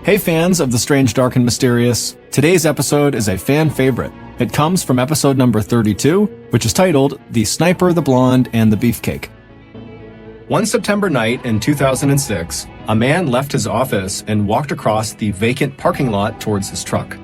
Hey fans of the strange, dark, and mysterious. Today's episode is a fan favorite. It comes from episode number 32, which is titled The Sniper, the Blonde, and the Beefcake. One September night in 2006, a man left his office and walked across the vacant parking lot towards his truck.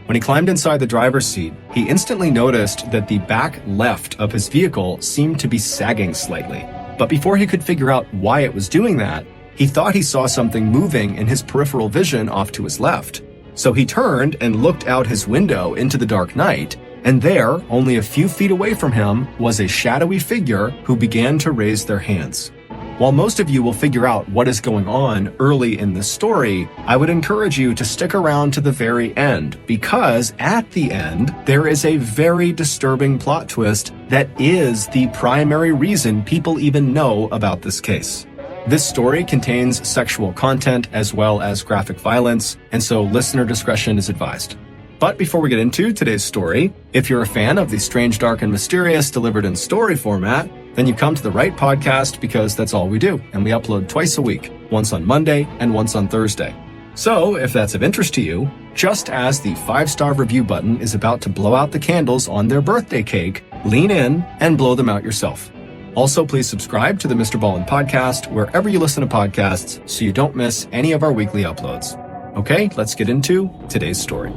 When he climbed inside the driver's seat, he instantly noticed that the back left of his vehicle seemed to be sagging slightly. But before he could figure out why it was doing that, he thought he saw something moving in his peripheral vision off to his left. So he turned and looked out his window into the dark night, and there, only a few feet away from him, was a shadowy figure who began to raise their hands. While most of you will figure out what is going on early in the story, I would encourage you to stick around to the very end, because at the end, there is a very disturbing plot twist that is the primary reason people even know about this case. This story contains sexual content as well as graphic violence, and so listener discretion is advised. But before we get into today's story, if you're a fan of the strange, dark, and mysterious delivered in story format, then you come to the right podcast because that's all we do, and we upload twice a week, once on Monday and once on Thursday. So, if that's of interest to you, just as the 5-star review button is about to blow out the candles on their birthday cake, lean in and blow them out yourself. Also, please subscribe to the MrBallen podcast wherever you listen to podcasts so you don't miss any of our weekly uploads. Okay, let's get into today's story.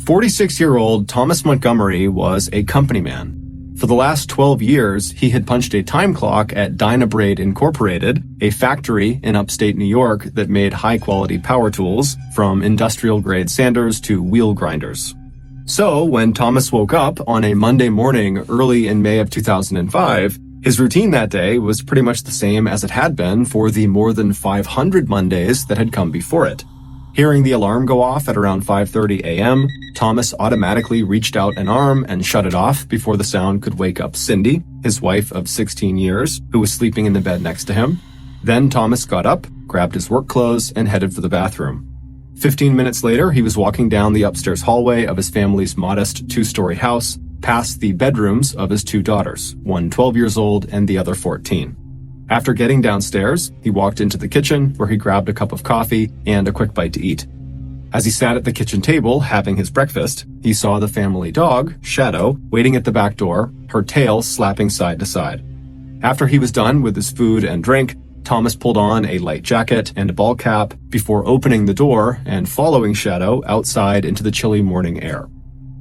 "46-year-old Thomas Montgomery was a company man. For the last 12 years, he had punched a time clock at Dynabrade Incorporated, a factory in upstate New York that made high-quality power tools, from industrial-grade sanders to wheel grinders. So, when Thomas woke up on a Monday morning early in May of 2005, his routine that day was pretty much the same as it had been for the more than 500 Mondays that had come before it. Hearing the alarm go off at around 5:30 a.m., Thomas automatically reached out an arm and shut it off before the sound could wake up Cindy, his wife of 16 years, who was sleeping in the bed next to him. Then Thomas got up, grabbed his work clothes, and headed for the bathroom. 15 minutes later, he was walking down the upstairs hallway of his family's modest 2-story house, past the bedrooms of his 2 daughters, one 12 years old and the other 14. After getting downstairs, he walked into the kitchen where he grabbed a cup of coffee and a quick bite to eat. As he sat at the kitchen table having his breakfast, he saw the family dog, Shadow, waiting at the back door, her tail slapping side to side. After he was done with his food and drink, Thomas pulled on a light jacket and a ball cap before opening the door and following Shadow outside into the chilly morning air.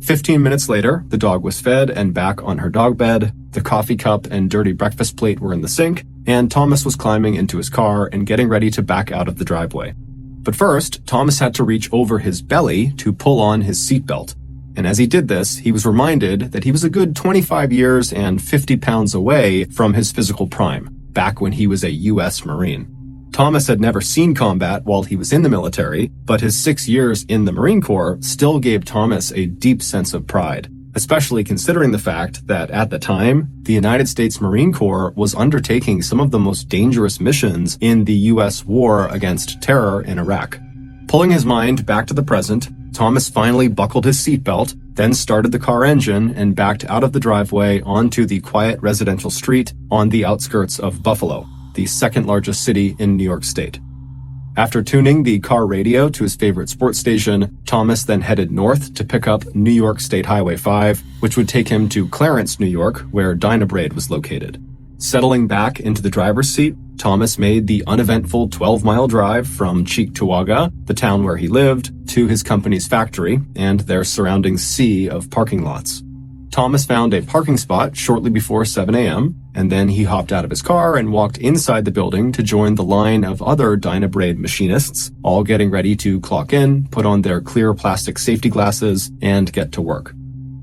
15 minutes later, the dog was fed and back on her dog bed, the coffee cup and dirty breakfast plate were in the sink, and Thomas was climbing into his car and getting ready to back out of the driveway. But first, Thomas had to reach over his belly to pull on his seatbelt. And as he did this, he was reminded that he was a good 25 years and 50 pounds away from his physical prime, back when he was a U.S. Marine. Thomas had never seen combat while he was in the military, but his 6 years in the Marine Corps still gave Thomas a deep sense of pride, especially considering the fact that at the time, the United States Marine Corps was undertaking some of the most dangerous missions in the U.S. war against terror in Iraq. Pulling his mind back to the present, Thomas finally buckled his seatbelt, then started the car engine and backed out of the driveway onto the quiet residential street on the outskirts of Buffalo, the second largest city in New York State. After tuning the car radio to his favorite sports station, Thomas then headed north to pick up New York State Highway 5, which would take him to Clarence, New York, where Dynabrade was located. Settling back into the driver's seat, Thomas made the uneventful 12-mile drive from Cheektowaga, the town where he lived, to his company's factory and their surrounding sea of parking lots. Thomas found a parking spot shortly before 7 a.m., and then he hopped out of his car and walked inside the building to join the line of other Dynabrade machinists, all getting ready to clock in, put on their clear plastic safety glasses, and get to work.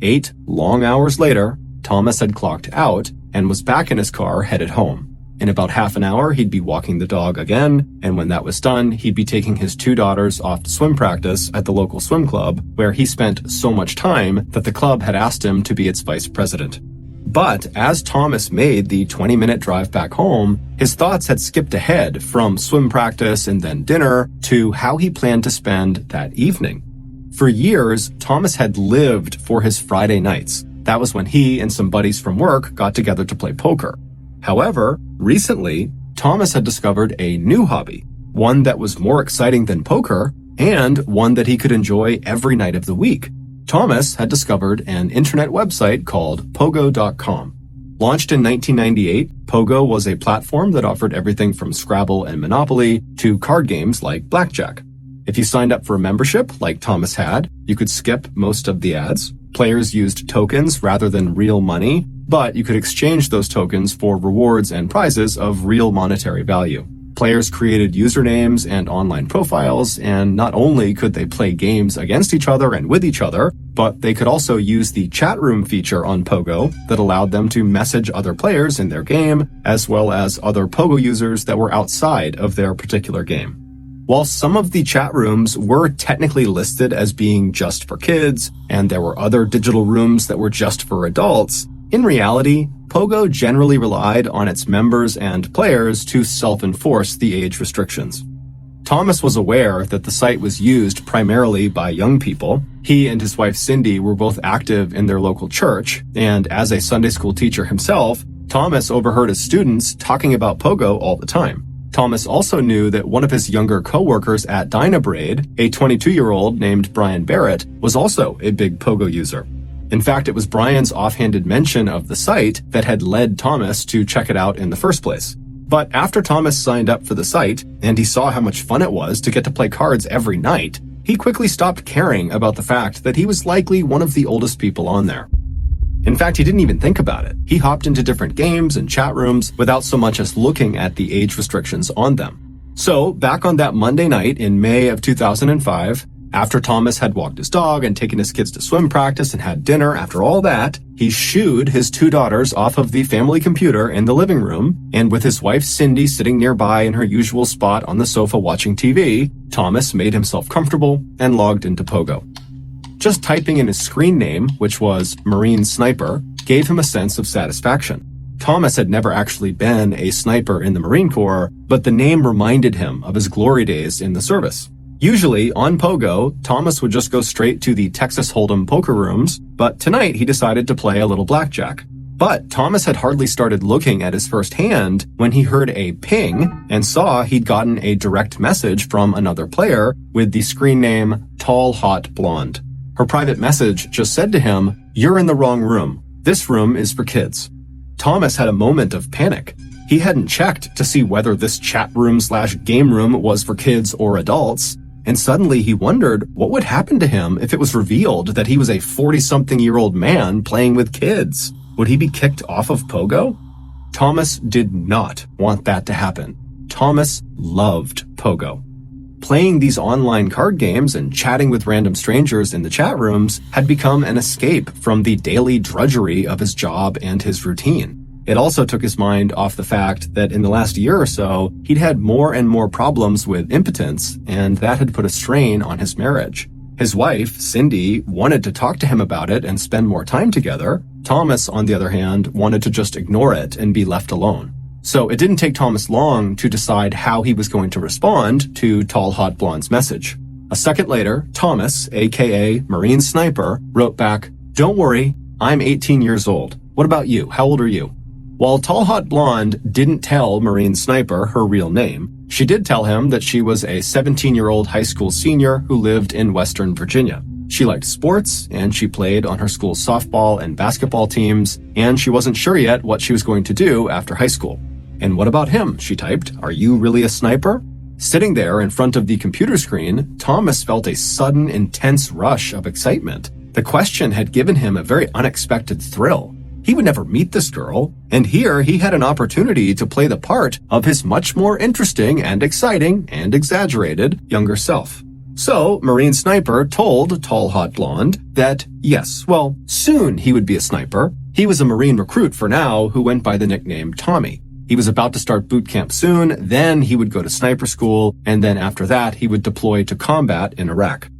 8 long hours later, Thomas had clocked out and was back in his car headed home. In about half an hour, he'd be walking the dog again, and when that was done, he'd be taking his 2 daughters off to swim practice at the local swim club, where he spent so much time that the club had asked him to be its vice president. But as Thomas made the 20-minute drive back home, his thoughts had skipped ahead from swim practice and then dinner to how he planned to spend that evening. For years, Thomas had lived for his Friday nights. That was when he and some buddies from work got together to play poker. However, recently, Thomas had discovered a new hobby, one that was more exciting than poker and one that he could enjoy every night of the week. Thomas had discovered an internet website called Pogo.com. Launched in 1998, Pogo was a platform that offered everything from Scrabble and Monopoly to card games like Blackjack. If you signed up for a membership, like Thomas had, you could skip most of the ads. Players used tokens rather than real money, but you could exchange those tokens for rewards and prizes of real monetary value. Players created usernames and online profiles, and not only could they play games against each other and with each other, but they could also use the chat room feature on Pogo that allowed them to message other players in their game, as well as other Pogo users that were outside of their particular game. While some of the chat rooms were technically listed as being just for kids, and there were other digital rooms that were just for adults, in reality, Pogo generally relied on its members and players to self-enforce the age restrictions. Thomas was aware that the site was used primarily by young people. He and his wife Cindy were both active in their local church, and as a Sunday school teacher himself, Thomas overheard his students talking about Pogo all the time. Thomas also knew that one of his younger co-workers at Dynabraid, a 22-year-old named Brian Barrett, was also a big Pogo user. In fact, it was Brian's offhanded mention of the site that had led Thomas to check it out in the first place. But after Thomas signed up for the site, and he saw how much fun it was to get to play cards every night, he quickly stopped caring about the fact that he was likely one of the oldest people on there. In fact, he didn't even think about it. He hopped into different games and chat rooms without so much as looking at the age restrictions on them. So, back on that Monday night in May of 2005, after Thomas had walked his dog and taken his kids to swim practice and had dinner, after all that, he shooed his two daughters off of the family computer in the living room, and with his wife Cindy sitting nearby in her usual spot on the sofa watching TV, Thomas made himself comfortable and logged into Pogo. Just typing in his screen name, which was Marine Sniper, gave him a sense of satisfaction. Thomas had never actually been a sniper in the Marine Corps, but the name reminded him of his glory days in the service. Usually, on Pogo, Thomas would just go straight to the Texas Hold'em poker rooms, but tonight he decided to play a little blackjack. But Thomas had hardly started looking at his first hand when he heard a ping and saw he'd gotten a direct message from another player with the screen name Tall Hot Blonde. Her private message just said to him, "You're in the wrong room. This room is for kids." Thomas had a moment of panic. He hadn't checked to see whether this chat room/game room was for kids or adults, and suddenly he wondered what would happen to him if it was revealed that he was a 40-something-year-old man playing with kids. Would he be kicked off of Pogo? Thomas did not want that to happen. Thomas loved Pogo. Playing these online card games and chatting with random strangers in the chat rooms had become an escape from the daily drudgery of his job and his routine. It also took his mind off the fact that in the last year or so, he'd had more and more problems with impotence, and that had put a strain on his marriage. His wife, Cindy, wanted to talk to him about it and spend more time together. Thomas, on the other hand, wanted to just ignore it and be left alone. So it didn't take Thomas long to decide how he was going to respond to Tall Hot Blonde's message. A second later, Thomas, aka Marine Sniper, wrote back, "Don't worry, I'm 18 years old. What about you? How old are you?" While Tall Hot Blonde didn't tell Marine Sniper her real name, she did tell him that she was a 17-year-old high school senior who lived in Western Virginia. She liked sports, and she played on her school's softball and basketball teams, and she wasn't sure yet what she was going to do after high school. "And what about him?" she typed. "Are you really a sniper?" Sitting there in front of the computer screen, Thomas felt a sudden, intense rush of excitement. The question had given him a very unexpected thrill. He would never meet this girl, and here he had an opportunity to play the part of his much more interesting and exciting and exaggerated younger self. So, Marine Sniper told Tall Hot Blonde that, yes, well, soon he would be a sniper. He was a Marine recruit for now who went by the nickname Tommy. He was about to start boot camp soon, then he would go to sniper school, and then after that he would deploy to combat in Iraq.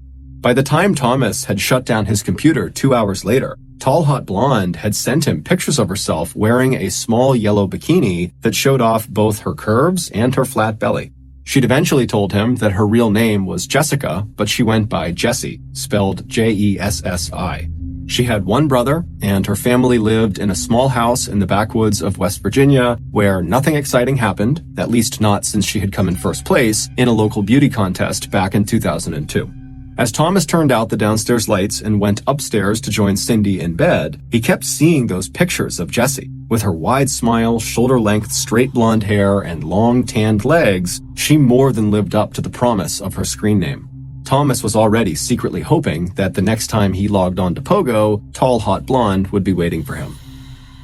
By the time Thomas had shut down his computer 2 hours later, Tall Hot Blonde had sent him pictures of herself wearing a small yellow bikini that showed off both her curves and her flat belly. She'd eventually told him that her real name was Jessica, but she went by Jessie, spelled Jessi. She had one brother, and her family lived in a small house in the backwoods of West Virginia where nothing exciting happened, at least not since she had come in first place in a local beauty contest back in 2002. As Thomas turned out the downstairs lights and went upstairs to join Cindy in bed, he kept seeing those pictures of Jessie. With her wide smile, shoulder-length straight blonde hair, and long tanned legs, she more than lived up to the promise of her screen name. Thomas was already secretly hoping that the next time he logged on to Pogo, Tall Hot Blonde would be waiting for him.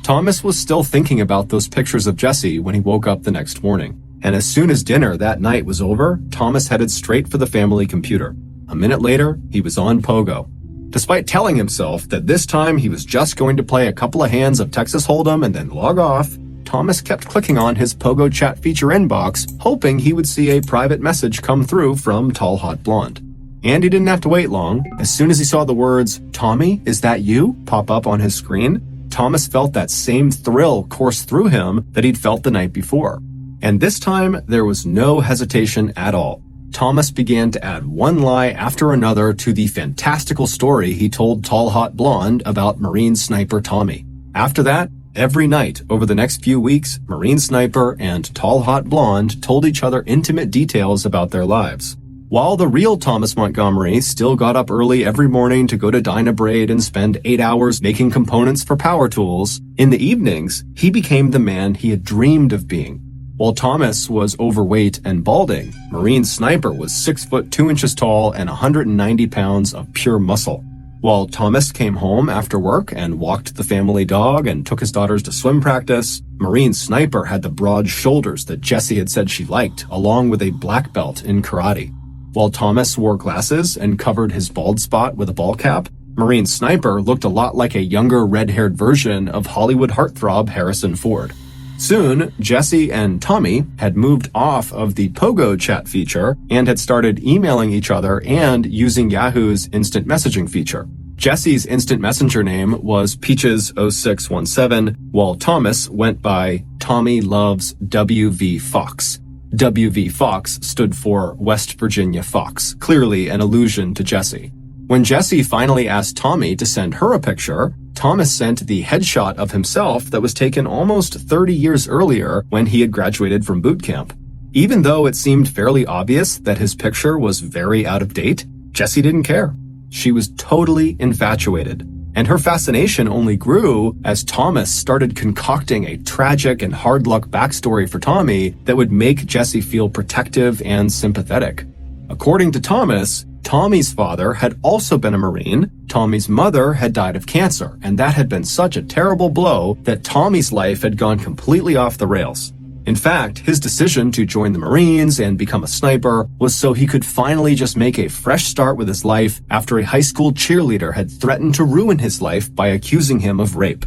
Thomas was still thinking about those pictures of Jessie when he woke up the next morning, and as soon as dinner that night was over, Thomas headed straight for the family computer. A minute later, he was on Pogo. Despite telling himself that this time he was just going to play a couple of hands of Texas Hold'em and then log off, Thomas kept clicking on his Pogo chat feature inbox, hoping he would see a private message come through from Tall Hot Blonde. And he didn't have to wait long. As soon as he saw the words, "Tommy, is that you?" pop up on his screen, Thomas felt that same thrill course through him that he'd felt the night before. And this time, there was no hesitation at all. Thomas began to add one lie after another to the fantastical story he told Tall Hot Blonde about Marine Sniper Tommy. After that, every night over the next few weeks, Marine Sniper and Tall Hot Blonde told each other intimate details about their lives. While the real Thomas Montgomery still got up early every morning to go to Dynabraid and spend 8 hours making components for power tools, in the evenings, he became the man he had dreamed of being. While Thomas was overweight and balding, Marine Sniper was 6 foot 2 inches tall and 190 pounds of pure muscle. While Thomas came home after work and walked the family dog and took his daughters to swim practice, Marine Sniper had the broad shoulders that Jessie had said she liked, along with a black belt in karate. While Thomas wore glasses and covered his bald spot with a ball cap, Marine Sniper looked a lot like a younger red-haired version of Hollywood heartthrob Harrison Ford. Soon, Jessie and Tommy had moved off of the Pogo chat feature and had started emailing each other and using Yahoo's instant messaging feature. Jessie's instant messenger name was Peaches0617, while Thomas went by Tommy Loves WV Fox. WV Fox stood for West Virginia Fox, clearly an allusion to Jessie. When Jessie finally asked Tommy to send her a picture, Thomas sent the headshot of himself that was taken almost 30 years earlier when he had graduated from boot camp. Even though it seemed fairly obvious that his picture was very out of date, Jessie didn't care. She was totally infatuated, and her fascination only grew as Thomas started concocting a tragic and hard-luck backstory for Tommy that would make Jessie feel protective and sympathetic. According to Thomas, Tommy's father had also been a Marine, Tommy's mother had died of cancer, and that had been such a terrible blow that Tommy's life had gone completely off the rails. In fact, his decision to join the Marines and become a sniper was so he could finally just make a fresh start with his life after a high school cheerleader had threatened to ruin his life by accusing him of rape.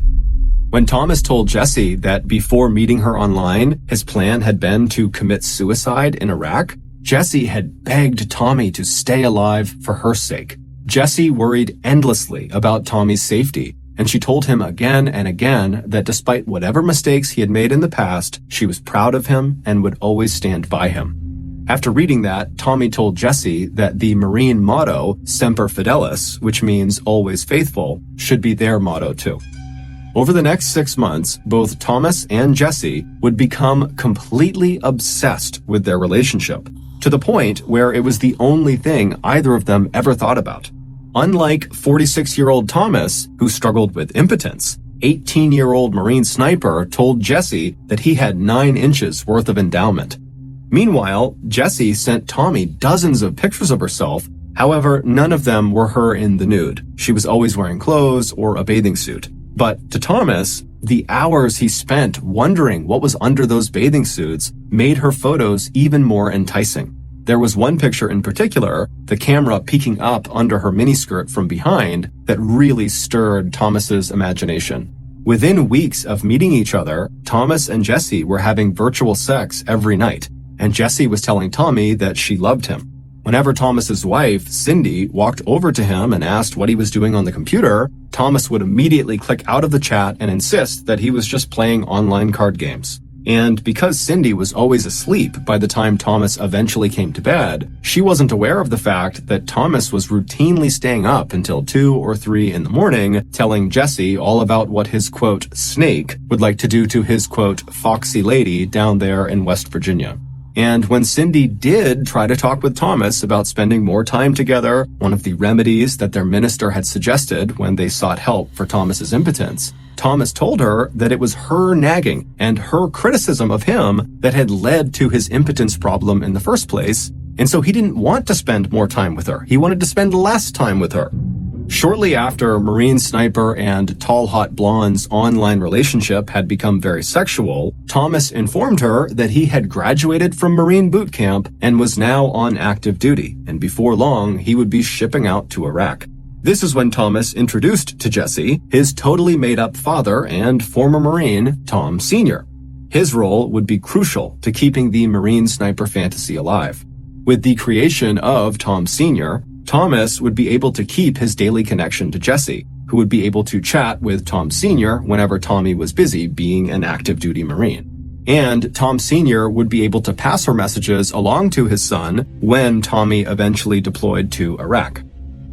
When Thomas told Jessie that before meeting her online, his plan had been to commit suicide in Iraq, Jessie had begged Tommy to stay alive for her sake. Jessie worried endlessly about Tommy's safety, and she told him again and again that despite whatever mistakes he had made in the past, she was proud of him and would always stand by him. After reading that, Tommy told Jessie that the Marine motto, Semper Fidelis, which means always faithful, should be their motto too. Over the next 6 months, both Thomas and Jessie would become completely obsessed with their relationship, to the point where it was the only thing either of them ever thought about. Unlike 46-year-old Thomas, who struggled with impotence, 18-year-old Marine Sniper told Jessie that he had 9 inches worth of endowment. Meanwhile, Jessie sent Tommy dozens of pictures of herself. However, none of them were her in the nude. She was always wearing clothes or a bathing suit. But to Thomas, the hours he spent wondering what was under those bathing suits made her photos even more enticing. There was one picture in particular, the camera peeking up under her miniskirt from behind, that really stirred Thomas's imagination. Within weeks of meeting each other, Thomas and Jessie were having virtual sex every night, and Jessie was telling Tommy that she loved him. Whenever Thomas's wife, Cindy, walked over to him and asked what he was doing on the computer, Thomas would immediately click out of the chat and insist that he was just playing online card games. And because Cindy was always asleep by the time Thomas eventually came to bed, she wasn't aware of the fact that Thomas was routinely staying up until 2 or 3 in the morning, telling Jesse all about what his, quote, snake would like to do to his, quote, foxy lady down there in West Virginia. And when Cindy did try to talk with Thomas about spending more time together, one of the remedies that their minister had suggested when they sought help for Thomas's impotence, Thomas told her that it was her nagging and her criticism of him that had led to his impotence problem in the first place, and so he didn't want to spend more time with her. He wanted to spend less time with her. Shortly after Marine Sniper and Tall Hot Blonde's online relationship had become very sexual, Thomas informed her that he had graduated from Marine boot camp and was now on active duty, and before long, he would be shipping out to Iraq. This is when Thomas introduced to Jesse his totally made-up father and former Marine, Tom Sr. His role would be crucial to keeping the Marine Sniper fantasy alive. With the creation of Tom Sr., Thomas would be able to keep his daily connection to Jesse, who would be able to chat with Tom Sr. whenever Tommy was busy being an active duty Marine. And Tom Sr. would be able to pass her messages along to his son when Tommy eventually deployed to Iraq.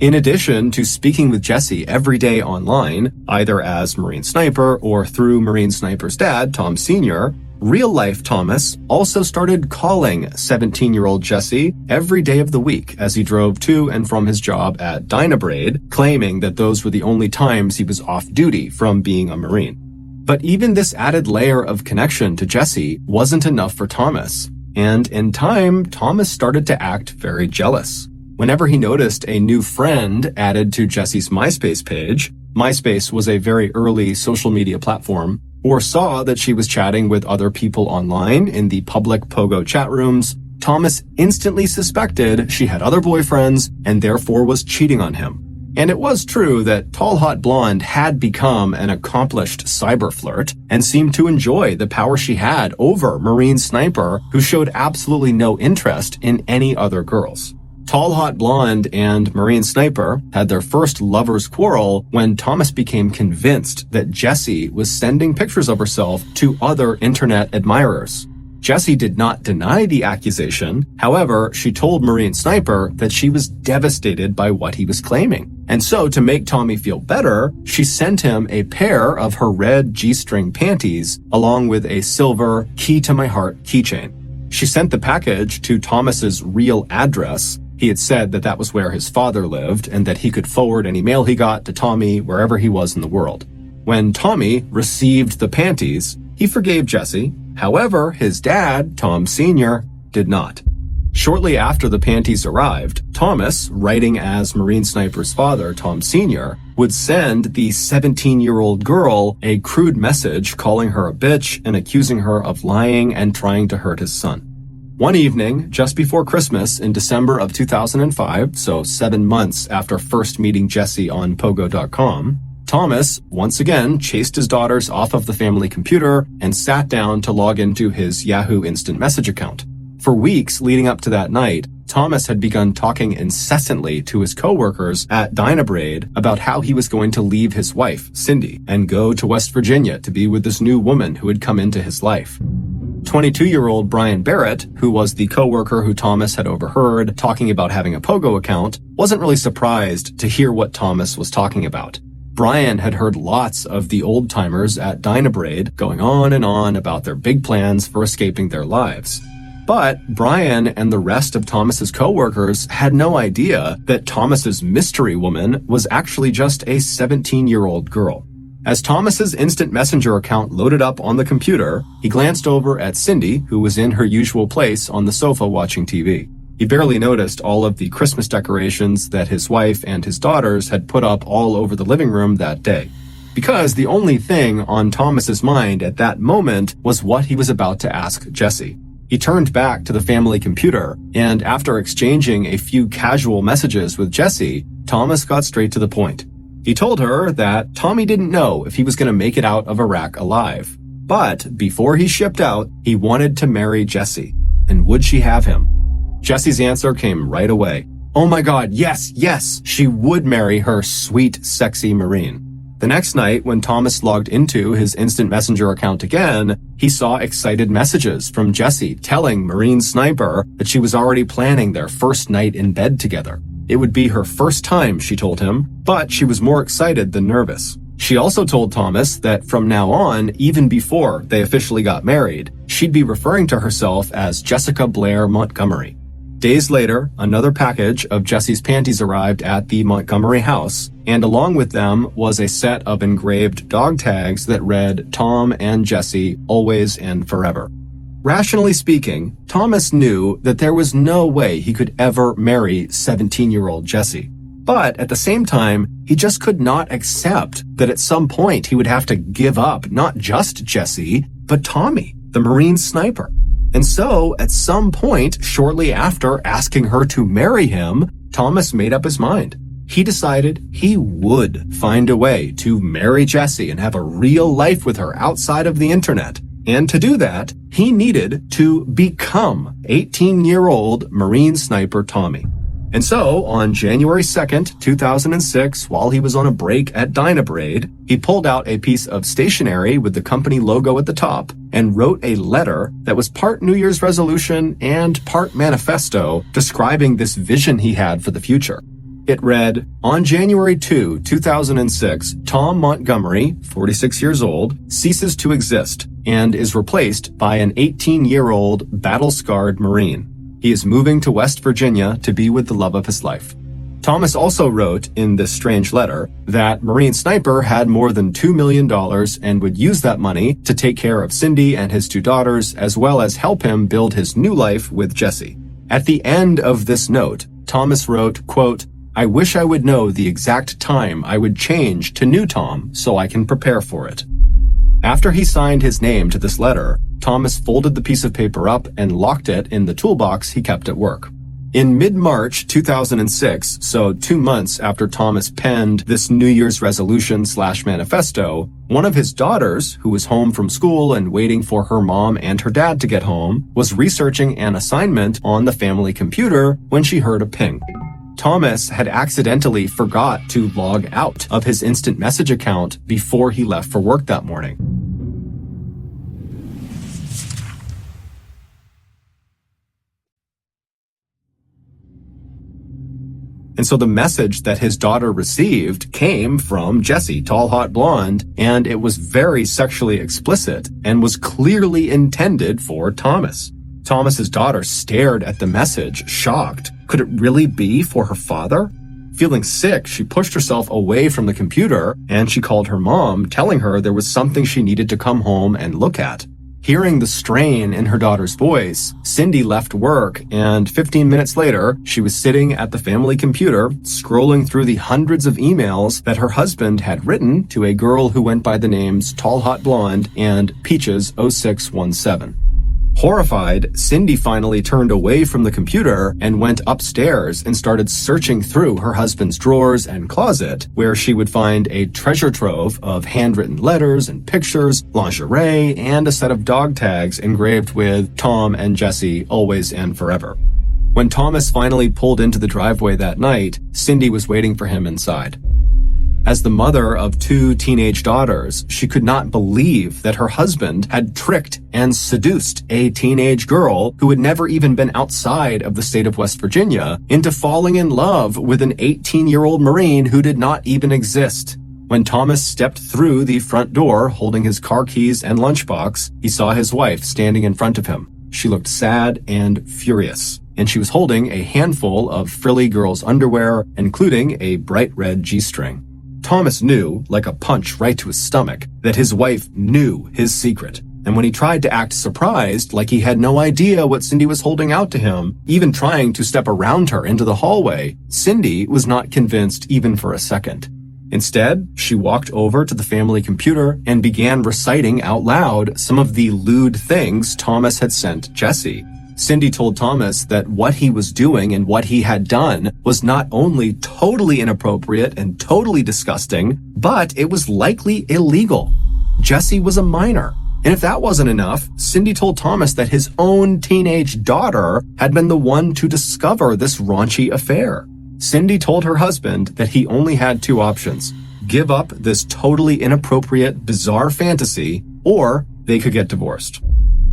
In addition to speaking with Jesse every day online, either as Marine Sniper or through Marine Sniper's dad, Tom Sr., real-life Thomas also started calling 17-year-old Jesse every day of the week as he drove to and from his job at Dynabraid, claiming that those were the only times he was off duty from being a Marine. But even this added layer of connection to Jesse wasn't enough for Thomas, and in time, Thomas started to act very jealous. Whenever he noticed a new friend added to Jesse's MySpace page, MySpace was a very early social media platform, or saw that she was chatting with other people online in the public Pogo chat rooms, Thomas instantly suspected she had other boyfriends and therefore was cheating on him. And it was true that Tall Hot Blonde had become an accomplished cyber flirt and seemed to enjoy the power she had over Marine Sniper, who showed absolutely no interest in any other girls. Tall Hot Blonde and Marine Sniper had their first lover's quarrel when Thomas became convinced that Jesse was sending pictures of herself to other internet admirers. Jesse did not deny the accusation. However, she told Marine Sniper that she was devastated by what he was claiming. And so, to make Tommy feel better, she sent him a pair of her red G-string panties along with a silver Key to My Heart keychain. She sent the package to Thomas's real address. He had said that that was where his father lived and that he could forward any mail he got to Tommy wherever he was in the world. When Tommy received the panties, he forgave Jesse. However, his dad, Tom Sr., did not. Shortly after the panties arrived, Thomas, writing as Marine Sniper's father, Tom Sr., would send the 17-year-old girl a crude message calling her a bitch and accusing her of lying and trying to hurt his son. One evening, just before Christmas in December of 2005, so 7 months after first meeting Jesse on Pogo.com, Thomas once again chased his daughters off of the family computer and sat down to log into his Yahoo Instant Message account. For weeks leading up to that night, Thomas had begun talking incessantly to his coworkers at Dynabraid about how he was going to leave his wife, Cindy, and go to West Virginia to be with this new woman who had come into his life. 22-year-old Brian Barrett, who was the coworker who Thomas had overheard talking about having a Pogo account, wasn't really surprised to hear what Thomas was talking about. Brian had heard lots of the old-timers at Dynabraid going on and on about their big plans for escaping their lives. But Brian and the rest of Thomas's coworkers had no idea that Thomas's mystery woman was actually just a 17-year-old girl. As Thomas's instant messenger account loaded up on the computer, he glanced over at Cindy, who was in her usual place on the sofa watching TV. He barely noticed all of the Christmas decorations that his wife and his daughters had put up all over the living room that day. Because the only thing on Thomas's mind at that moment was what he was about to ask Jesse. He turned back to the family computer, and after exchanging a few casual messages with Jesse, Thomas got straight to the point. He told her that Tommy didn't know if he was going to make it out of Iraq alive. But before he shipped out, he wanted to marry Jesse. And would she have him? Jesse's answer came right away. Oh my God, yes, yes, she would marry her sweet, sexy Marine. The next night, when Thomas logged into his instant messenger account again, he saw excited messages from Jessie telling Marine Sniper that she was already planning their first night in bed together. It would be her first time, she told him, but she was more excited than nervous. She also told Thomas that from now on, even before they officially got married, she'd be referring to herself as Jessica Blair Montgomery. Days later, another package of Jessie's panties arrived at the Montgomery house, and along with them was a set of engraved dog tags that read Tom and Jessie, always and forever. Rationally speaking, Thomas knew that there was no way he could ever marry 17-year-old Jessie. But at the same time, he just could not accept that at some point he would have to give up not just Jessie, but Tommy, the Marine Sniper. And so, at some point, shortly after asking her to marry him, Thomas made up his mind. He decided he would find a way to marry Jessie and have a real life with her outside of the internet. And to do that, he needed to become 18-year-old Marine Sniper Tommy. And so, on January 2nd, 2006, while he was on a break at Dynabraid, he pulled out a piece of stationery with the company logo at the top and wrote a letter that was part New Year's resolution and part manifesto describing this vision he had for the future. It read, on January 2, 2006, Tom Montgomery, 46 years old, ceases to exist and is replaced by an 18-year-old battle-scarred Marine. He is moving to West Virginia to be with the love of his life. Thomas also wrote in this strange letter that Marine Sniper had more than $2 million and would use that money to take care of Cindy and his 2 daughters, as well as help him build his new life with Jessie. At the end of this note, Thomas wrote, quote, I wish I would know the exact time I would change to new Tom so I can prepare for it. After he signed his name to this letter, Thomas folded the piece of paper up and locked it in the toolbox he kept at work. In mid-March 2006, so 2 months after Thomas penned this New Year's resolution/manifesto, one of his daughters, who was home from school and waiting for her mom and her dad to get home, was researching an assignment on the family computer when she heard a ping. Thomas had accidentally forgot to log out of his instant message account before he left for work that morning. And so the message that his daughter received came from Jessie, tall, hot blonde, and it was very sexually explicit and was clearly intended for Thomas. Thomas's daughter stared at the message, shocked. Could it really be for her father? Feeling sick, she pushed herself away from the computer and she called her mom, telling her there was something she needed to come home and look at. Hearing the strain in her daughter's voice, Cindy left work, and 15 minutes later, she was sitting at the family computer, scrolling through the hundreds of emails that her husband had written to a girl who went by the names Tall Hot Blonde and Peaches0617. Horrified, Cindy finally turned away from the computer and went upstairs and started searching through her husband's drawers and closet, where she would find a treasure trove of handwritten letters and pictures, lingerie, and a set of dog tags engraved with Tom and Jessie, always and forever. When Thomas finally pulled into the driveway that night, Cindy was waiting for him inside. As the mother of 2 teenage daughters, she could not believe that her husband had tricked and seduced a teenage girl who had never even been outside of the state of West Virginia into falling in love with an 18-year-old Marine who did not even exist. When Thomas stepped through the front door holding his car keys and lunchbox, he saw his wife standing in front of him. She looked sad and furious, and she was holding a handful of frilly girls' underwear, including a bright red G-string. Thomas knew, like a punch right to his stomach, that his wife knew his secret. And when he tried to act surprised, like he had no idea what Cindy was holding out to him, even trying to step around her into the hallway, Cindy was not convinced even for a second. Instead, she walked over to the family computer and began reciting out loud some of the lewd things Thomas had sent Jessie. Cindy told Thomas that what he was doing and what he had done was not only totally inappropriate and totally disgusting, but it was likely illegal. Jessie was a minor. And if that wasn't enough, Cindy told Thomas that his own teenage daughter had been the one to discover this raunchy affair. Cindy told her husband that he only had two options: give up this totally inappropriate, bizarre fantasy, or they could get divorced.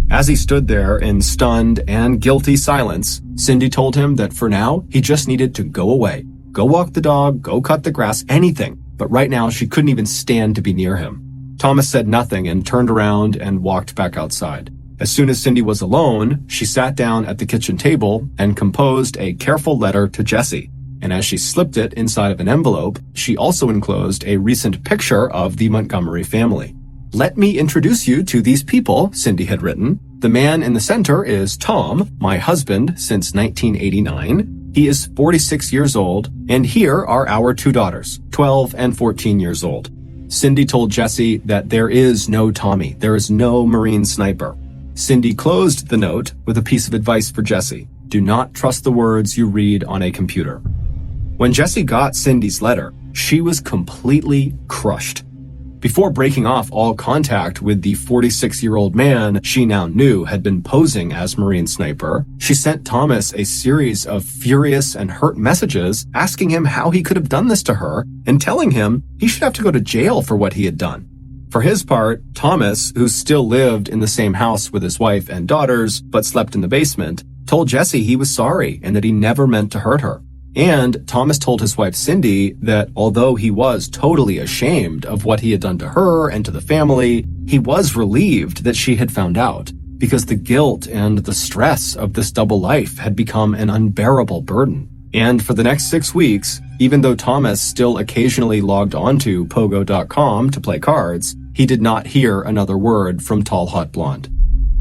As he stood there in stunned and guilty silence, Cindy told him that for now, he just needed to go away. Go walk the dog, go cut the grass, anything. But right now, she couldn't even stand to be near him. Thomas said nothing and turned around and walked back outside. As soon as Cindy was alone, she sat down at the kitchen table and composed a careful letter to Jesse. And as she slipped it inside of an envelope, she also enclosed a recent picture of the Montgomery family. "Let me introduce you to these people," Cindy had written. "The man in the center is Tom, my husband since 1989. He is 46 years old, and here are our two daughters, 12 and 14 years old." Cindy told Jesse that there is no Tommy, there is no Marine sniper. Cindy closed the note with a piece of advice for Jesse: do not trust the words you read on a computer. When Jesse got Cindy's letter, she was completely crushed. Before breaking off all contact with the 46-year-old man she now knew had been posing as Marine sniper, she sent Thomas a series of furious and hurt messages asking him how he could have done this to her and telling him he should have to go to jail for what he had done. For his part, Thomas, who still lived in the same house with his wife and daughters but slept in the basement, told Jesse he was sorry and that he never meant to hurt her. And Thomas told his wife Cindy that although he was totally ashamed of what he had done to her and to the family, he was relieved that she had found out, because the guilt and the stress of this double life had become an unbearable burden. And for the next 6 weeks, even though Thomas still occasionally logged onto Pogo.com to play cards, he did not hear another word from Tall Hot Blonde.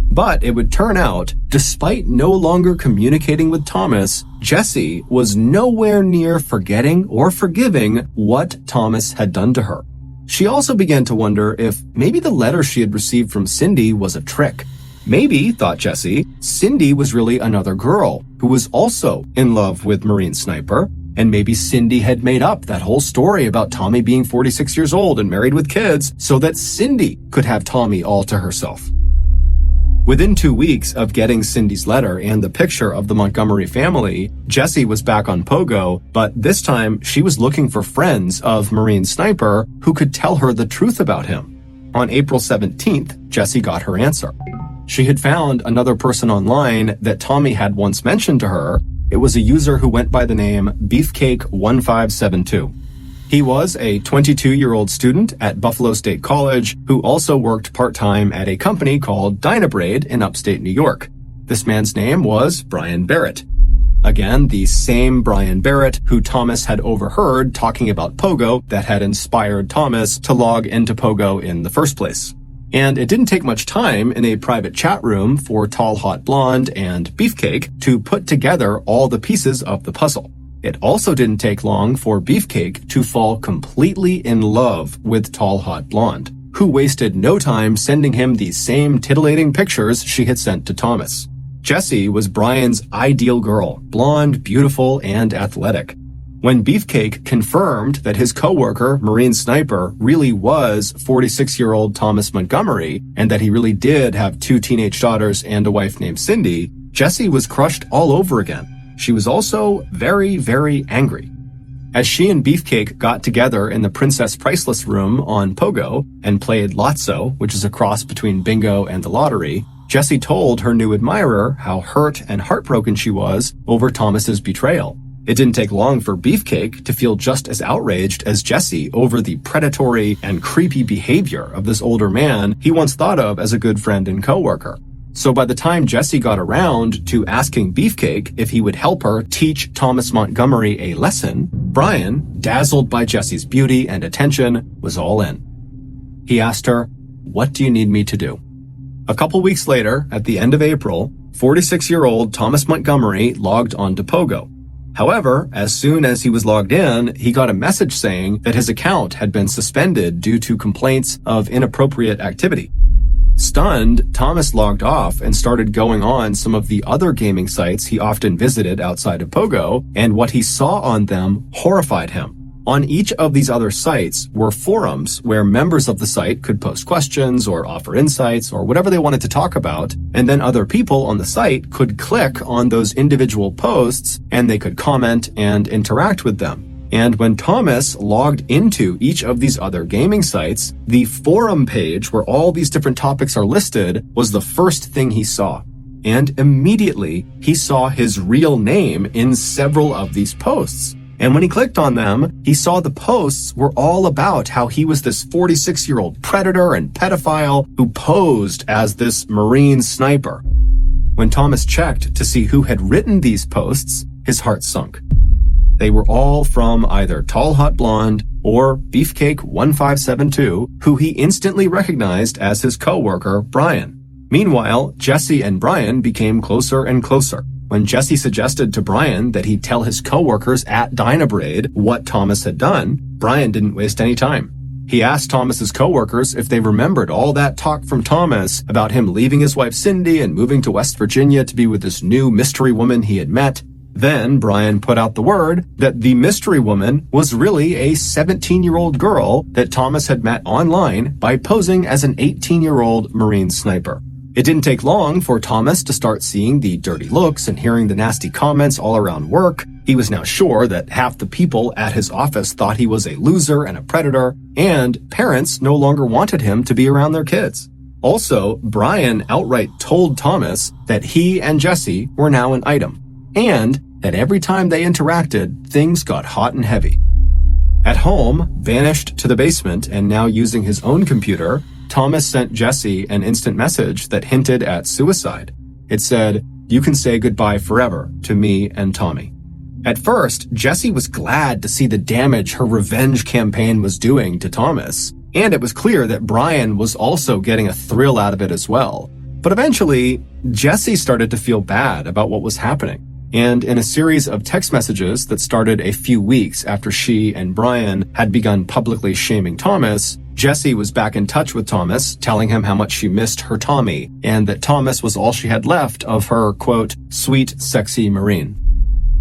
But it would turn out, despite no longer communicating with Thomas, Jesse was nowhere near forgetting or forgiving what Thomas had done to her. She also began to wonder if maybe the letter she had received from Cindy was a trick. Maybe, thought Jesse, Cindy was really another girl who was also in love with Marine Sniper, and maybe Cindy had made up that whole story about Tommy being 46 years old and married with kids so that Cindy could have Tommy all to herself. Within 2 weeks of getting Cindy's letter and the picture of the Montgomery family, Jesse was back on Pogo, but this time she was looking for friends of Marine Sniper who could tell her the truth about him. On April 17th, Jesse got her answer. She had found another person online that Tommy had once mentioned to her. It was a user who went by the name Beefcake1572. He was a 22-year-old student at Buffalo State College who also worked part-time at a company called Dynabraid in upstate New York. This man's name was Brian Barrett. Again, the same Brian Barrett who Thomas had overheard talking about Pogo that had inspired Thomas to log into Pogo in the first place. And it didn't take much time in a private chat room for Tall Hot Blonde and Beefcake to put together all the pieces of the puzzle. It also didn't take long for Beefcake to fall completely in love with Tall Hot Blonde, who wasted no time sending him the same titillating pictures she had sent to Thomas. Jessie was Brian's ideal girl, blonde, beautiful, and athletic. When Beefcake confirmed that his coworker, Marine Sniper, really was 46-year-old Thomas Montgomery, and that he really did have 2 teenage daughters and a wife named Cindy, Jessie was crushed all over again. She was also very, very angry. As she and Beefcake got together in the Princess Priceless room on Pogo and played Lotso, which is a cross between bingo and the lottery, Jessie told her new admirer how hurt and heartbroken she was over Thomas's betrayal. It didn't take long for Beefcake to feel just as outraged as Jessie over the predatory and creepy behavior of this older man he once thought of as a good friend and coworker. So by the time Jessie got around to asking Beefcake if he would help her teach Thomas Montgomery a lesson, Brian, dazzled by Jessie's beauty and attention, was all in. He asked her, "What do you need me to do?" A couple weeks later, at the end of April, 46-year-old Thomas Montgomery logged onto Pogo. However, as soon as he was logged in, he got a message saying that his account had been suspended due to complaints of inappropriate activity. Stunned, Thomas logged off and started going on some of the other gaming sites he often visited outside of Pogo, and what he saw on them horrified him. On each of these other sites were forums where members of the site could post questions or offer insights or whatever they wanted to talk about, and then other people on the site could click on those individual posts and they could comment and interact with them. And when Thomas logged into each of these other gaming sites, the forum page where all these different topics are listed was the first thing he saw. And immediately, he saw his real name in several of these posts. And when he clicked on them, he saw the posts were all about how he was this 46-year-old predator and pedophile who posed as this Marine sniper. When Thomas checked to see who had written these posts, his heart sunk. They were all from either Tall Hot Blonde or Beefcake 1572, who he instantly recognized as his coworker, Brian. Meanwhile, Jesse and Brian became closer and closer. When Jesse suggested to Brian that he tell his coworkers at Dynabraid what Thomas had done, Brian didn't waste any time. He asked Thomas's coworkers if they remembered all that talk from Thomas about him leaving his wife Cindy and moving to West Virginia to be with this new mystery woman he had met. Then Brian put out the word that the mystery woman was really a 17-year-old girl that Thomas had met online by posing as an 18-year-old Marine sniper. It didn't take long for Thomas to start seeing the dirty looks and hearing the nasty comments all around work. He was now sure that half the people at his office thought he was a loser and a predator, and parents no longer wanted him to be around their kids. Also, Brian outright told Thomas that he and Jesse were now an item, and that every time they interacted, things got hot and heavy. At home, vanished to the basement and now using his own computer, Thomas sent Jesse an instant message that hinted at suicide. It said, "You can say goodbye forever to me and Tommy." At first, Jesse was glad to see the damage her revenge campaign was doing to Thomas, and it was clear that Brian was also getting a thrill out of it as well. But eventually, Jesse started to feel bad about what was happening. And in a series of text messages that started a few weeks after she and Brian had begun publicly shaming Thomas, Jesse was back in touch with Thomas, telling him how much she missed her Tommy, and that Thomas was all she had left of her, quote, sweet, sexy Marine.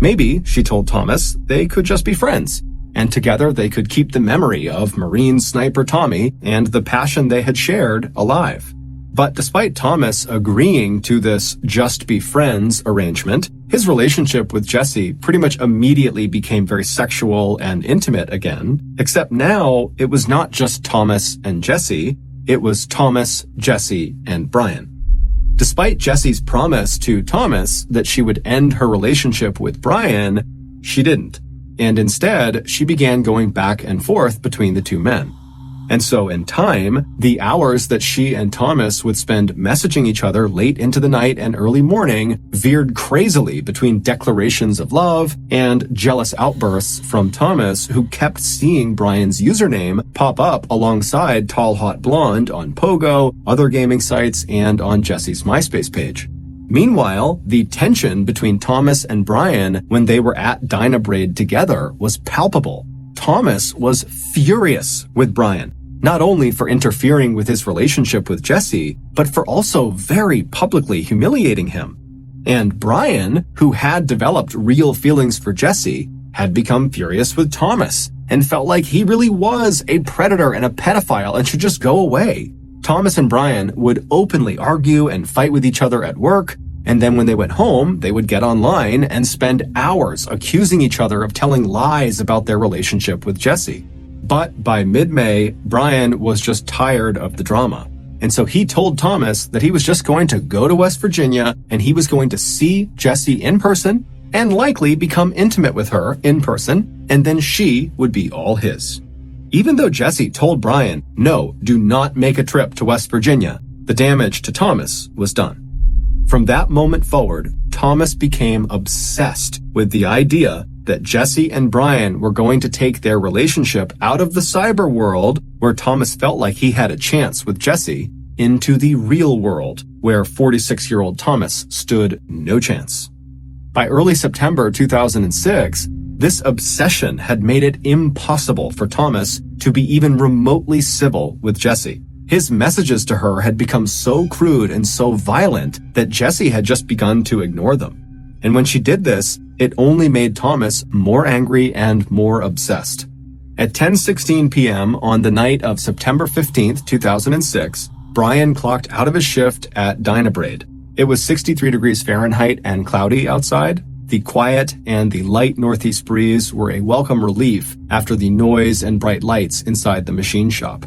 Maybe, she told Thomas, they could just be friends, and together they could keep the memory of Marine sniper Tommy and the passion they had shared alive. But despite Thomas agreeing to this just be friends arrangement, his relationship with Jesse pretty much immediately became very sexual and intimate again, except now it was not just Thomas and Jesse, it was Thomas, Jesse, and Brian. Despite Jesse's promise to Thomas that she would end her relationship with Brian, she didn't. And instead, she began going back and forth between the two men. And so in time, the hours that she and Thomas would spend messaging each other late into the night and early morning veered crazily between declarations of love and jealous outbursts from Thomas, who kept seeing Brian's username pop up alongside Tall Hot Blonde on Pogo, other gaming sites, and on Jesse's MySpace page. Meanwhile, the tension between Thomas and Brian when they were at Dynabraid together was palpable. Thomas was furious with Brian, not only for interfering with his relationship with Jesse, but for also very publicly humiliating him. And Brian, who had developed real feelings for Jesse, had become furious with Thomas and felt like he really was a predator and a pedophile and should just go away. Thomas and Brian would openly argue and fight with each other at work, and then when they went home, they would get online and spend hours accusing each other of telling lies about their relationship with Jesse. But by mid-May, Brian was just tired of the drama. And so he told Thomas that he was just going to go to West Virginia and he was going to see Jesse in person and likely become intimate with her in person, and then she would be all his. Even though Jesse told Brian, no, do not make a trip to West Virginia, the damage to Thomas was done. From that moment forward, Thomas became obsessed with the idea that Jesse and Brian were going to take their relationship out of the cyber world, where Thomas felt like he had a chance with Jesse, into the real world, where 46-year-old Thomas stood no chance. By early September 2006, this obsession had made it impossible for Thomas to be even remotely civil with Jesse. His messages to her had become so crude and so violent that Jesse had just begun to ignore them. And when she did this, it only made Thomas more angry and more obsessed. At 10:16 p.m. on the night of September 15th, 2006, Brian clocked out of his shift at Dynabraid. It was 63 degrees Fahrenheit and cloudy outside. The quiet and the light northeast breeze were a welcome relief after the noise and bright lights inside the machine shop.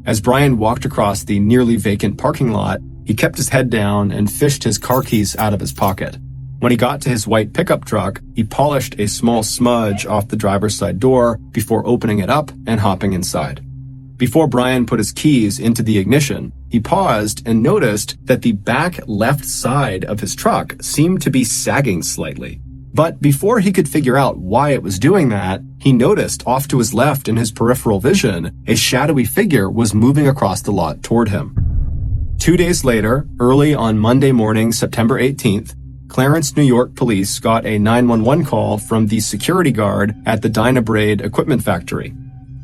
As Brian walked across the nearly vacant parking lot, he kept his head down and fished his car keys out of his pocket. When he got to his white pickup truck, he polished a small smudge off the driver's side door before opening it up and hopping inside. Before Brian put his keys into the ignition, he paused and noticed that the back left side of his truck seemed to be sagging slightly. But before he could figure out why it was doing that, he noticed off to his left in his peripheral vision, a shadowy figure was moving across the lot toward him. 2 days later, early on Monday morning, September 18th, Clarence, New York police got a 911 call from the security guard at the Dynabraid equipment factory.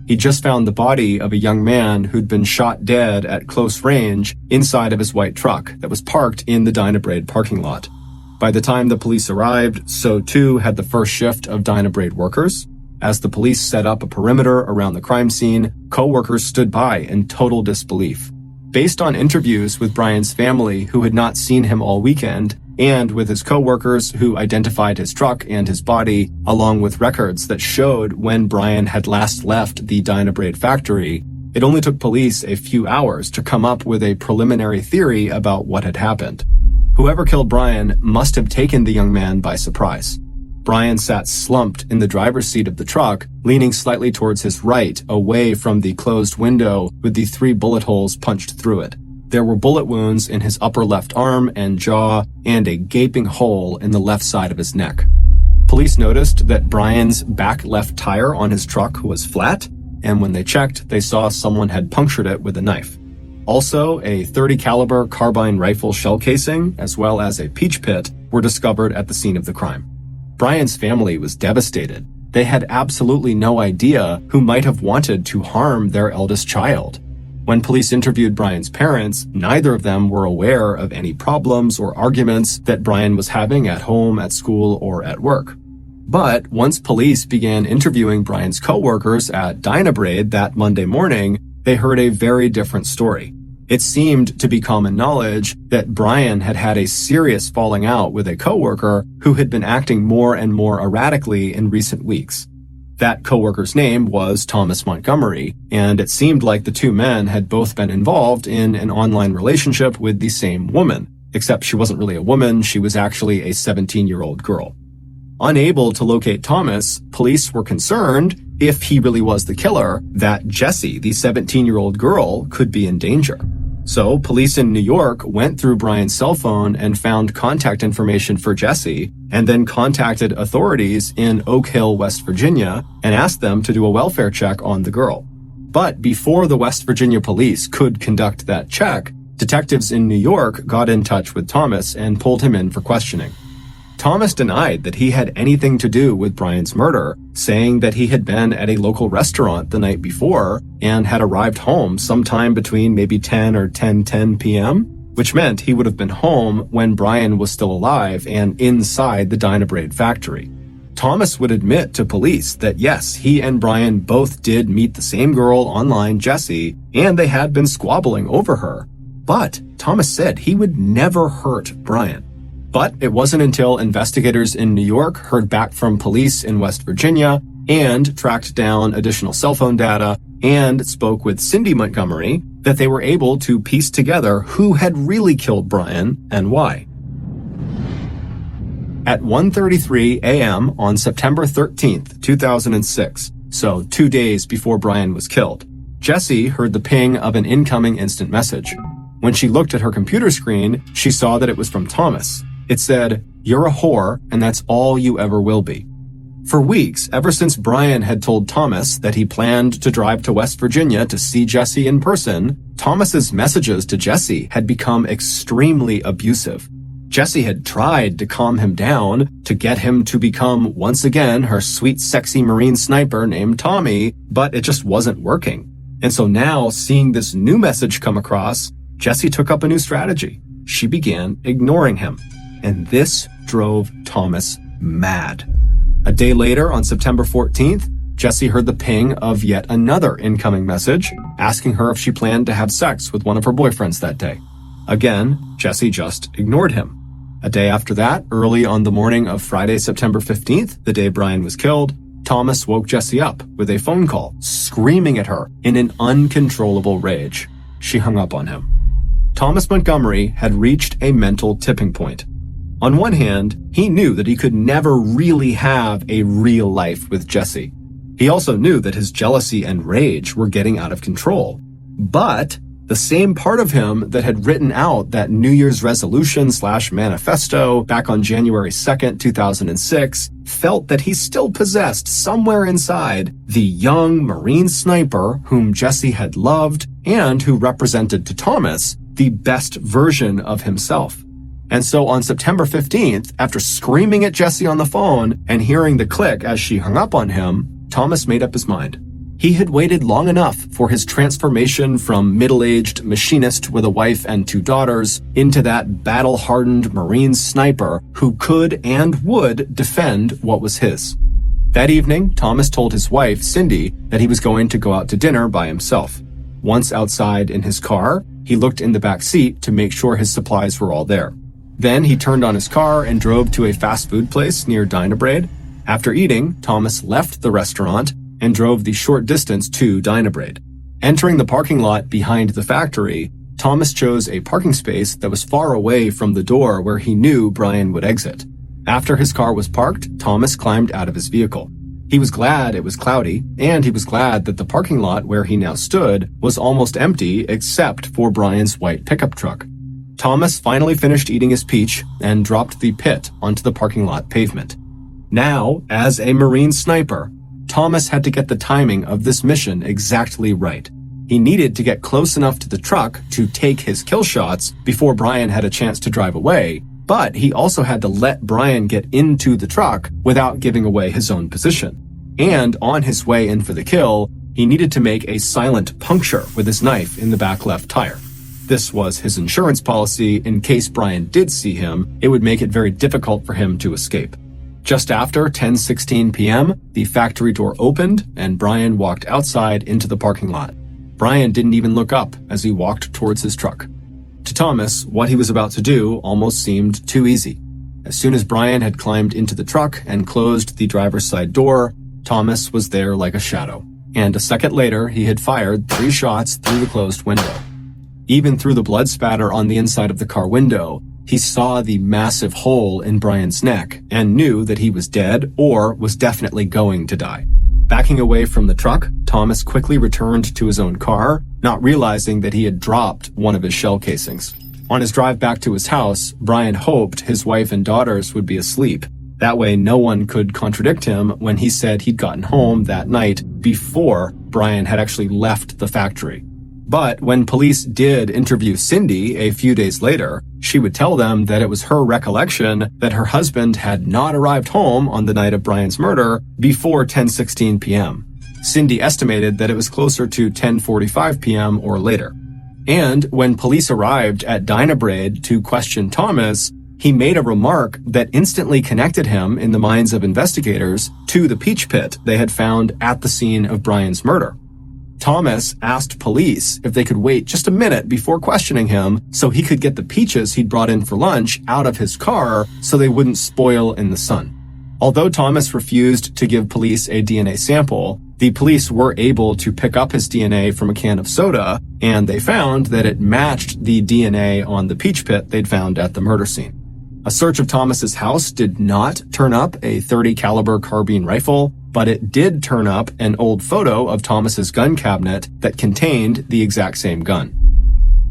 He just found the body of a young man who'd been shot dead at close range inside of his white truck that was parked in the Dynabraid parking lot. By the time the police arrived, so too had the first shift of Dynabraid workers. As the police set up a perimeter around the crime scene, co-workers stood by in total disbelief. Based on interviews with Brian's family who had not seen him all weekend, and with his co-workers who identified his truck and his body, along with records that showed when Brian had last left the Dynabraid factory, it only took police a few hours to come up with a preliminary theory about what had happened. Whoever killed Brian must have taken the young man by surprise. Brian sat slumped in the driver's seat of the truck, leaning slightly towards his right, away from the closed window with the 3 bullet holes punched through it. There were bullet wounds in his upper left arm and jaw, and a gaping hole in the left side of his neck. Police noticed that Brian's back left tire on his truck was flat, and when they checked, they saw someone had punctured it with a knife. Also, a .30 caliber carbine rifle shell casing, as well as a peach pit, were discovered at the scene of the crime. Brian's family was devastated. They had absolutely no idea who might have wanted to harm their eldest child. When police interviewed Brian's parents, neither of them were aware of any problems or arguments that Brian was having at home, at school, or at work. But once police began interviewing Brian's co-workers at Dynabraid that Monday morning, they heard a very different story. It seemed to be common knowledge that Brian had had a serious falling out with a co-worker who had been acting more and more erratically in recent weeks. That co-worker's name was Thomas Montgomery, and it seemed like the two men had both been involved in an online relationship with the same woman, except she wasn't really a woman, she was actually a 17-year-old girl. Unable to locate Thomas, police were concerned, if he really was the killer, that Jessie, the 17-year-old girl, could be in danger. So police in New York went through Brian's cell phone and found contact information for Jessie, and then contacted authorities in Oak Hill, West Virginia, and asked them to do a welfare check on the girl. But before the West Virginia police could conduct that check, detectives in New York got in touch with Thomas and pulled him in for questioning. Thomas denied that he had anything to do with Brian's murder, saying that he had been at a local restaurant the night before and had arrived home sometime between maybe 10 or 10:10 p.m., which meant he would have been home when Brian was still alive and inside the Dynabraid factory. Thomas would admit to police that yes, he and Brian both did meet the same girl online, Jessie, and they had been squabbling over her. But Thomas said he would never hurt Brian. But it wasn't until investigators in New York heard back from police in West Virginia and tracked down additional cell phone data and spoke with Cindy Montgomery that they were able to piece together who had really killed Brian and why. At 1:33 a.m. on September 13th, 2006, so 2 days before Brian was killed, Jessie heard the ping of an incoming instant message. When she looked at her computer screen, she saw that it was from Thomas. It said, "You're a whore, and that's all you ever will be." For weeks, ever since Brian had told Thomas that he planned to drive to West Virginia to see Jessie in person, Thomas's messages to Jessie had become extremely abusive. Jessie had tried to calm him down, to get him to become, once again, her sweet, sexy Marine sniper named Tommy, but it just wasn't working. And so now, seeing this new message come across, Jessie took up a new strategy. She began ignoring him. And this drove Thomas mad. A day later, on September 14th, Jessie heard the ping of yet another incoming message, asking her if she planned to have sex with one of her boyfriends that day. Again, Jessie just ignored him. A day after that, early on the morning of Friday, September 15th, the day Brian was killed, Thomas woke Jessie up with a phone call, screaming at her in an uncontrollable rage. She hung up on him. Thomas Montgomery had reached a mental tipping point. On one hand, he knew that he could never really have a real life with Jessie. He also knew that his jealousy and rage were getting out of control. But the same part of him that had written out that New Year's resolution/manifesto back on January 2nd, 2006, felt that he still possessed somewhere inside the young Marine sniper whom Jessie had loved and who represented to Thomas the best version of himself. And so on September 15th, after screaming at Jessie on the phone and hearing the click as she hung up on him, Thomas made up his mind. He had waited long enough for his transformation from middle-aged machinist with a wife and 2 daughters into that battle-hardened Marine sniper who could and would defend what was his. That evening, Thomas told his wife, Cindy, that he was going to go out to dinner by himself. Once outside in his car, he looked in the back seat to make sure his supplies were all there. Then he turned on his car and drove to a fast food place near Dynabraid. After eating, Thomas left the restaurant and drove the short distance to Dynabraid. Entering the parking lot behind the factory, Thomas chose a parking space that was far away from the door where he knew Brian would exit. After his car was parked, Thomas climbed out of his vehicle. He was glad it was cloudy, and he was glad that the parking lot where he now stood was almost empty except for Brian's white pickup truck. Thomas finally finished eating his peach and dropped the pit onto the parking lot pavement. Now, as a Marine sniper, Thomas had to get the timing of this mission exactly right. He needed to get close enough to the truck to take his kill shots before Brian had a chance to drive away, but he also had to let Brian get into the truck without giving away his own position. And on his way in for the kill, he needed to make a silent puncture with his knife in the back left tire. This was his insurance policy. In case Brian did see him, it would make it very difficult for him to escape. Just after 10:16 p.m., the factory door opened and Brian walked outside into the parking lot. Brian didn't even look up as he walked towards his truck. To Thomas, what he was about to do almost seemed too easy. As soon as Brian had climbed into the truck and closed the driver's side door, Thomas was there like a shadow. And a second later, he had fired 3 shots through the closed window. Even through the blood spatter on the inside of the car window, he saw the massive hole in Brian's neck and knew that he was dead or was definitely going to die. Backing away from the truck, Thomas quickly returned to his own car, not realizing that he had dropped one of his shell casings. On his drive back to his house, Brian hoped his wife and daughters would be asleep. That way no one could contradict him when he said he'd gotten home that night before Brian had actually left the factory. But when police did interview Cindy a few days later, she would tell them that it was her recollection that her husband had not arrived home on the night of Brian's murder before 10:16 p.m. Cindy estimated that it was closer to 10:45 p.m. or later. And when police arrived at Dynabraid to question Thomas, he made a remark that instantly connected him in the minds of investigators to the peach pit they had found at the scene of Brian's murder. Thomas asked police if they could wait just a minute before questioning him so he could get the peaches he'd brought in for lunch out of his car so they wouldn't spoil in the sun. Although Thomas refused to give police a DNA sample, the police were able to pick up his DNA from a can of soda, and they found that it matched the DNA on the peach pit they'd found at the murder scene. A search of Thomas's house did not turn up a .30 caliber carbine rifle, but it did turn up an old photo of Thomas's gun cabinet that contained the exact same gun.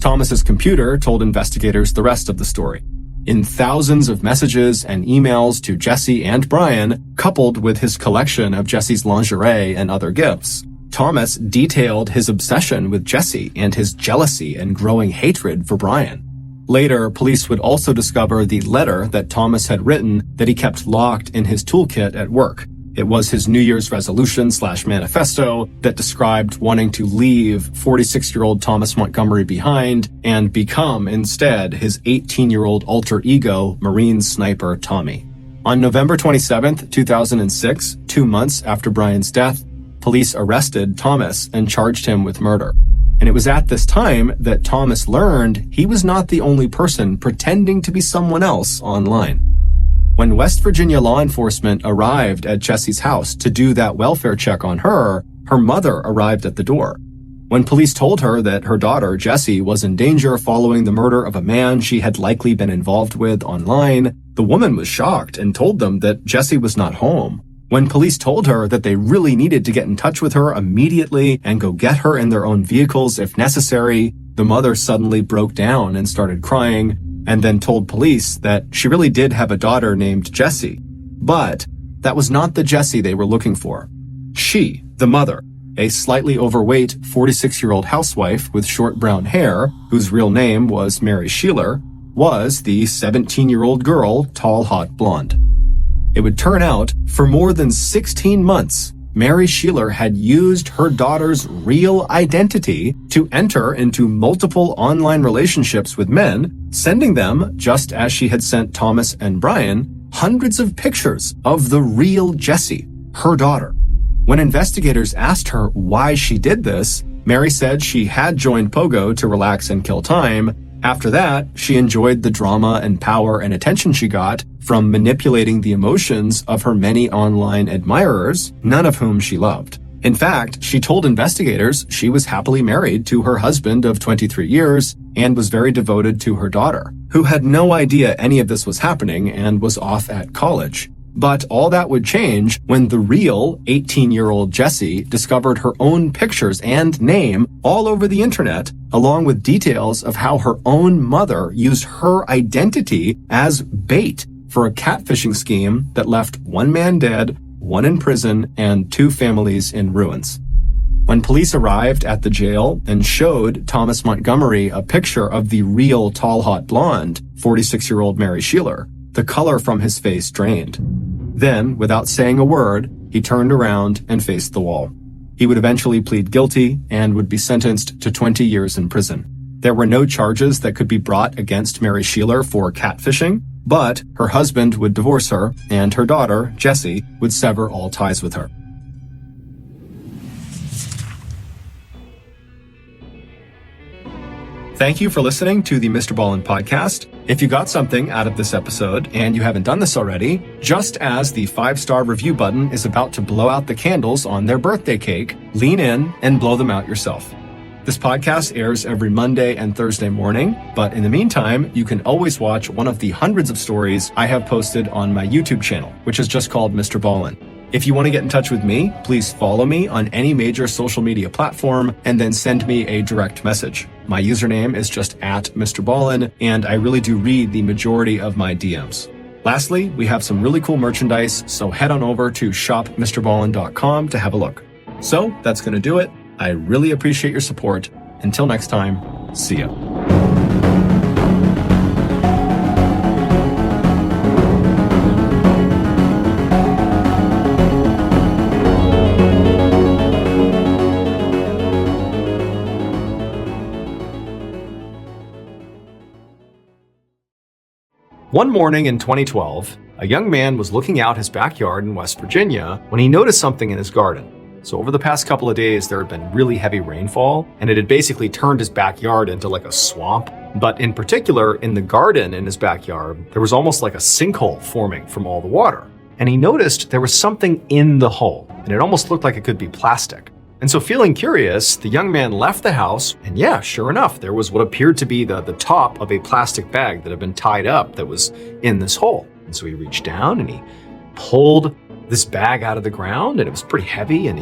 Thomas's computer told investigators the rest of the story. In thousands of messages and emails to Jessie and Brian, coupled with his collection of Jessie's lingerie and other gifts, Thomas detailed his obsession with Jessie and his jealousy and growing hatred for Brian. Later, police would also discover the letter that Thomas had written that he kept locked in his toolkit at work. It was his New Year's resolution/manifesto that described wanting to leave 46-year-old Thomas Montgomery behind and become instead his 18-year-old alter ego, Marine sniper Tommy. On November 27, 2006, 2 months after Brian's death, police arrested Thomas and charged him with murder. And it was at this time that Thomas learned he was not the only person pretending to be someone else online. When West Virginia law enforcement arrived at Jessie's house to do that welfare check on her, her mother arrived at the door. When police told her that her daughter, Jessie, was in danger following the murder of a man she had likely been involved with online, the woman was shocked and told them that Jessie was not home. When police told her that they really needed to get in touch with her immediately and go get her in their own vehicles if necessary, the mother suddenly broke down and started crying, and then told police that she really did have a daughter named Jessie. But that was not the Jessie they were looking for. She, the mother, a slightly overweight 46-year-old housewife with short brown hair, whose real name was Mary Sheeler, was the 17-year-old girl, tall, hot blonde. It would turn out, for more than 16 months, Mary Sheeler had used her daughter's real identity to enter into multiple online relationships with men, sending them, just as she had sent Thomas and Brian, hundreds of pictures of the real Jessie, her daughter. When investigators asked her why she did this, Mary said she had joined Pogo to relax and kill time. After that, she enjoyed the drama and power and attention she got from manipulating the emotions of her many online admirers, none of whom she loved. In fact, she told investigators she was happily married to her husband of 23 years and was very devoted to her daughter, who had no idea any of this was happening and was off at college. But all that would change when the real 18-year-old Jessie discovered her own pictures and name all over the internet, along with details of how her own mother used her identity as bait for a catfishing scheme that left one man dead, one in prison, and 2 families in ruins. When police arrived at the jail and showed Thomas Montgomery a picture of the real tall, hot blonde, 46-year-old Mary Sheeler, the color from his face drained. Then, without saying a word, he turned around and faced the wall. He would eventually plead guilty and would be sentenced to 20 years in prison. There were no charges that could be brought against Mary Sheeler for catfishing, but her husband would divorce her, and her daughter, Jessie, would sever all ties with her. Thank you for listening to the MrBallen podcast. If you got something out of this episode and you haven't done this already, just as the 5-star review button is about to blow out the candles on their birthday cake, lean in and blow them out yourself. This podcast airs every Monday and Thursday morning, but in the meantime, you can always watch one of the hundreds of stories I have posted on my YouTube channel, which is just called MrBallen. If you want to get in touch with me, please follow me on any major social media platform and then send me a direct message. My username is just @MrBallen, and I really do read the majority of my DMs. Lastly, we have some really cool merchandise, so head on over to shopmrballen.com to have a look. So that's going to do it. I really appreciate your support. Until next time, see ya. One morning in 2012, a young man was looking out his backyard in West Virginia when he noticed something in his garden. So over the past couple of days, there had been really heavy rainfall, and it had basically turned his backyard into like a swamp. But in particular, in the garden in his backyard, there was almost like a sinkhole forming from all the water. And he noticed there was something in the hole, and it almost looked like it could be plastic. And so feeling curious, the young man left the house, and yeah, sure enough, there was what appeared to be the top of a plastic bag that had been tied up that was in this hole. And so he reached down and he pulled this bag out of the ground, and it was pretty heavy, and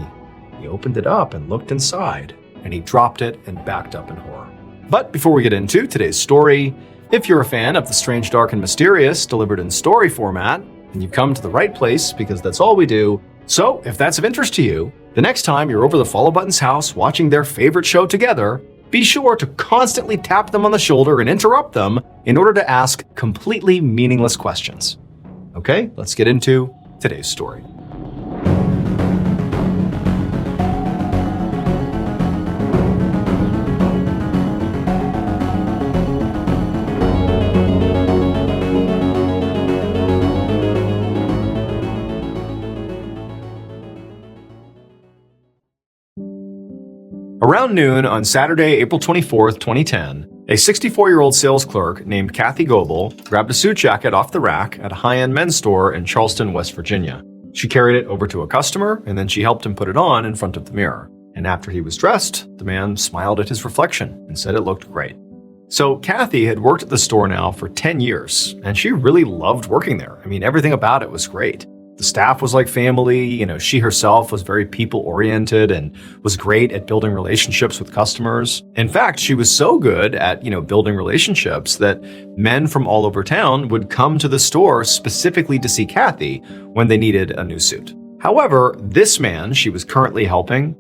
he opened it up and looked inside, and he dropped it and backed up in horror. But before we get into today's story, if you're a fan of the strange, dark, and mysterious delivered in story format, then you've come to the right place, because that's all we do. So if that's of interest to you, the next time you're over the Follow Button's house watching their favorite show together, be sure to constantly tap them on the shoulder and interrupt them in order to ask completely meaningless questions. Okay, let's get into today's story. Around noon on Saturday, April 24th, 2010, a 64-year-old sales clerk named Kathy Goebel grabbed a suit jacket off the rack at a high-end men's store in Charleston, West Virginia. She carried it over to a customer, and then she helped him put it on in front of the mirror. And after he was dressed, the man smiled at his reflection and said it looked great. So Kathy had worked at the store now for 10 years, and she really loved working there. I mean, everything about it was great. The staff was like family, she herself was very people-oriented and was great at building relationships with customers. In fact, she was so good at, building relationships that men from all over town would come to the store specifically to see Kathy when they needed a new suit. However, this man she was currently helping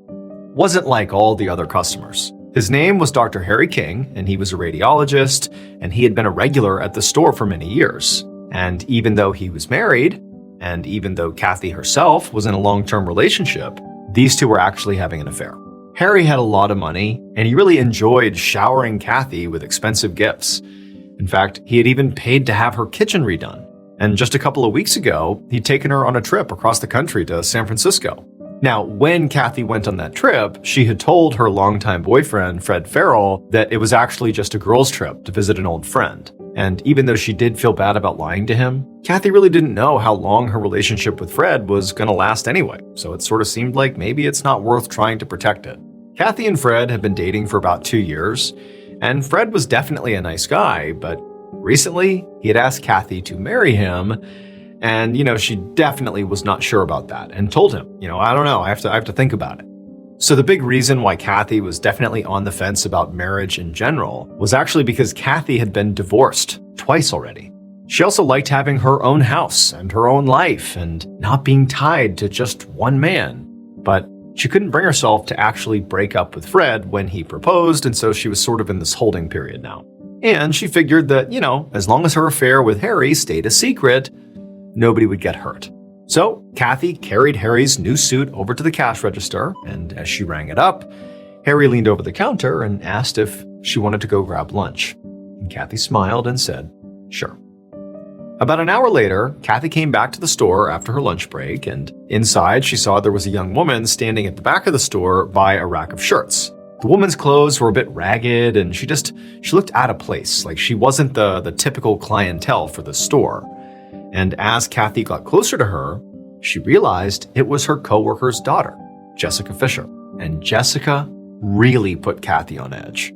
wasn't like all the other customers. His name was Dr. Harry King, and he was a radiologist, and he had been a regular at the store for many years. And even though he was married, and even though Kathy herself was in a long-term relationship, these two were actually having an affair. Harry had a lot of money, and he really enjoyed showering Kathy with expensive gifts. In fact, he had even paid to have her kitchen redone. And just a couple of weeks ago, he'd taken her on a trip across the country to San Francisco. Now, when Kathy went on that trip, she had told her longtime boyfriend, Fred Farrell, that it was actually just a girls' trip to visit an old friend. And even though she did feel bad about lying to him, Kathy really didn't know how long her relationship with Fred was going to last anyway, so it sort of seemed like maybe it's not worth trying to protect it. Kathy and Fred had been dating for about 2 years, and Fred was definitely a nice guy, but recently he had asked Kathy to marry him, and she definitely was not sure about that and told him, I don't know, I have to think about it. So the big reason why Kathy was definitely on the fence about marriage in general was actually because Kathy had been divorced twice already. She also liked having her own house and her own life and not being tied to just one man. But she couldn't bring herself to actually break up with Fred when he proposed, and so she was sort of in this holding period now. And she figured that, as long as her affair with Harry stayed a secret, nobody would get hurt. So Kathy carried Harry's new suit over to the cash register, and as she rang it up, Harry leaned over the counter and asked if she wanted to go grab lunch. And Kathy smiled and said, sure. About an hour later, Kathy came back to the store after her lunch break, and inside she saw there was a young woman standing at the back of the store by a rack of shirts. The woman's clothes were a bit ragged, and she looked out of place, like she wasn't the typical clientele for the store. And as Kathy got closer to her, she realized it was her coworker's daughter, Jessica Fisher. And Jessica really put Kathy on edge,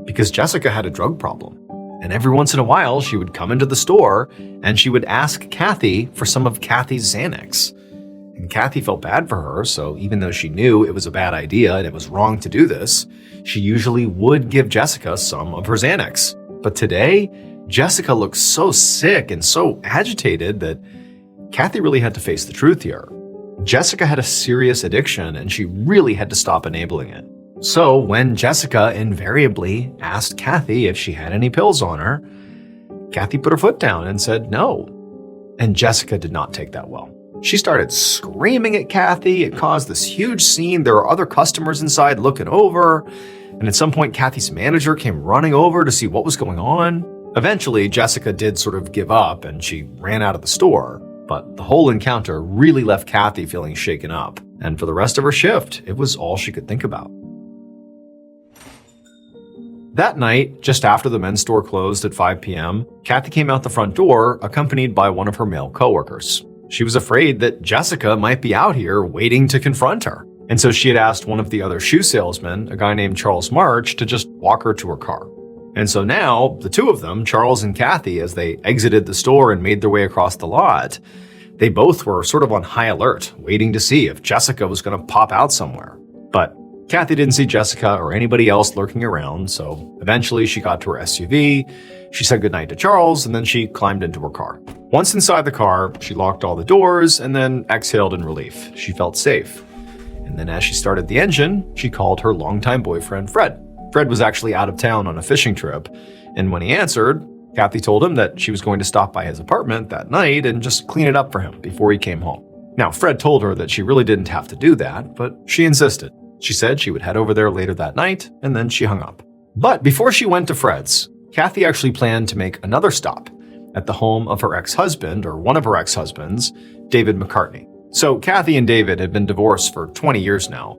because Jessica had a drug problem. And every once in a while, she would come into the store and she would ask Kathy for some of Kathy's Xanax. And Kathy felt bad for her, so even though she knew it was a bad idea and it was wrong to do this, she usually would give Jessica some of her Xanax. But today, Jessica looked so sick and so agitated that Kathy really had to face the truth here. Jessica had a serious addiction and she really had to stop enabling it. So when Jessica invariably asked Kathy if she had any pills on her, Kathy put her foot down and said no. And Jessica did not take that well. She started screaming at Kathy. It caused this huge scene. There were other customers inside looking over. And at some point, Kathy's manager came running over to see what was going on. Eventually, Jessica did sort of give up and she ran out of the store. But the whole encounter really left Kathy feeling shaken up. And for the rest of her shift, it was all she could think about. That night, just after the men's store closed at 5 p.m., Kathy came out the front door accompanied by one of her male coworkers. She was afraid that Jessica might be out here waiting to confront her. And so she had asked one of the other shoe salesmen, a guy named Charles March, to just walk her to her car. And so now, the two of them, Charles and Kathy, as they exited the store and made their way across the lot, they both were sort of on high alert, waiting to see if Jessica was going to pop out somewhere. But Kathy didn't see Jessica or anybody else lurking around, so eventually she got to her SUV, she said goodnight to Charles, and then she climbed into her car. Once inside the car, she locked all the doors and then exhaled in relief. She felt safe. And then as she started the engine, she called her longtime boyfriend, Fred. Fred was actually out of town on a fishing trip, and when he answered, Kathy told him that she was going to stop by his apartment that night and just clean it up for him before he came home. Now, Fred told her that she really didn't have to do that, but she insisted. She said she would head over there later that night, and then she hung up. But before she went to Fred's, Kathy actually planned to make another stop at the home of her ex-husband, or one of her ex-husbands, David McCartney. So Kathy and David had been divorced for 20 years now,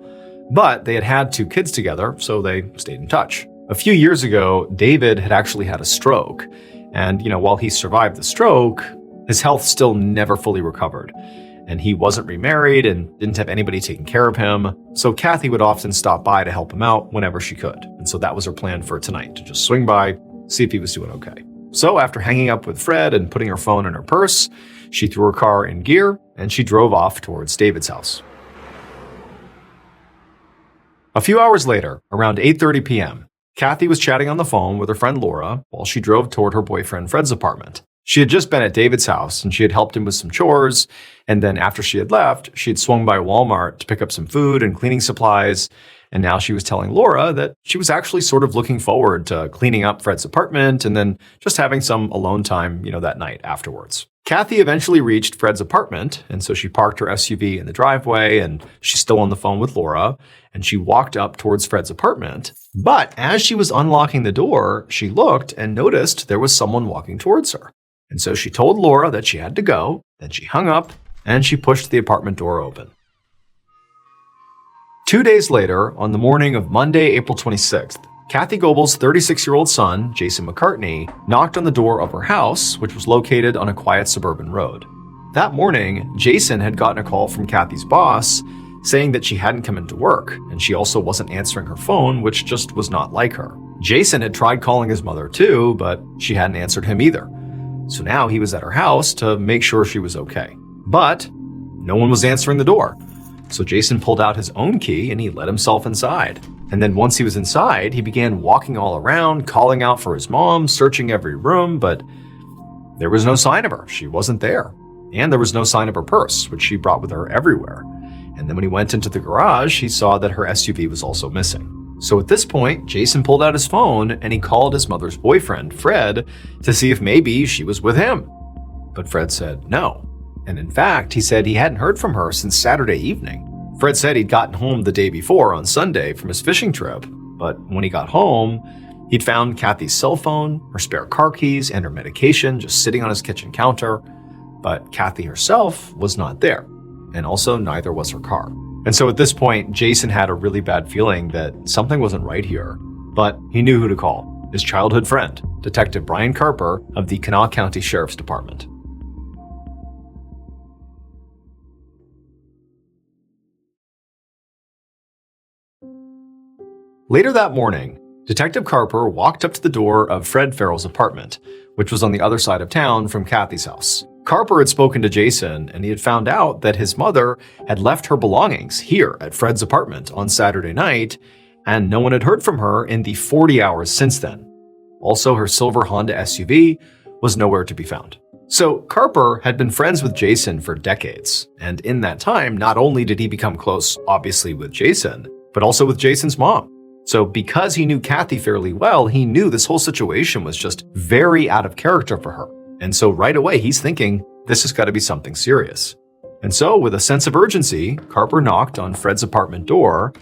But they had had 2 kids together, so they stayed in touch. A few years ago, David had actually had a stroke. And, while he survived the stroke, his health still never fully recovered. And he wasn't remarried and didn't have anybody taking care of him. So Kathy would often stop by to help him out whenever she could. And so that was her plan for tonight, to just swing by, see if he was doing okay. So after hanging up with Fred and putting her phone in her purse, she threw her car in gear and she drove off towards David's house. A few hours later, around 8:30 p.m., Kathy was chatting on the phone with her friend Laura while she drove toward her boyfriend Fred's apartment. She had just been at David's house and she had helped him with some chores, and then after she had left, she had swung by Walmart to pick up some food and cleaning supplies, and now she was telling Laura that she was actually sort of looking forward to cleaning up Fred's apartment and then just having some alone time, that night afterwards. Kathy eventually reached Fred's apartment, and so she parked her SUV in the driveway, and she's still on the phone with Laura, and she walked up towards Fred's apartment. But as she was unlocking the door, she looked and noticed there was someone walking towards her. And so she told Laura that she had to go, then she hung up, and she pushed the apartment door open. 2 days later, on the morning of Monday, April 26th, Kathy Goebel's 36-year-old son, Jason McCartney, knocked on the door of her house, which was located on a quiet suburban road. That morning, Jason had gotten a call from Kathy's boss saying that she hadn't come into work, and she also wasn't answering her phone, which just was not like her. Jason had tried calling his mother too, but she hadn't answered him either. So now he was at her house to make sure she was okay. But no one was answering the door. So Jason pulled out his own key and he let himself inside. And then once he was inside, he began walking all around, calling out for his mom, searching every room, but there was no sign of her. She wasn't there. And there was no sign of her purse, which she brought with her everywhere. And then when he went into the garage, he saw that her SUV was also missing. So at this point, Jason pulled out his phone and he called his mother's boyfriend, Fred, to see if maybe she was with him. But Fred said no. And in fact, he said he hadn't heard from her since Saturday evening. Fred said he'd gotten home the day before on Sunday from his fishing trip, but when he got home, he'd found Kathy's cell phone, her spare car keys, and her medication just sitting on his kitchen counter, but Kathy herself was not there, and also neither was her car. And so at this point, Jason had a really bad feeling that something wasn't right here, but he knew who to call, his childhood friend, Detective Brian Carper of the Kanawha County Sheriff's Department. Later that morning, Detective Carper walked up to the door of Fred Farrell's apartment, which was on the other side of town from Kathy's house. Carper had spoken to Jason, and he had found out that his mother had left her belongings here at Fred's apartment on Saturday night, and no one had heard from her in the 40 hours since then. Also, her silver Honda SUV was nowhere to be found. So Carper had been friends with Jason for decades, and in that time, not only did he become close, obviously, with Jason, but also with Jason's mom. So because he knew Kathy fairly well, he knew this whole situation was just very out of character for her. And so right away, he's thinking, this has got to be something serious. And so with a sense of urgency, Carper knocked on Fred's apartment door,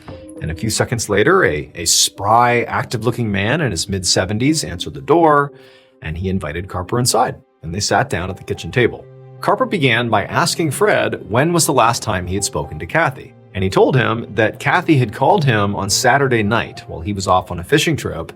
and a few seconds later, a spry, active-looking man in his mid-70s answered the door, and he invited Carper inside, and they sat down at the kitchen table. Carper began by asking Fred when was the last time he had spoken to Kathy. And he told him that Kathy had called him on Saturday night while he was off on a fishing trip,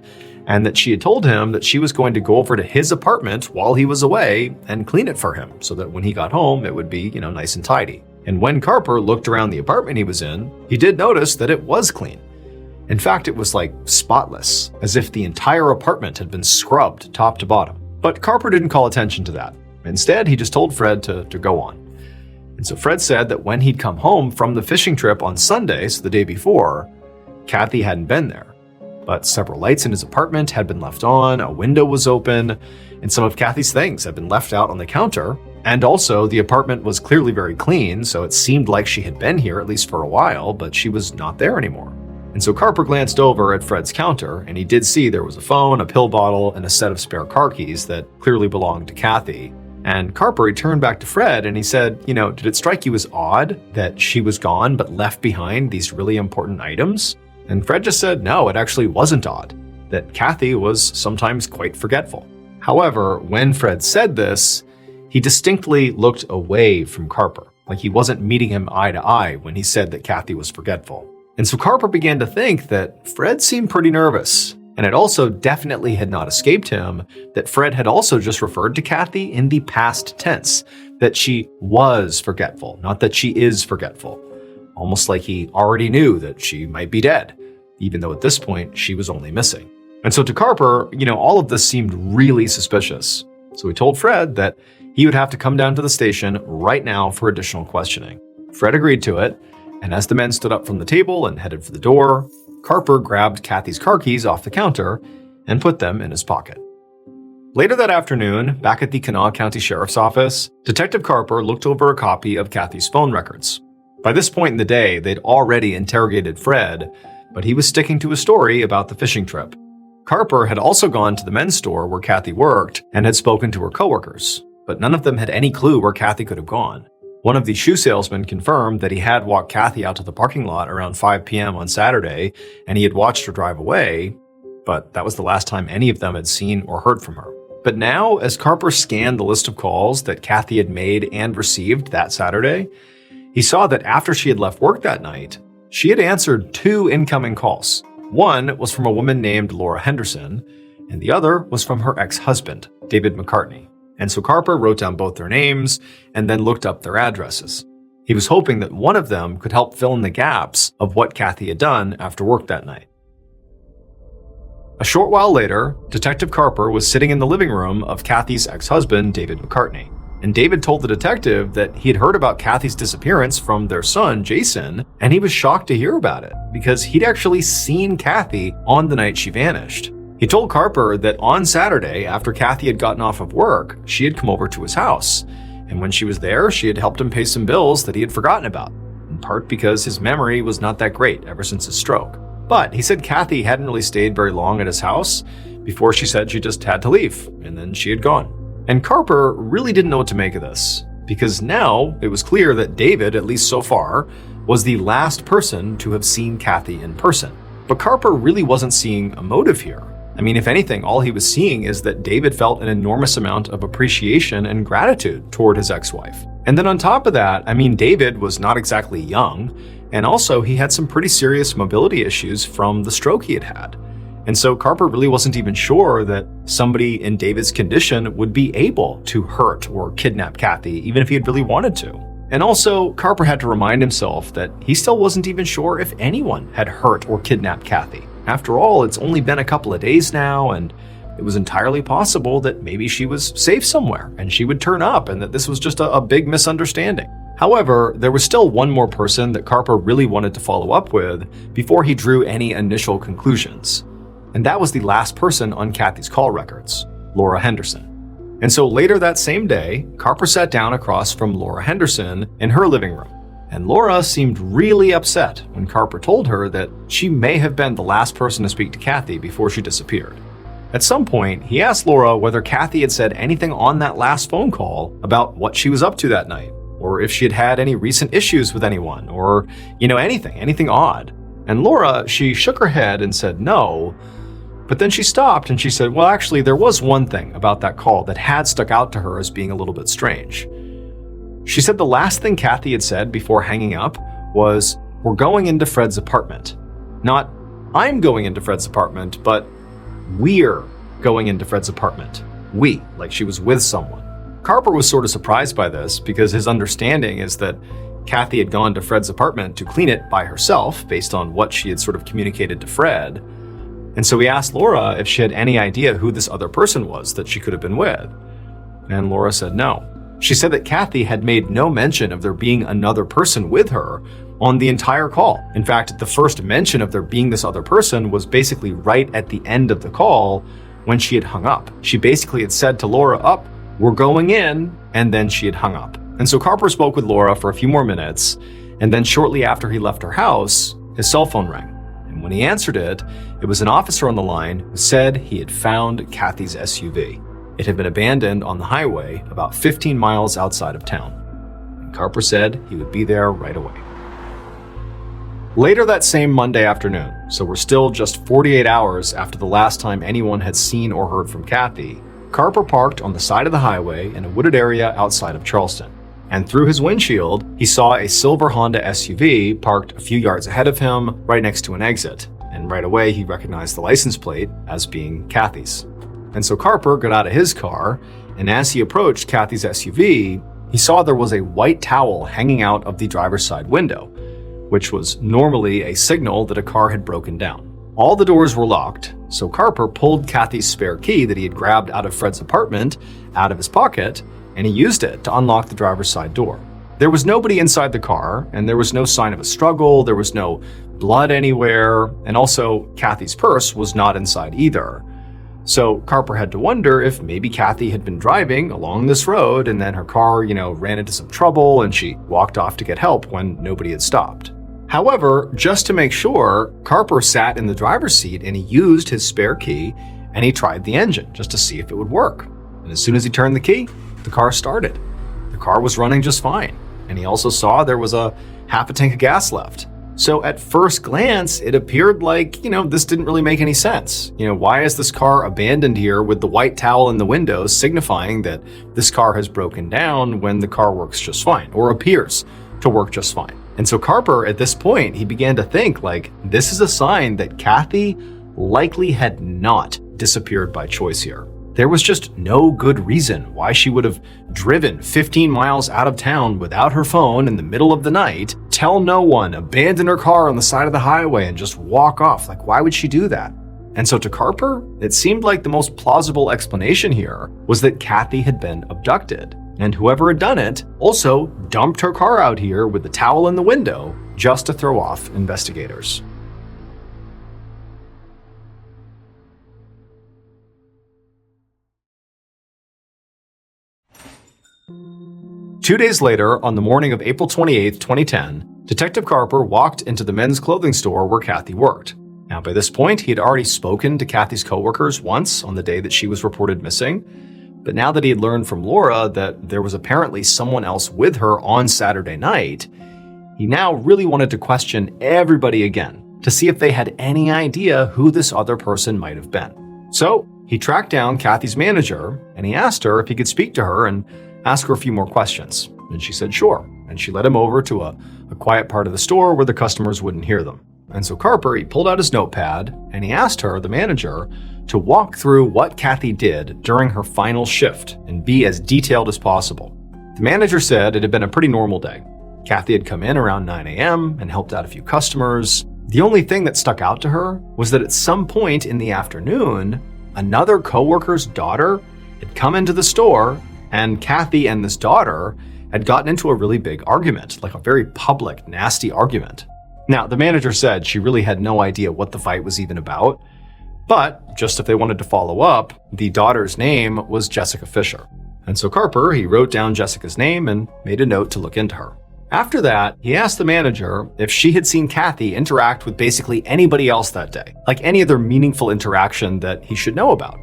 and that she had told him that she was going to go over to his apartment while he was away and clean it for him so that when he got home, it would be, nice and tidy. And when Carper looked around the apartment he was in, he did notice that it was clean. In fact, it was like spotless, as if the entire apartment had been scrubbed top to bottom. But Carper didn't call attention to that. Instead, he just told Fred to go on. And so Fred said that when he'd come home from the fishing trip on Sunday, so the day before, Kathy hadn't been there. But several lights in his apartment had been left on, a window was open, and some of Kathy's things had been left out on the counter. And also, the apartment was clearly very clean, so it seemed like she had been here at least for a while, but she was not there anymore. And so Carper glanced over at Fred's counter, and he did see there was a phone, a pill bottle, and a set of spare car keys that clearly belonged to Kathy. And Carper, he turned back to Fred and he said, did it strike you as odd that she was gone but left behind these really important items? And Fred just said, no, it actually wasn't odd, that Kathy was sometimes quite forgetful. However, when Fred said this, he distinctly looked away from Carper, like he wasn't meeting him eye to eye when he said that Kathy was forgetful. And so Carper began to think that Fred seemed pretty nervous. And it also definitely had not escaped him that Fred had also just referred to Kathy in the past tense, that she was forgetful, not that she is forgetful. Almost like he already knew that she might be dead, even though at this point she was only missing. And so to Carper, all of this seemed really suspicious. So he told Fred that he would have to come down to the station right now for additional questioning. Fred agreed to it, and as the men stood up from the table and headed for the door, Carper grabbed Kathy's car keys off the counter and put them in his pocket. Later that afternoon, back at the Kanawha County Sheriff's Office, Detective Carper looked over a copy of Kathy's phone records. By this point in the day, they'd already interrogated Fred, but he was sticking to his story about the fishing trip. Carper had also gone to the men's store where Kathy worked and had spoken to her coworkers, but none of them had any clue where Kathy could have gone. One of the shoe salesmen confirmed that he had walked Kathy out to the parking lot around 5 p.m. on Saturday, and he had watched her drive away, but that was the last time any of them had seen or heard from her. But now, as Carper scanned the list of calls that Kathy had made and received that Saturday, he saw that after she had left work that night, she had answered 2 incoming calls. One was from a woman named Laura Henderson, and the other was from her ex-husband, David McCartney. And so Carper wrote down both their names and then looked up their addresses. He was hoping that one of them could help fill in the gaps of what Kathy had done after work that night. A short while later, Detective Carper was sitting in the living room of Kathy's ex-husband, David McCartney. And David told the detective that he had heard about Kathy's disappearance from their son, Jason, and he was shocked to hear about it because he'd actually seen Kathy on the night she vanished. He told Carper that on Saturday, after Kathy had gotten off of work, she had come over to his house. And when she was there, she had helped him pay some bills that he had forgotten about, in part because his memory was not that great ever since his stroke. But he said Kathy hadn't really stayed very long at his house before she said she just had to leave, and then she had gone. And Carper really didn't know what to make of this, because now it was clear that David, at least so far, was the last person to have seen Kathy in person. But Carper really wasn't seeing a motive here. I mean, if anything, all he was seeing is that David felt an enormous amount of appreciation and gratitude toward his ex-wife. And then on top of that, David was not exactly young, and also he had some pretty serious mobility issues from the stroke he had had. And so Carper really wasn't even sure that somebody in David's condition would be able to hurt or kidnap Kathy, even if he had really wanted to. And also, Carper had to remind himself that he still wasn't even sure if anyone had hurt or kidnapped Kathy. After all, it's only been a couple of days now, and it was entirely possible that maybe she was safe somewhere and she would turn up and that this was just a big misunderstanding. However, there was still one more person that Carper really wanted to follow up with before he drew any initial conclusions. And that was the last person on Kathy's call records, Laura Henderson. And so later that same day, Carper sat down across from Laura Henderson in her living room. And Laura seemed really upset when Carper told her that she may have been the last person to speak to Kathy before she disappeared. At some point, he asked Laura whether Kathy had said anything on that last phone call about what she was up to that night, or if she had had any recent issues with anyone, or, anything odd. And Laura, she shook her head and said no, but then she stopped and she said, well, actually, there was one thing about that call that had stuck out to her as being a little bit strange. She said the last thing Kathy had said before hanging up was, "We're going into Fred's apartment." Not, "I'm going into Fred's apartment," but "We're going into Fred's apartment." We, like she was with someone. Carper was sort of surprised by this because his understanding is that Kathy had gone to Fred's apartment to clean it by herself based on what she had sort of communicated to Fred. And so he asked Laura if she had any idea who this other person was that she could have been with. And Laura said no. She said that Kathy had made no mention of there being another person with her on the entire call. In fact, the first mention of there being this other person was basically right at the end of the call when she had hung up. She basically had said to Laura, "We're going in," and then she had hung up. And so Carper spoke with Laura for a few more minutes, and then shortly after he left her house, his cell phone rang. And when he answered it, it was an officer on the line who said he had found Kathy's SUV. It had been abandoned on the highway about 15 miles outside of town. And Carper said he would be there right away. Later that same Monday afternoon, so we're still just 48 hours after the last time anyone had seen or heard from Kathy, Carper parked on the side of the highway in a wooded area outside of Charleston. and through his windshield, he saw a silver Honda SUV parked a few yards ahead of him, right next to an exit. And right away, he recognized the license plate as being Kathy's. And so Carper got out of his car, and as he approached Kathy's SUV, he saw there was a white towel hanging out of the driver's side window, which was normally a signal that a car had broken down. All the doors were locked, so Carper pulled Kathy's spare key that he had grabbed out of Fred's apartment out of his pocket, and he used it to unlock the driver's side door. There was nobody inside the car, and there was no sign of a struggle, there was no blood anywhere, and also Kathy's purse was not inside either. So Carper had to wonder if maybe Kathy had been driving along this road and then her car, ran into some trouble and she walked off to get help when nobody had stopped. However, just to make sure, Carper sat in the driver's seat and he used his spare key and he tried the engine just to see if it would work. And as soon as he turned the key, the car started. The car was running just fine. And he also saw there was a half a tank of gas left. So at first glance, it appeared like, this didn't really make any sense. Why is this car abandoned here with the white towel in the window signifying that this car has broken down when the car works just fine or appears to work just fine? And so Carper, at this point, he began to think this is a sign that Kathy likely had not disappeared by choice here. There was just no good reason why she would have driven 15 miles out of town without her phone in the middle of the night, tell no one, abandon her car on the side of the highway and just walk off. Why would she do that? And so to Carper, it seemed like the most plausible explanation here was that Kathy had been abducted. And whoever had done it also dumped her car out here with the towel in the window just to throw off investigators. Two days later, on the morning of April 28, 2010, Detective Carper walked into the men's clothing store where Kathy worked. Now, by this point, he had already spoken to Kathy's coworkers once on the day that she was reported missing. But now that he had learned from Laura that there was apparently someone else with her on Saturday night, he now really wanted to question everybody again to see if they had any idea who this other person might have been. So he tracked down Kathy's manager and he asked her if he could speak to her and ask her a few more questions. And she said sure. And she led him over to a quiet part of the store where the customers wouldn't hear them. And so Carper, he pulled out his notepad and he asked her, the manager, to walk through what Kathy did during her final shift and be as detailed as possible. The manager said it had been a pretty normal day. Kathy had come in around 9 a.m. and helped out a few customers. The only thing that stuck out to her was that at some point in the afternoon, another coworker's daughter had come into the store and Kathy and this daughter had gotten into a really big argument, a very public, nasty argument. Now, the manager said she really had no idea what the fight was even about, but just if they wanted to follow up, the daughter's name was Jessica Fisher. And so Carper, he wrote down Jessica's name and made a note to look into her. After that, he asked the manager if she had seen Kathy interact with basically anybody else that day, any other meaningful interaction that he should know about.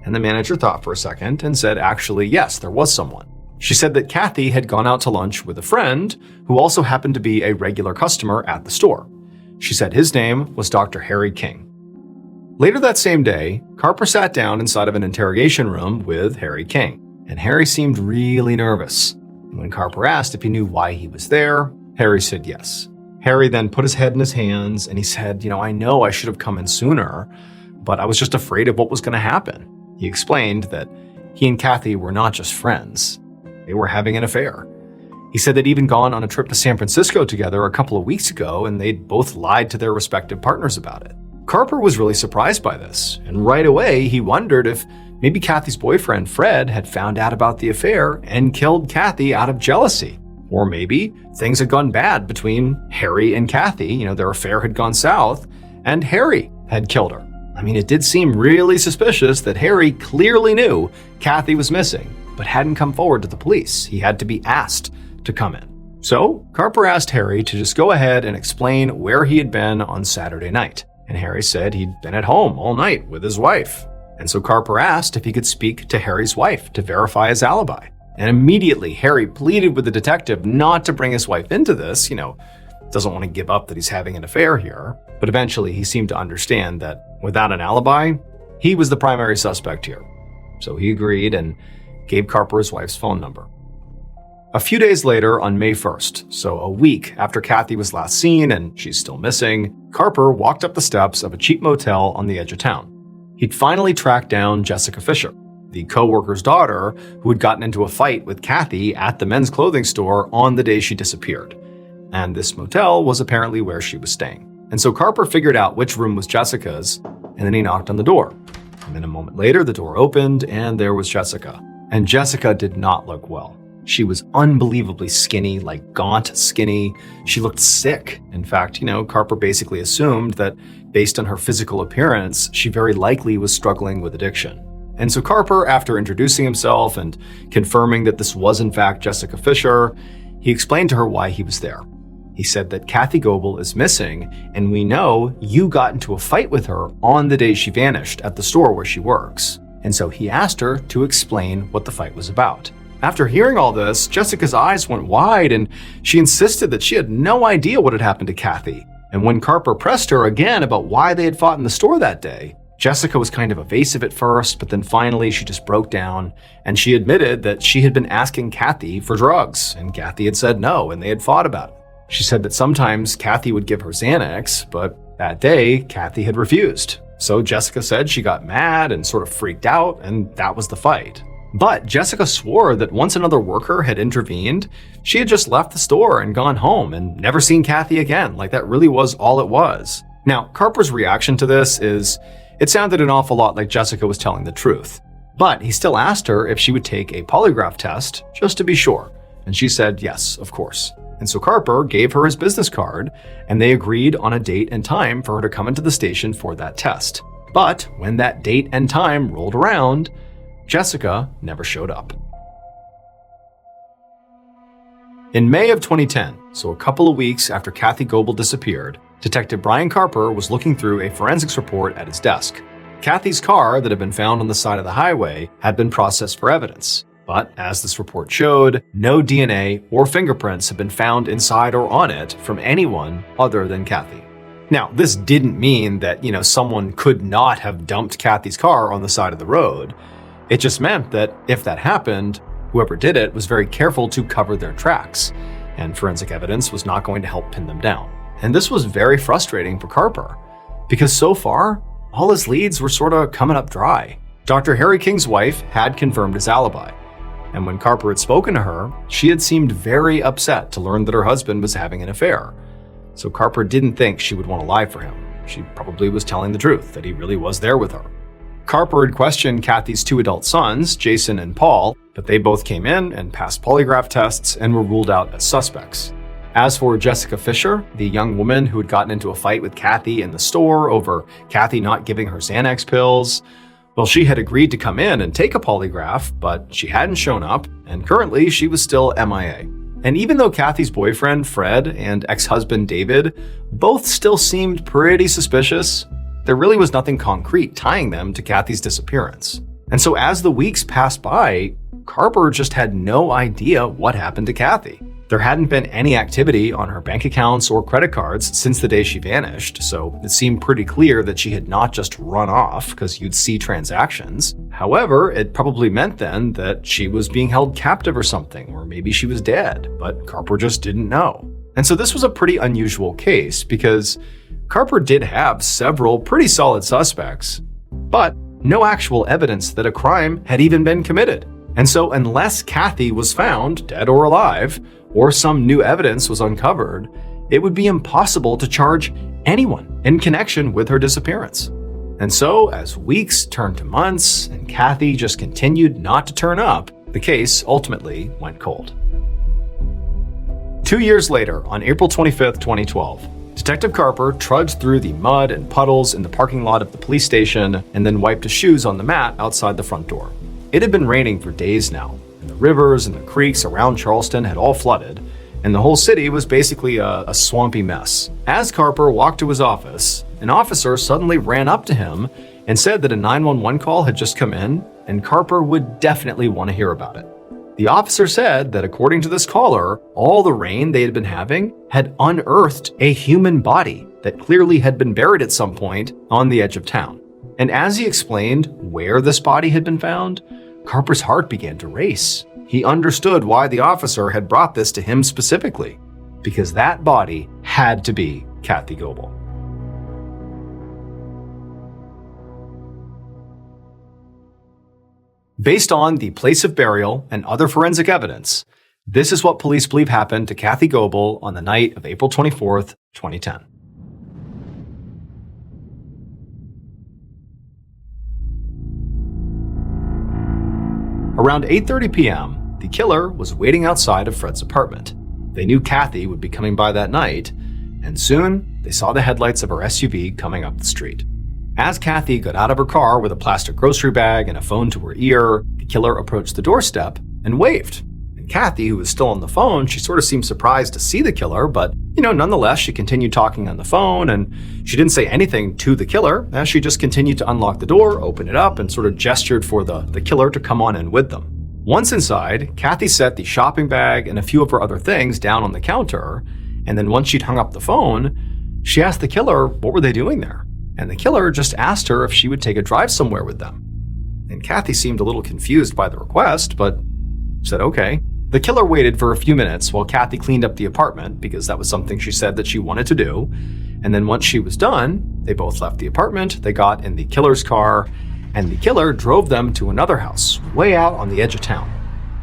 And the manager thought for a second and said, actually, yes, there was someone. She said that Kathy had gone out to lunch with a friend who also happened to be a regular customer at the store. She said his name was Dr. Harry King. Later that same day, Carper sat down inside of an interrogation room with Harry King, and Harry seemed really nervous. And when Carper asked if he knew why he was there, Harry said yes. Harry then put his head in his hands and he said, I know I should have come in sooner, but I was just afraid of what was going to happen. He explained that he and Kathy were not just friends. They were having an affair. He said they'd even gone on a trip to San Francisco together a couple of weeks ago, and they'd both lied to their respective partners about it. Carper was really surprised by this, and right away he wondered if maybe Kathy's boyfriend, Fred, had found out about the affair and killed Kathy out of jealousy. Or maybe things had gone bad between Harry and Kathy, their affair had gone south, and Harry had killed her. It did seem really suspicious that Harry clearly knew Kathy was missing, but hadn't come forward to the police. He had to be asked to come in. So Carper asked Harry to just go ahead and explain where he had been on Saturday night. And Harry said he'd been at home all night with his wife. And so Carper asked if he could speak to Harry's wife to verify his alibi. And immediately Harry pleaded with the detective not to bring his wife into this, doesn't want to give up that he's having an affair here. But eventually he seemed to understand that without an alibi, he was the primary suspect here. So he agreed and gave Carper his wife's phone number. A few days later, on May 1st, so a week after Kathy was last seen and she's still missing, Carper walked up the steps of a cheap motel on the edge of town. He'd finally tracked down Jessica Fisher, the co-worker's daughter who had gotten into a fight with Kathy at the men's clothing store on the day she disappeared. And this motel was apparently where she was staying. And so Carper figured out which room was Jessica's, and then he knocked on the door. And then a moment later, the door opened, and there was Jessica. And Jessica did not look well. She was unbelievably skinny, like gaunt skinny. She looked sick. In fact, Carper basically assumed that based on her physical appearance, she very likely was struggling with addiction. And so Carper, after introducing himself and confirming that this was in fact Jessica Fisher, he explained to her why he was there. He said that Kathy Goebel is missing, and we know you got into a fight with her on the day she vanished at the store where she works. And so he asked her to explain what the fight was about. After hearing all this, Jessica's eyes went wide and she insisted that she had no idea what had happened to Kathy. And when Carper pressed her again about why they had fought in the store that day, Jessica was kind of evasive at first, but then finally she just broke down and she admitted that she had been asking Kathy for drugs and Kathy had said no and they had fought about it. She said that sometimes Kathy would give her Xanax, but that day Kathy had refused. So Jessica said she got mad and sort of freaked out, and that was the fight. But Jessica swore that once another worker had intervened, she had just left the store and gone home and never seen Kathy again. Like that really was all it was. Now, Carper's reaction to this is, it sounded an awful lot like Jessica was telling the truth. But he still asked her if she would take a polygraph test just to be sure. And she said yes, of course. And so Carper gave her his business card and they agreed on a date and time for her to come into the station for that test. But when that date and time rolled around, Jessica never showed up. In May of 2010, so a couple of weeks after Kathy Goebel disappeared, Detective Brian Carper was looking through a forensics report at his desk. Kathy's car that had been found on the side of the highway had been processed for evidence. But as this report showed, no DNA or fingerprints had been found inside or on it from anyone other than Kathy. Now, this didn't mean that, someone could not have dumped Kathy's car on the side of the road. It just meant that if that happened, whoever did it was very careful to cover their tracks, and forensic evidence was not going to help pin them down. And this was very frustrating for Carper, because so far, all his leads were sort of coming up dry. Dr. Harry King's wife had confirmed his alibi, and when Carper had spoken to her, she had seemed very upset to learn that her husband was having an affair. So Carper didn't think she would want to lie for him. She probably was telling the truth, that he really was there with her. Carper had questioned Kathy's two adult sons, Jason and Paul, but they both came in and passed polygraph tests and were ruled out as suspects. As for Jessica Fisher, the young woman who had gotten into a fight with Kathy in the store over Kathy not giving her Xanax pills, well, she had agreed to come in and take a polygraph, but she hadn't shown up, and currently she was still MIA. And even though Kathy's boyfriend, Fred, and ex-husband, David, both still seemed pretty suspicious, there really was nothing concrete tying them to Kathy's disappearance. And so as the weeks passed by, Carper just had no idea what happened to Kathy. There hadn't been any activity on her bank accounts or credit cards since the day she vanished, so it seemed pretty clear that she had not just run off, because you'd see transactions. However, it probably meant then that she was being held captive or something, or maybe she was dead, but Carper just didn't know. And so this was a pretty unusual case, because Carper did have several pretty solid suspects, but no actual evidence that a crime had even been committed. And so unless Kathy was found, dead or alive, or some new evidence was uncovered, it would be impossible to charge anyone in connection with her disappearance. And so, as weeks turned to months and Kathy just continued not to turn up, the case ultimately went cold. 2 years later, on April 25th, 2012, Detective Carper trudged through the mud and puddles in the parking lot of the police station and then wiped his shoes on the mat outside the front door. It had been raining for days now, and the rivers and the creeks around Charleston had all flooded, and the whole city was basically a swampy mess. As Carper walked to his office, an officer suddenly ran up to him and said that a 911 call had just come in, and Carper would definitely want to hear about it. The officer said that according to this caller, all the rain they had been having had unearthed a human body that clearly had been buried at some point on the edge of town. And as he explained where this body had been found, Carper's heart began to race. He understood why the officer had brought this to him specifically, because that body had to be Kathy Goebel. Based on the place of burial and other forensic evidence, this is what police believe happened to Kathy Goebel on the night of April 24th, 2010. Around 8:30 p.m., the killer was waiting outside of Fred's apartment. They knew Kathy would be coming by that night, and soon they saw the headlights of her SUV coming up the street. As Kathy got out of her car with a plastic grocery bag and a phone to her ear, the killer approached the doorstep and waved. And Kathy, who was still on the phone, she sort of seemed surprised to see the killer, but, nonetheless, she continued talking on the phone, and she didn't say anything to the killer, as she just continued to unlock the door, open it up, and sort of gestured for the killer to come on in with them. Once inside, Kathy set the shopping bag and a few of her other things down on the counter, and then once she'd hung up the phone, she asked the killer what were they doing there, and the killer just asked her if she would take a drive somewhere with them. And Kathy seemed a little confused by the request, but said okay. The killer waited for a few minutes while Kathy cleaned up the apartment, because that was something she said that she wanted to do, and then once she was done, they both left the apartment, they got in the killer's car, and the killer drove them to another house, way out on the edge of town.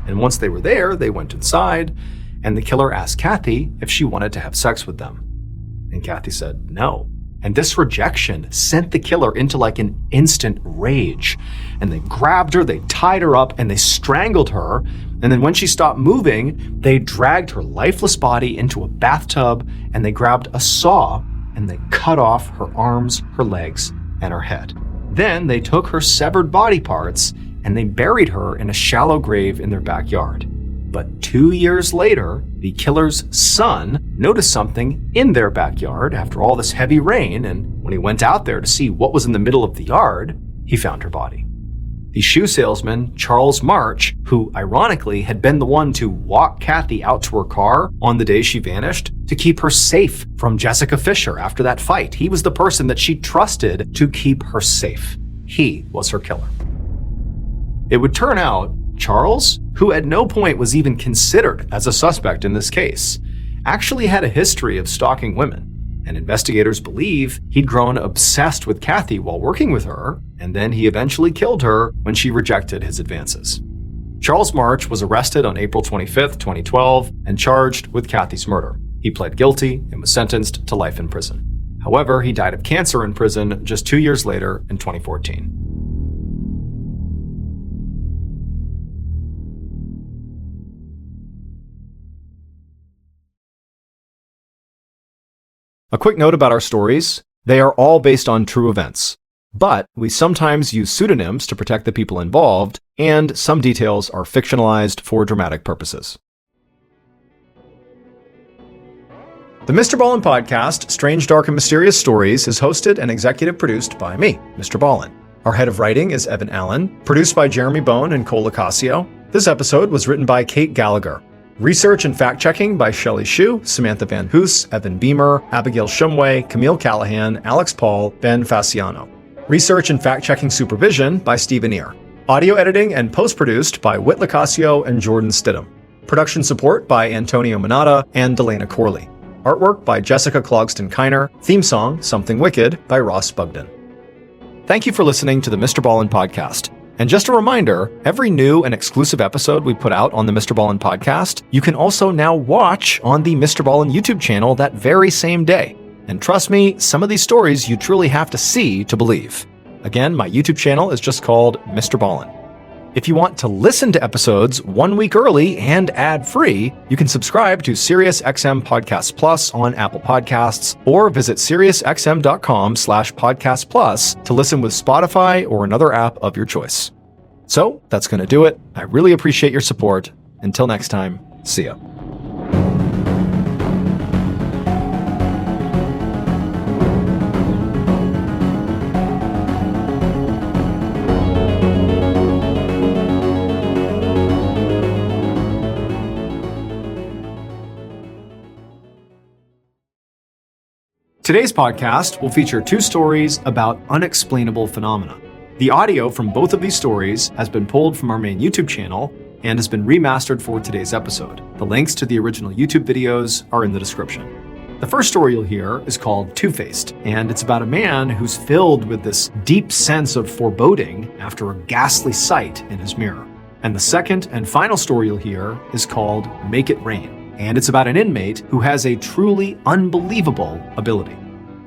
And once they were there, they went inside, and the killer asked Kathy if she wanted to have sex with them. And Kathy said no. And this rejection sent the killer into like an instant rage. And they grabbed her, they tied her up, and they strangled her. And then when she stopped moving, they dragged her lifeless body into a bathtub, and they grabbed a saw, and they cut off her arms, her legs, and her head. Then they took her severed body parts and they buried her in a shallow grave in their backyard. But 2 years later, the killer's son noticed something in their backyard after all this heavy rain, and when he went out there to see what was in the middle of the yard, he found her body. The shoe salesman, Charles March, who ironically had been the one to walk Kathy out to her car on the day she vanished to keep her safe from Jessica Fisher after that fight. He was the person that she trusted to keep her safe. He was her killer. It would turn out Charles, who at no point was even considered as a suspect in this case, actually had a history of stalking women. And investigators believe he'd grown obsessed with Kathy while working with her, and then he eventually killed her when she rejected his advances. Charles March was arrested on April 25th, 2012, and charged with Kathy's murder. He pled guilty and was sentenced to life in prison. However, he died of cancer in prison just 2 years later in 2014. A quick note about our stories. They are all based on true events, but we sometimes use pseudonyms to protect the people involved, and some details are fictionalized for dramatic purposes. The MrBallen podcast, Strange, Dark, and Mysterious Stories, is hosted and executive produced by me, Mr. Ballen. Our head of writing is Evan Allen, produced by Jeremy Bone and Cole Acasio. This episode was written by Kate Gallagher. Research and fact-checking by Shelley Shue, Samantha Van Hoos, Evan Beamer, Abigail Shumway, Camille Callahan, Alex Paul, Ben Fasciano. Research and fact-checking supervision by Stephen Ear. Audio editing and post-produced by Whit Lacasio and Jordan Stidham. Production support by Antonio Manata and Delana Corley. Artwork by Jessica Clogston-Kiner. Theme song, Something Wicked, by Ross Bugden. Thank you for listening to the MrBallen podcast. And just a reminder, every new and exclusive episode we put out on the MrBallen podcast, you can also now watch on the MrBallen YouTube channel that very same day. And trust me, some of these stories you truly have to see to believe. Again, my YouTube channel is just called MrBallen. If you want to listen to episodes 1 week early and ad-free, you can subscribe to SiriusXM Podcast Plus on Apple Podcasts or visit SiriusXM.com/Podcast Plus to listen with Spotify or another app of your choice. So that's going to do it. I really appreciate your support. Until next time, see ya. Today's podcast will feature 2 stories about unexplainable phenomena. The audio from both of these stories has been pulled from our main YouTube channel, and has been remastered for today's episode. The links to the original YouTube videos are in the description. The first story you'll hear is called Two-Faced, and it's about a man who's filled with this deep sense of foreboding after a ghastly sight in his mirror. And the second and final story you'll hear is called Make It Rain, and it's about an inmate who has a truly unbelievable ability.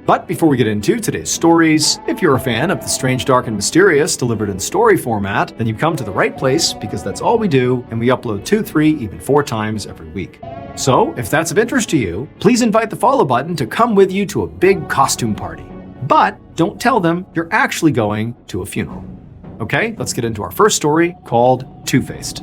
But before we get into today's stories, if you're a fan of the strange, dark, and mysterious delivered in story format, then you've come to the right place because that's all we do, and we upload 2, 3, even 4 times every week. So, if that's of interest to you, please invite the follow button to come with you to a big costume party. But don't tell them you're actually going to a funeral. Okay, let's get into our first story called Two-Faced.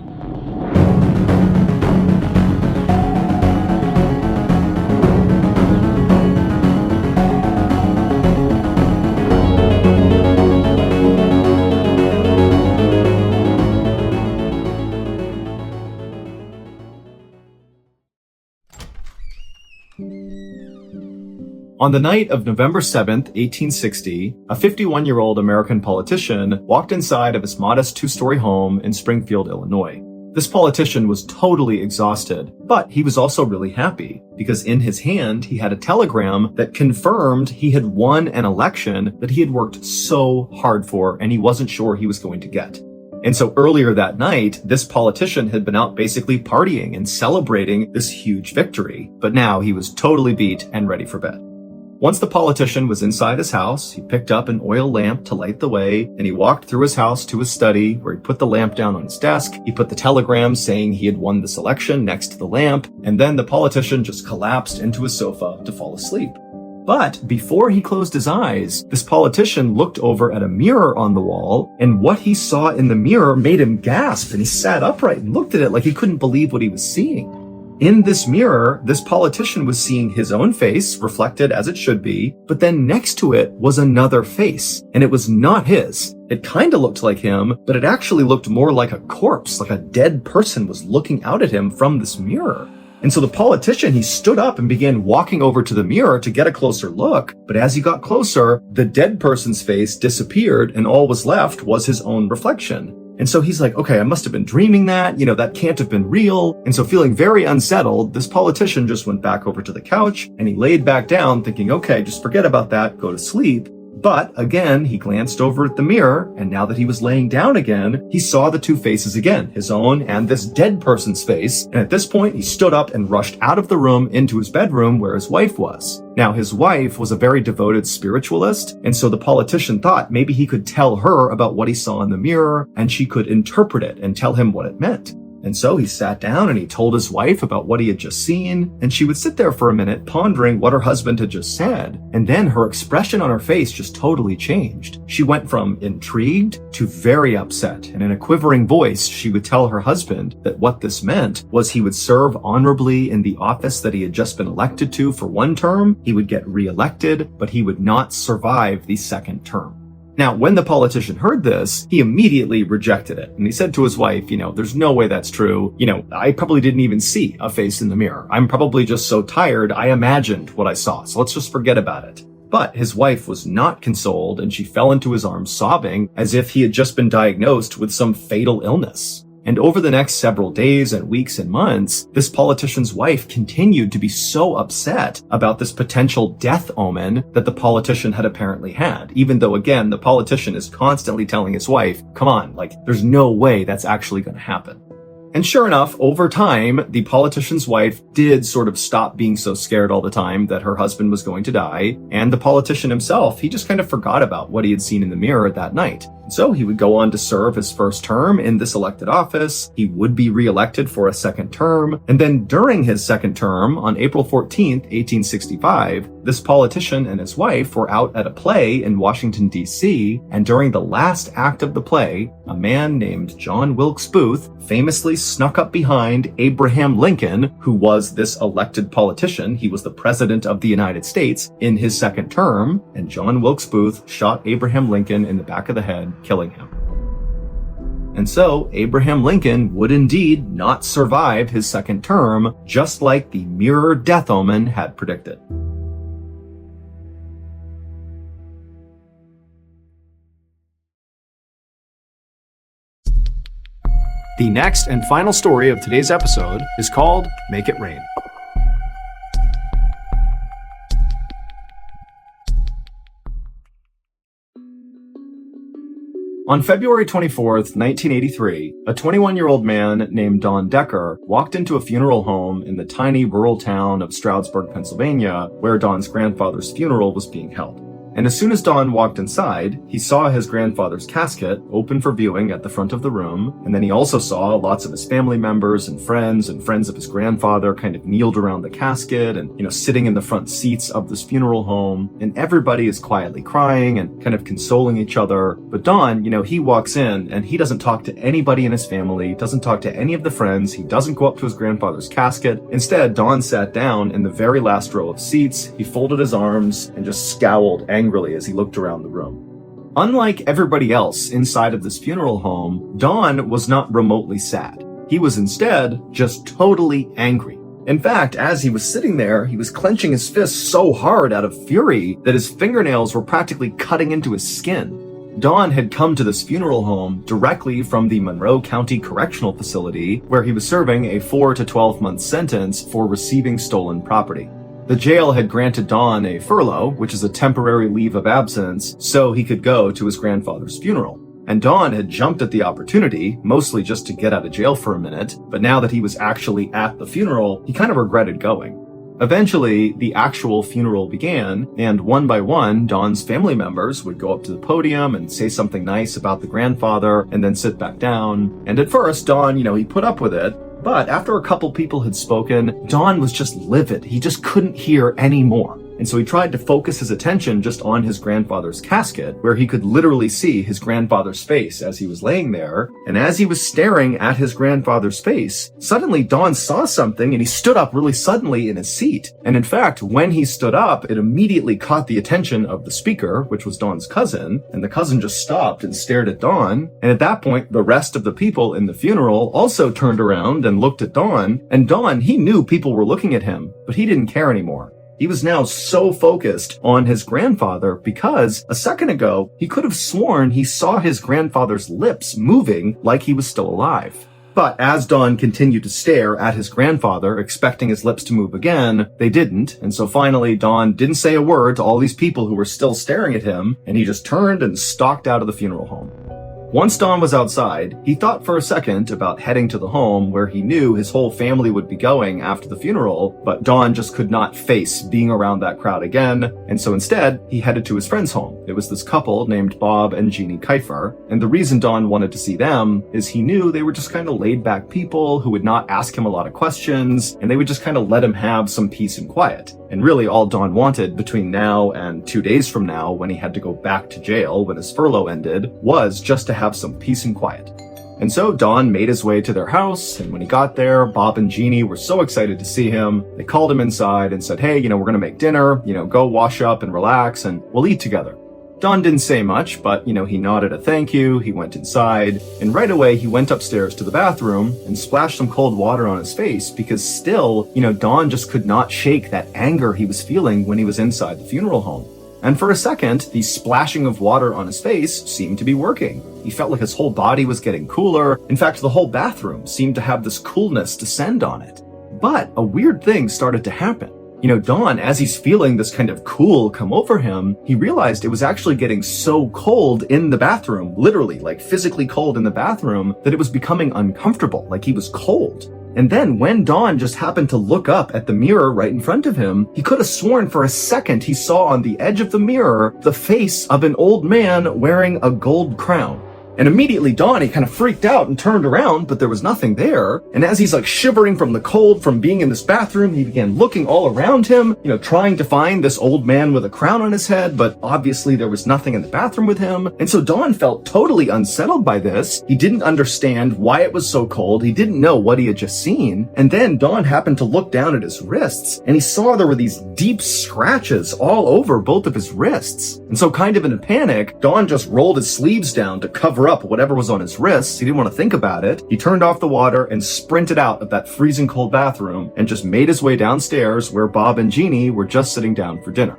On the night of November 7th, 1860, a 51-year-old American politician walked inside of his modest 2-story home in Springfield, Illinois. This politician was totally exhausted, but he was also really happy because in his hand he had a telegram that confirmed he had won an election that he had worked so hard for and he wasn't sure he was going to get. And so earlier that night, this politician had been out basically partying and celebrating this huge victory, but now he was totally beat and ready for bed. Once the politician was inside his house, he picked up an oil lamp to light the way, and he walked through his house to his study, where he put the lamp down on his desk. He put the telegram saying he had won this election next to the lamp, and then the politician just collapsed into his sofa to fall asleep. But before he closed his eyes, this politician looked over at a mirror on the wall, and what he saw in the mirror made him gasp, and he sat upright and looked at it like he couldn't believe what he was seeing. In this mirror, this politician was seeing his own face, reflected as it should be, but then next to it was another face, and it was not his. It kinda looked like him, but it actually looked more like a corpse, like a dead person was looking out at him from this mirror. And so the politician, he stood up and began walking over to the mirror to get a closer look, but as he got closer, the dead person's face disappeared, and all was left was his own reflection. And so he's like, okay, I must have been dreaming that, that can't have been real. And so feeling very unsettled, this politician just went back over to the couch and he laid back down thinking, okay, just forget about that, go to sleep. But again, he glanced over at the mirror, and now that he was laying down again, he saw the two faces again, his own and this dead person's face. And at this point, he stood up and rushed out of the room into his bedroom where his wife was. Now, his wife was a very devoted spiritualist, and so the politician thought maybe he could tell her about what he saw in the mirror, and she could interpret it and tell him what it meant. And so he sat down and he told his wife about what he had just seen, and she would sit there for a minute pondering what her husband had just said, and then her expression on her face just totally changed. She went from intrigued to very upset, and in a quivering voice, she would tell her husband that what this meant was he would serve honorably in the office that he had just been elected to for 1 term, he would get re-elected, but he would not survive the 2nd term. Now, when the politician heard this, he immediately rejected it. And he said to his wife, there's no way that's true. I probably didn't even see a face in the mirror. I'm probably just so tired, I imagined what I saw. So let's just forget about it. But his wife was not consoled, and she fell into his arms sobbing as if he had just been diagnosed with some fatal illness. And over the next several days and weeks and months, this politician's wife continued to be so upset about this potential death omen that the politician had apparently had, even though, again, the politician is constantly telling his wife, come on, there's no way that's actually going to happen. And sure enough, over time, the politician's wife did sort of stop being so scared all the time that her husband was going to die, and the politician himself, he just kind of forgot about what he had seen in the mirror that night. So he would go on to serve his 1st term in this elected office. He would be re-elected for a 2nd term. And then during his 2nd term, on April 14th, 1865, this politician and his wife were out at a play in Washington, D.C. And during the last act of the play, a man named John Wilkes Booth famously snuck up behind Abraham Lincoln, who was this elected politician. He was the president of the United States in his 2nd term. And John Wilkes Booth shot Abraham Lincoln in the back of the head, killing him. And so, Abraham Lincoln would indeed not survive his 2nd term, just like the mirror death omen had predicted. The next and final story of today's episode is called Make It Rain. On February 24th, 1983, a 21-year-old man named Don Decker walked into a funeral home in the tiny rural town of Stroudsburg, Pennsylvania, where Don's grandfather's funeral was being held. And as soon as Don walked inside, he saw his grandfather's casket open for viewing at the front of the room, and then he also saw lots of his family members and friends of his grandfather kind of kneeled around the casket and, sitting in the front seats of this funeral home, and everybody is quietly crying and kind of consoling each other. But Don, he walks in and he doesn't talk to anybody in his family, doesn't talk to any of the friends, he doesn't go up to his grandfather's casket. Instead, Don sat down in the very last row of seats, he folded his arms and just scowled angrily as he looked around the room. Unlike everybody else inside of this funeral home, Don was not remotely sad. He was instead just totally angry. In fact, as he was sitting there, he was clenching his fists so hard out of fury that his fingernails were practically cutting into his skin. Don had come to this funeral home directly from the Monroe County Correctional Facility, where he was serving a 4 to 12-month sentence for receiving stolen property. The jail had granted Don a furlough, which is a temporary leave of absence, so he could go to his grandfather's funeral. And Don had jumped at the opportunity, mostly just to get out of jail for a minute, but now that he was actually at the funeral, he kind of regretted going. Eventually, the actual funeral began, and one by one, Don's family members would go up to the podium and say something nice about the grandfather, and then sit back down. And at first, Don, he put up with it, but after a couple people had spoken, Don was just livid. He just couldn't hear any more. And so he tried to focus his attention just on his grandfather's casket, where he could literally see his grandfather's face as he was laying there. And as he was staring at his grandfather's face, suddenly Don saw something and he stood up really suddenly in his seat. And in fact, when he stood up, it immediately caught the attention of the speaker, which was Don's cousin. And the cousin just stopped and stared at Don. And at that point, the rest of the people in the funeral also turned around and looked at Don. And Don, he knew people were looking at him, but he didn't care anymore. He was now so focused on his grandfather because a second ago, he could have sworn he saw his grandfather's lips moving like he was still alive. But as Don continued to stare at his grandfather, expecting his lips to move again, they didn't. And so finally, Don didn't say a word to all these people who were still staring at him, and he just turned and stalked out of the funeral home. Once Don was outside, he thought for a second about heading to the home where he knew his whole family would be going after the funeral, but Don just could not face being around that crowd again, and so instead, he headed to his friend's home. It was this couple named Bob and Jeannie Kiefer, and the reason Don wanted to see them is he knew they were just kind of laid-back people who would not ask him a lot of questions, and they would just kind of let him have some peace and quiet. And really all Don wanted between now and 2 days from now, when he had to go back to jail when his furlough ended, was just to have some peace and quiet. And so Don made his way to their house, and when he got there, Bob and Jeannie were so excited to see him. They called him inside and said, hey, we're gonna make dinner, go wash up and relax, and we'll eat together. Don didn't say much, but, he nodded a thank you, he went inside, and right away he went upstairs to the bathroom and splashed some cold water on his face because still, Don just could not shake that anger he was feeling when he was inside the funeral home. And for a second, the splashing of water on his face seemed to be working. He felt like his whole body was getting cooler. In fact, the whole bathroom seemed to have this coolness descend on it. But a weird thing started to happen. Don, as he's feeling this kind of cool come over him, he realized it was actually getting so cold in the bathroom, literally, like physically cold in the bathroom, that it was becoming uncomfortable, like he was cold. And then when Don just happened to look up at the mirror right in front of him, he could have sworn for a second he saw on the edge of the mirror the face of an old man wearing a gold crown. And immediately Don, he kind of freaked out and turned around, but there was nothing there. And as he's like shivering from the cold from being in this bathroom, he began looking all around him, trying to find this old man with a crown on his head, but obviously there was nothing in the bathroom with him. And so Don felt totally unsettled by this. He didn't understand why it was so cold. He didn't know what he had just seen. And then Don happened to look down at his wrists, and he saw there were these deep scratches all over both of his wrists. And so kind of in a panic, Don just rolled his sleeves down to cover up whatever was on his wrists. He didn't want to think about it. He turned off the water and sprinted out of that freezing cold bathroom and just made his way downstairs where Bob and Jeannie were just sitting down for dinner.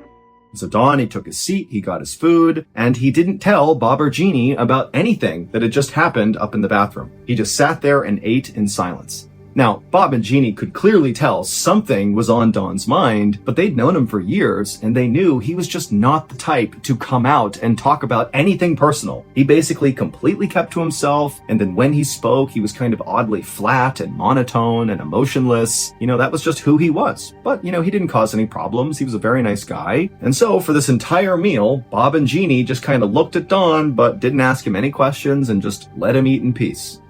So Don, he took his seat, he got his food, and he didn't tell Bob or Jeannie about anything that had just happened up in the bathroom. He just sat there and ate in silence. Now, Bob and Jeannie could clearly tell something was on Don's mind, but they'd known him for years, and they knew he was just not the type to come out and talk about anything personal. He basically completely kept to himself, and then when he spoke, he was kind of oddly flat and monotone and emotionless. That was just who he was. But, he didn't cause any problems. He was a very nice guy. And so, for this entire meal, Bob and Jeannie just kind of looked at Don, but didn't ask him any questions and just let him eat in peace.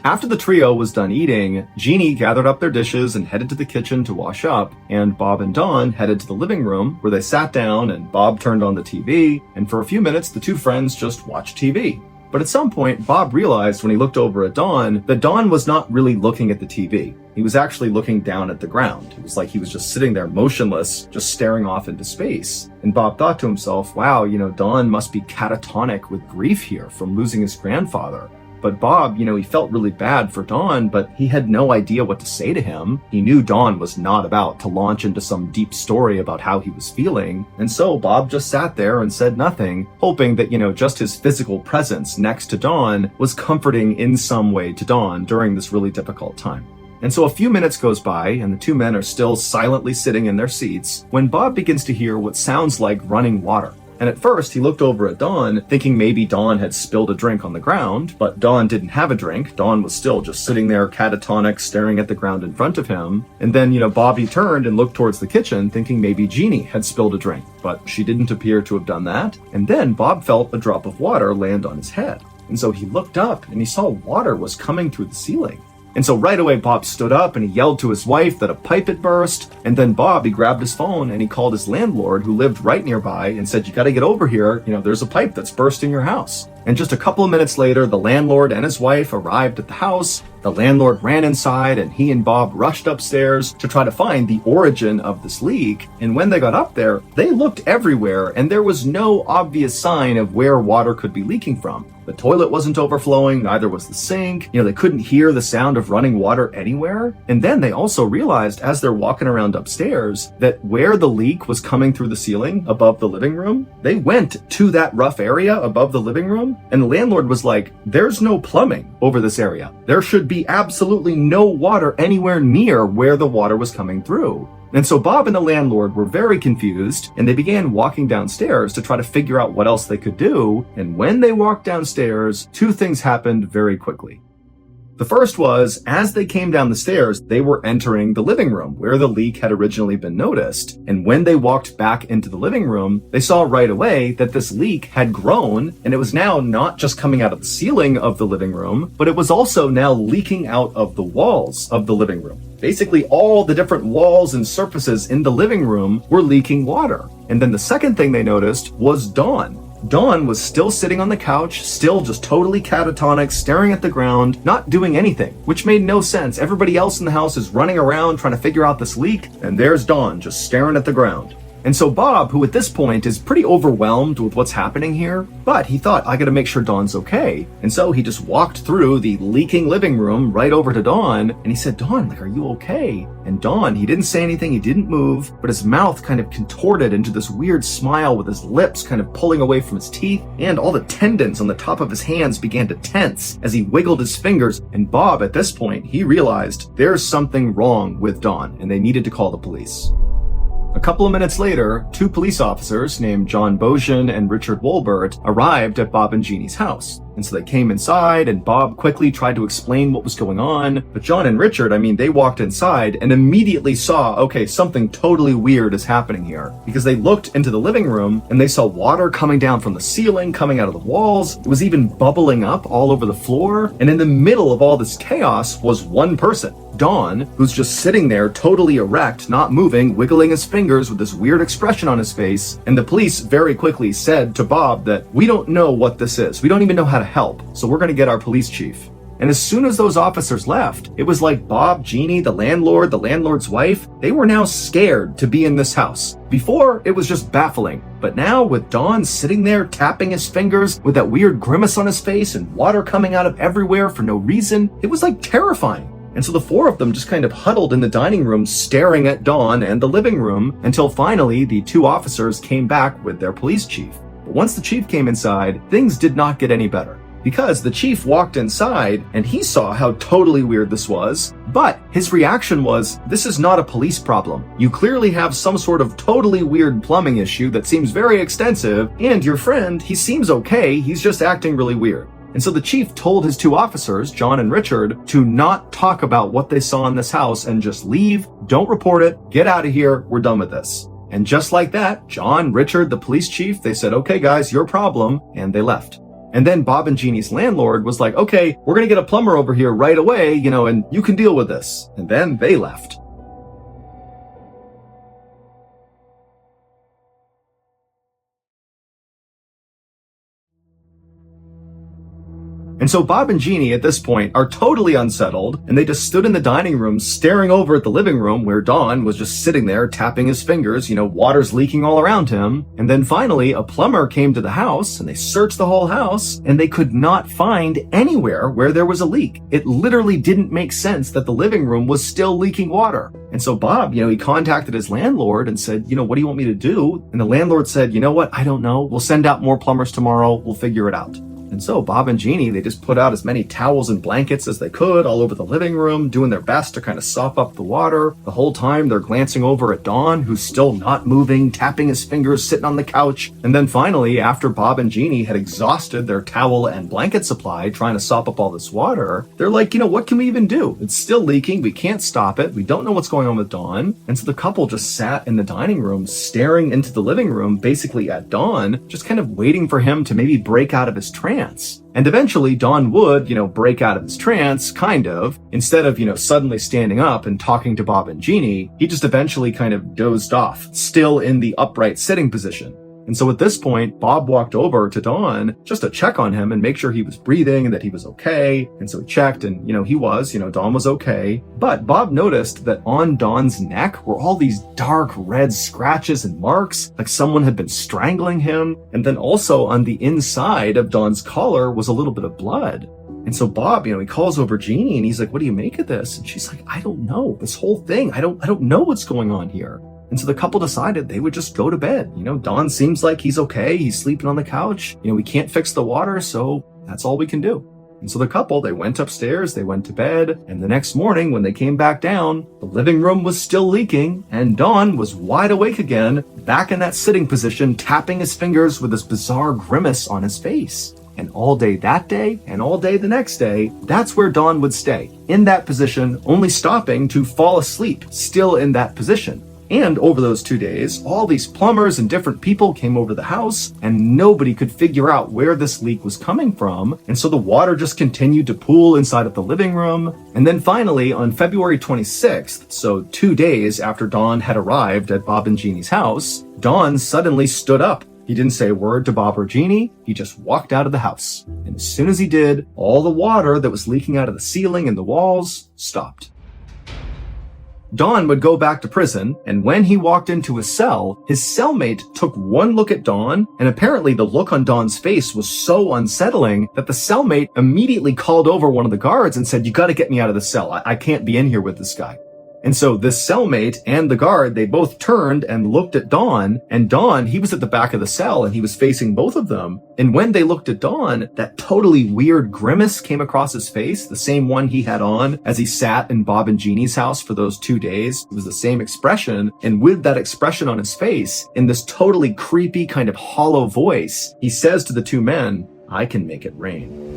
After the trio was done eating, Jeannie gathered up their dishes and headed to the kitchen to wash up, and Bob and Don headed to the living room where they sat down and Bob turned on the TV, and for a few minutes the two friends just watched TV. But at some point, Bob realized when he looked over at Don that Don was not really looking at the TV. He was actually looking down at the ground. It was like he was just sitting there motionless, just staring off into space. And Bob thought to himself, wow, Don must be catatonic with grief here from losing his grandfather. But Bob, he felt really bad for Don, but he had no idea what to say to him. He knew Don was not about to launch into some deep story about how he was feeling. And so Bob just sat there and said nothing, hoping that, just his physical presence next to Don was comforting in some way to Don during this really difficult time. And so a few minutes goes by, and the two men are still silently sitting in their seats, when Bob begins to hear what sounds like running water. And at first, he looked over at Don, thinking maybe Don had spilled a drink on the ground, but Don didn't have a drink. Don was still just sitting there catatonic, staring at the ground in front of him. And then, Bobby turned and looked towards the kitchen, thinking maybe Jeannie had spilled a drink, but she didn't appear to have done that. And then Bob felt a drop of water land on his head. And so he looked up and he saw water was coming through the ceiling. And so right away, Bob stood up and he yelled to his wife that a pipe had burst. And then Bob, he grabbed his phone and he called his landlord, who lived right nearby, and said, you got to get over here. There's a pipe that's burst in your house. And just a couple of minutes later, the landlord and his wife arrived at the house. The landlord ran inside and he and Bob rushed upstairs to try to find the origin of this leak. And when they got up there, they looked everywhere and there was no obvious sign of where water could be leaking from. The toilet wasn't overflowing, neither was the sink. They couldn't hear the sound of running water anywhere. And then they also realized as they're walking around upstairs that where the leak was coming through the ceiling above the living room, they went to that rough area above the living room. And the landlord was like, there's no plumbing over this area. There should be absolutely no water anywhere near where the water was coming through. And so Bob and the landlord were very confused, and they began walking downstairs to try to figure out what else they could do. And when they walked downstairs, two things happened very quickly. The first was, as they came down the stairs, they were entering the living room where the leak had originally been noticed. And when they walked back into the living room, they saw right away that this leak had grown, and it was now not just coming out of the ceiling of the living room, but it was also now leaking out of the walls of the living room. Basically, all the different walls and surfaces in the living room were leaking water. And then the second thing they noticed was Dawn. Dawn was still sitting on the couch, still just totally catatonic, staring at the ground, not doing anything, which made no sense. Everybody else in the house is running around trying to figure out this leak, and there's Dawn just staring at the ground. And so Bob, who at this point is pretty overwhelmed with what's happening here, but he thought, I gotta make sure Dawn's okay. And so he just walked through the leaking living room right over to Dawn, and he said, Dawn, are you okay? And Dawn, he didn't say anything, he didn't move, but his mouth kind of contorted into this weird smile with his lips kind of pulling away from his teeth, and all the tendons on the top of his hands began to tense as he wiggled his fingers. And Bob, at this point, he realized there's something wrong with Dawn, and they needed to call the police. A couple of minutes later, two police officers named John Bojan and Richard Wolbert arrived at Bob and Jeannie's house. And so they came inside, and Bob quickly tried to explain what was going on. But John and Richard, they walked inside and immediately saw, okay, something totally weird is happening here. Because they looked into the living room and they saw water coming down from the ceiling, coming out of the walls. It was even bubbling up all over the floor. And in the middle of all this chaos was one person, Don, who's just sitting there totally erect, not moving, wiggling his fingers with this weird expression on his face. And the police very quickly said to Bob that, we don't know what this is. We don't even know how to help, so we're going to get our police chief. And as soon as those officers left, it was like Bob, Jeannie, the landlord's wife, they were now scared to be in this house. Before, it was just baffling. But now, with Don sitting there tapping his fingers with that weird grimace on his face and water coming out of everywhere for no reason, it was like terrifying. And so the four of them just kind of huddled in the dining room staring at Don and the living room until finally the two officers came back with their police chief. But once the chief came inside, things did not get any better. Because the chief walked inside and he saw how totally weird this was, but his reaction was, this is not a police problem. You clearly have some sort of totally weird plumbing issue that seems very extensive, and your friend, he seems okay, he's just acting really weird. And so the chief told his two officers, John and Richard, to not talk about what they saw in this house and just leave, don't report it, get out of here, we're done with this. And just like that, John, Richard, the police chief, they said, okay guys, your problem, and they left. And then Bob and Jeannie's landlord was like, okay, we're gonna get a plumber over here right away, and you can deal with this. And then they left. And so Bob and Jeannie at this point are totally unsettled, and they just stood in the dining room staring over at the living room where Don was just sitting there tapping his fingers, water's leaking all around him. And then finally a plumber came to the house and they searched the whole house and they could not find anywhere where there was a leak. It literally didn't make sense that the living room was still leaking water. And so Bob, he contacted his landlord and said, what do you want me to do? And the landlord said, you know what? I don't know. We'll send out more plumbers tomorrow. We'll figure it out. And so Bob and Jeannie, they just put out as many towels and blankets as they could all over the living room, doing their best to kind of sop up the water. The whole time they're glancing over at Don, who's still not moving, tapping his fingers, sitting on the couch. And then finally, after Bob and Jeannie had exhausted their towel and blanket supply trying to sop up all this water, they're like, what can we even do? It's still leaking. We can't stop it. We don't know what's going on with Don. And so the couple just sat in the dining room, staring into the living room, basically at Don, just kind of waiting for him to maybe break out of his trance. And eventually Don would, break out of his trance, kind of. Instead of, suddenly standing up and talking to Bob and Jeannie, he just eventually kind of dozed off, still in the upright sitting position. And so at this point, Bob walked over to Don just to check on him and make sure he was breathing and that he was okay. And so he checked and, he was, Don was okay. But Bob noticed that on Don's neck were all these dark red scratches and marks, like someone had been strangling him. And then also on the inside of Don's collar was a little bit of blood. And so Bob, he calls over Jeannie and he's like, what do you make of this? And she's like, I don't know. This whole thing, I don't know what's going on here. And so the couple decided they would just go to bed. Don seems like he's okay. He's sleeping on the couch. We can't fix the water, so that's all we can do. And so the couple, they went upstairs, they went to bed, and the next morning when they came back down, the living room was still leaking, and Don was wide awake again, back in that sitting position, tapping his fingers with this bizarre grimace on his face. And all day that day, and all day the next day, that's where Don would stay, in that position, only stopping to fall asleep, still in that position. And over those 2 days, all these plumbers and different people came over the house, and nobody could figure out where this leak was coming from. And so the water just continued to pool inside of the living room. And then finally, on February 26th, so 2 days after Don had arrived at Bob and Jeannie's house, Don suddenly stood up. He didn't say a word to Bob or Jeannie. He just walked out of the house. And as soon as he did, all the water that was leaking out of the ceiling and the walls stopped. Don would go back to prison, and when he walked into his cell, his cellmate took one look at Don, and apparently the look on Don's face was so unsettling that the cellmate immediately called over one of the guards and said, you gotta get me out of the cell. I can't be in here with this guy. And so this cellmate and the guard, they both turned and looked at Don, and Don, he was at the back of the cell and he was facing both of them. And when they looked at Don, that totally weird grimace came across his face, the same one he had on as he sat in Bob and Jeannie's house for those 2 days. It was the same expression. And with that expression on his face, in this totally creepy kind of hollow voice, he says to the two men, I can make it rain.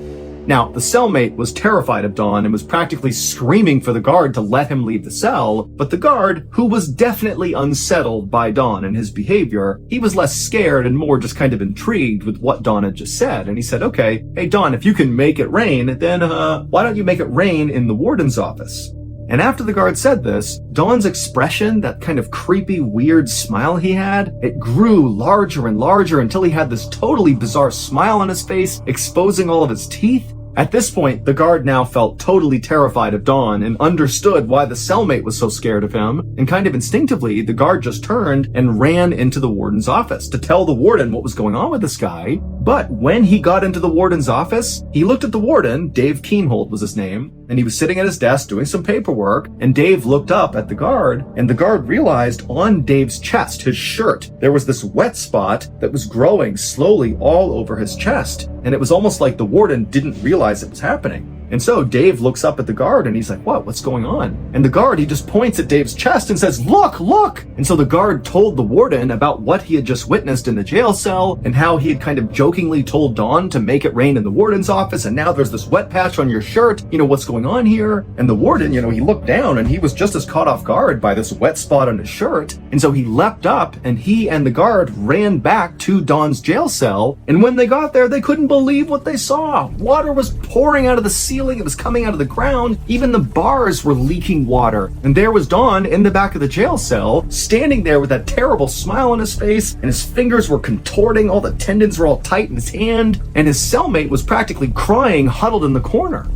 Now, the cellmate was terrified of Don and was practically screaming for the guard to let him leave the cell, but the guard, who was definitely unsettled by Don and his behavior, he was less scared and more just kind of intrigued with what Don had just said, and he said, okay, hey Don, if you can make it rain, then why don't you make it rain in the warden's office? And after the guard said this, Don's expression, that kind of creepy, weird smile he had, it grew larger and larger until he had this totally bizarre smile on his face, exposing all of his teeth. At this point, the guard now felt totally terrified of Don and understood why the cellmate was so scared of him, and kind of instinctively, the guard just turned and ran into the warden's office to tell the warden what was going on with this guy. But when he got into the warden's office, he looked at the warden, Dave Keenhold was his name, and he was sitting at his desk doing some paperwork, and Dave looked up at the guard, and the guard realized on Dave's chest, his shirt, there was this wet spot that was growing slowly all over his chest, and it was almost like the warden didn't realize it was happening. And so Dave looks up at the guard and he's like, what's going on? And the guard, he just points at Dave's chest and says, look! And so the guard told the warden about what he had just witnessed in the jail cell and how he had kind of jokingly told Don to make it rain in the warden's office, and now there's this wet patch on your shirt, what's going on here? And the warden, he looked down and he was just as caught off guard by this wet spot on his shirt. And so he leapt up and he and the guard ran back to Don's jail cell, and when they got there, they couldn't believe what they saw. Water was pouring out of the ceiling. It was coming out of the ground. Even the bars were leaking water. And there was Don in the back of the jail cell, standing there with that terrible smile on his face, and his fingers were contorting, all the tendons were all tight in his hand, and his cellmate was practically crying, huddled in the corner.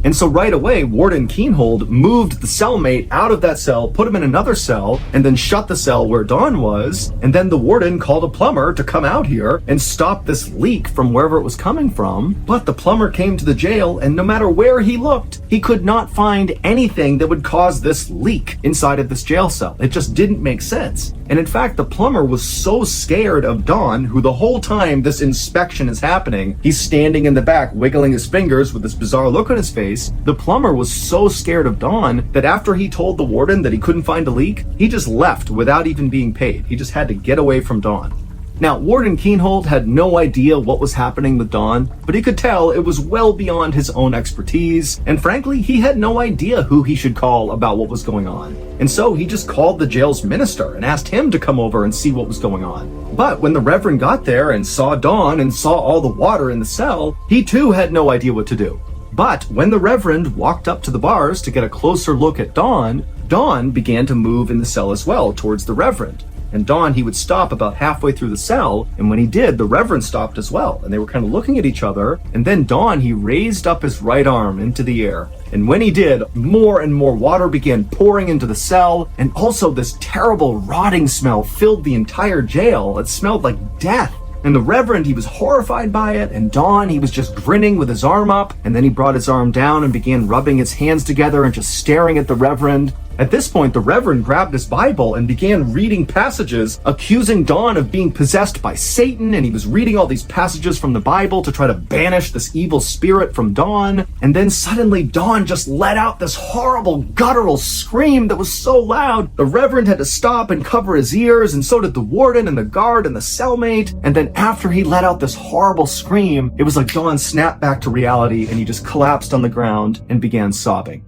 And so right away, Warden Keenhold moved the cellmate out of that cell, put him in another cell, and then shut the cell where Don was. And then the warden called a plumber to come out here and stop this leak from wherever it was coming from. But the plumber came to the jail, and no matter where he looked, he could not find anything that would cause this leak inside of this jail cell. It just didn't make sense. And in fact, the plumber was so scared of Don, who the whole time this inspection is happening, he's standing in the back wiggling his fingers with this bizarre look on his face. The plumber was so scared of Don that after he told the warden that he couldn't find a leak, he just left without even being paid. He just had to get away from Don. Now, Warden Keenhold had no idea what was happening with Don, but he could tell it was well beyond his own expertise, and frankly, he had no idea who he should call about what was going on. And so he just called the jail's minister and asked him to come over and see what was going on. But when the Reverend got there and saw Don and saw all the water in the cell, he too had no idea what to do. But when the Reverend walked up to the bars to get a closer look at Don, Don began to move in the cell as well towards the Reverend. And Don, he would stop about halfway through the cell, and when he did, the Reverend stopped as well, and they were kind of looking at each other, and then Don, he raised up his right arm into the air. And when he did, more and more water began pouring into the cell, and also this terrible rotting smell filled the entire jail. It smelled like death. And the Reverend, he was horrified by it, and Don, he was just grinning with his arm up, and then he brought his arm down and began rubbing his hands together and just staring at the Reverend. At this point, the Reverend grabbed his Bible and began reading passages accusing Don of being possessed by Satan, and he was reading all these passages from the Bible to try to banish this evil spirit from Don. And then suddenly Don just let out this horrible guttural scream that was so loud, the Reverend had to stop and cover his ears, and so did the warden and the guard and the cellmate. And then after he let out this horrible scream, it was like Don snapped back to reality and he just collapsed on the ground and began sobbing.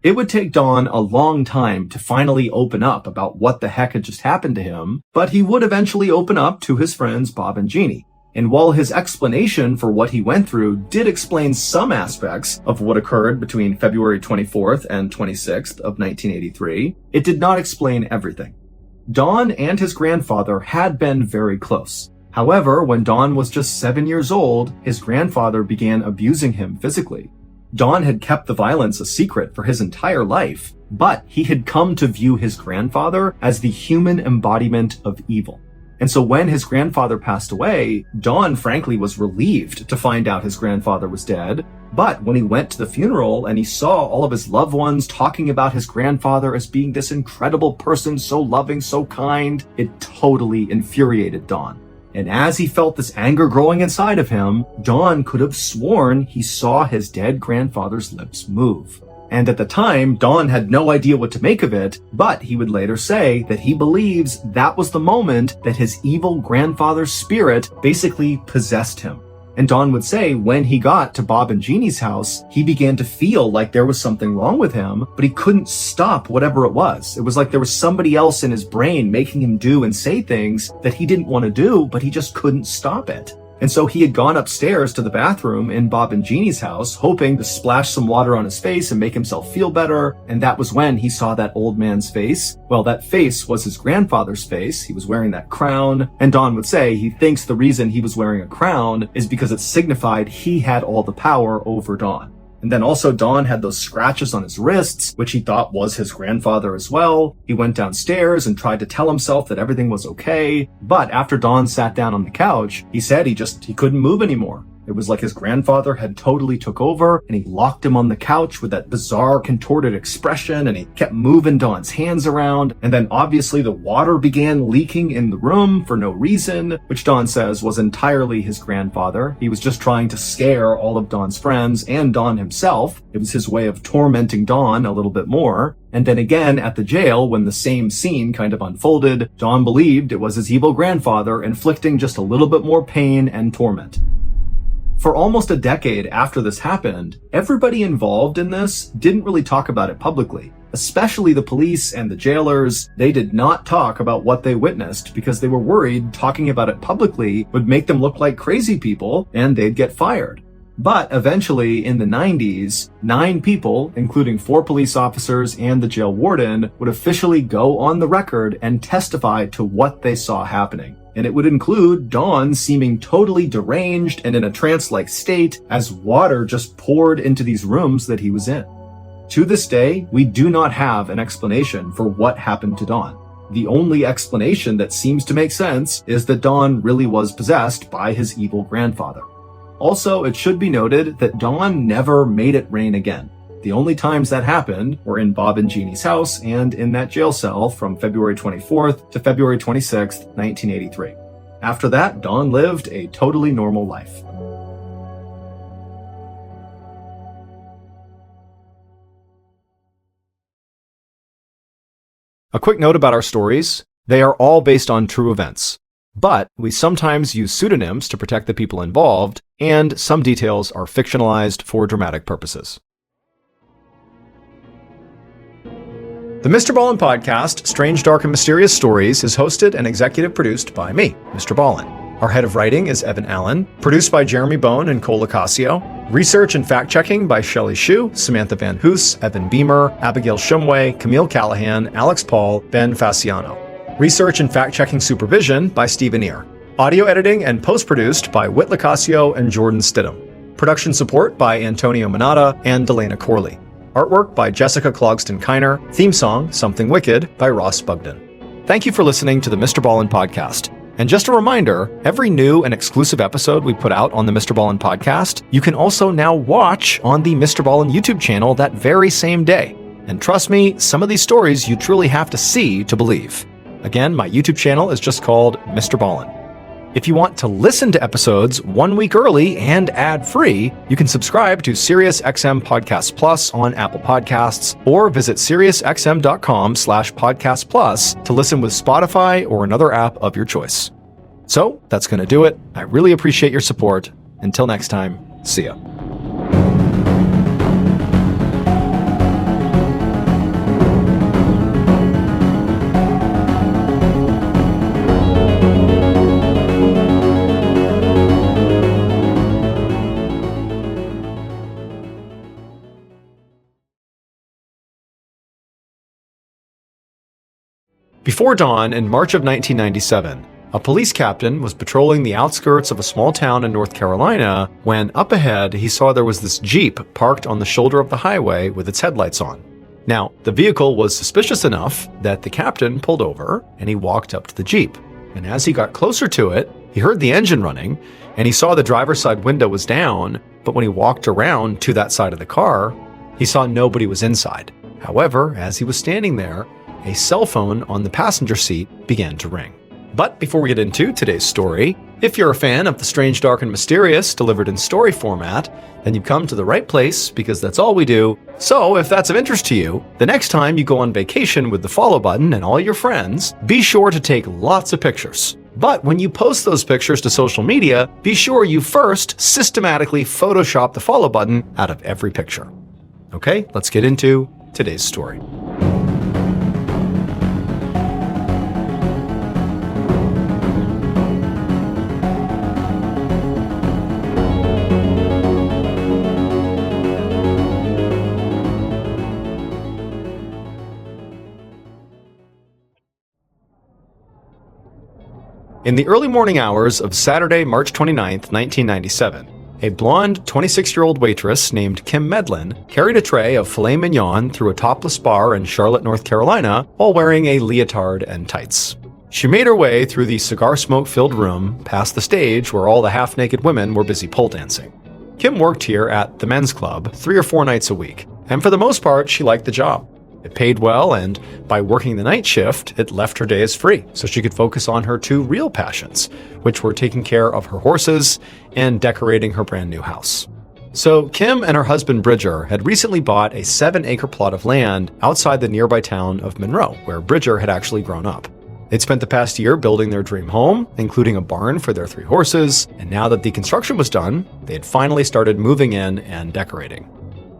It would take Don a long time to finally open up about what the heck had just happened to him, but he would eventually open up to his friends Bob and Jeannie. And while his explanation for what he went through did explain some aspects of what occurred between February 24th and 26th of 1983, it did not explain everything. Don and his grandfather had been very close. However, when Don was just 7 years old, his grandfather began abusing him physically. Don had kept the violence a secret for his entire life, but he had come to view his grandfather as the human embodiment of evil. And so when his grandfather passed away, Don frankly was relieved to find out his grandfather was dead. But when he went to the funeral and he saw all of his loved ones talking about his grandfather as being this incredible person, so loving, so kind, it totally infuriated Don. And as he felt this anger growing inside of him, Don could have sworn he saw his dead grandfather's lips move. And at the time, Don had no idea what to make of it, but he would later say that he believes that was the moment that his evil grandfather's spirit basically possessed him. And Don would say when he got to Bob and Jeannie's house, he began to feel like there was something wrong with him, but he couldn't stop whatever it was. It was like there was somebody else in his brain making him do and say things that he didn't want to do, but he just couldn't stop it. And so he had gone upstairs to the bathroom in Bob and Jeannie's house, hoping to splash some water on his face and make himself feel better. And that was when he saw that old man's face. Well, that face was his grandfather's face. He was wearing that crown. And Don would say he thinks the reason he was wearing a crown is because it signified he had all the power over Don. And then also Don had those scratches on his wrists, which he thought was his grandfather as well. He went downstairs and tried to tell himself that everything was okay. But after Don sat down on the couch, he said he couldn't move anymore. It was like his grandfather had totally took over, and he locked him on the couch with that bizarre contorted expression, and he kept moving Don's hands around. And then obviously the water began leaking in the room for no reason, which Don says was entirely his grandfather. He was just trying to scare all of Don's friends and Don himself. It was his way of tormenting Don a little bit more. And then again at the jail, when the same scene kind of unfolded, Don believed it was his evil grandfather inflicting just a little bit more pain and torment. For almost a decade after this happened, everybody involved in this didn't really talk about it publicly. Especially the police and the jailers. They did not talk about what they witnessed because they were worried talking about it publicly would make them look like crazy people and they'd get fired. But eventually, in the 90s, 9 people, including 4 police officers and the jail warden, would officially go on the record and testify to what they saw happening. And it would include Don seeming totally deranged and in a trance-like state as water just poured into these rooms that he was in. To this day, we do not have an explanation for what happened to Don. The only explanation that seems to make sense is that Don really was possessed by his evil grandfather. Also, it should be noted that Don never made it rain again. The only times that happened were in Bob and Jeannie's house and in that jail cell from February 24th to February 26th, 1983. After that, Don lived a totally normal life. A quick note about our stories. They are all based on true events, but we sometimes use pseudonyms to protect the people involved, and some details are fictionalized for dramatic purposes. The MrBallen podcast, Strange, Dark, and Mysterious Stories, is hosted and executive produced by me, Mr. Ballen. Our head of writing is Evan Allen, produced by Jeremy Bone and Cole Lacasio. Research and fact-checking by Shelley Shue, Samantha Van Hoos, Evan Beamer, Abigail Shumway, Camille Callahan, Alex Paul, Ben Fasciano. Research and fact-checking supervision by Stephen Ear. Audio editing and post-produced by Whit Lacasio and Jordan Stidham. Production support by Antonio Manata and Delana Corley. Artwork by Jessica Clogston-Kiner. Theme song, Something Wicked, by Ross Bugden. Thank you for listening to the MrBallen podcast. And just a reminder, every new and exclusive episode we put out on the MrBallen podcast, you can also now watch on the MrBallen YouTube channel that very same day. And trust me, some of these stories you truly have to see to believe. Again, my YouTube channel is just called MrBallen. If you want to listen to episodes 1 week early and ad-free, you can subscribe to SiriusXM Podcast Plus on Apple Podcasts or visit SiriusXM.com/Podcast Plus to listen with Spotify or another app of your choice. So that's going to do it. I really appreciate your support. Until next time, see ya. Before dawn in March of 1997, a police captain was patrolling the outskirts of a small town in North Carolina when up ahead he saw there was this Jeep parked on the shoulder of the highway with its headlights on. Now, the vehicle was suspicious enough that the captain pulled over and he walked up to the Jeep. And as he got closer to it, he heard the engine running and he saw the driver's side window was down, but when he walked around to that side of the car, he saw nobody was inside. However, as he was standing there, a cell phone on the passenger seat began to ring. But before we get into today's story, if you're a fan of the strange, dark, and mysterious delivered in story format, then you've come to the right place because that's all we do. So if that's of interest to you, the next time you go on vacation with the follow button and all your friends, be sure to take lots of pictures. But when you post those pictures to social media, be sure you first systematically Photoshop the follow button out of every picture. Okay, let's get into today's story. In the early morning hours of Saturday, March 29, 1997, a blonde 26-year-old waitress named Kim Medlin carried a tray of filet mignon through a topless bar in Charlotte, North Carolina, while wearing a leotard and tights. She made her way through the cigar smoke-filled room, past the stage where all the half-naked women were busy pole dancing. Kim worked here at the men's club 3 or 4 nights a week, and for the most part, she liked the job. It paid well, and by working the night shift, it left her days free, so she could focus on her 2 real passions, which were taking care of her horses and decorating her brand new house. So Kim and her husband Bridger had recently bought a 7-acre plot of land outside the nearby town of Monroe, where Bridger had actually grown up. They'd spent the past year building their dream home, including a barn for their 3 horses, and now that the construction was done, they had finally started moving in and decorating.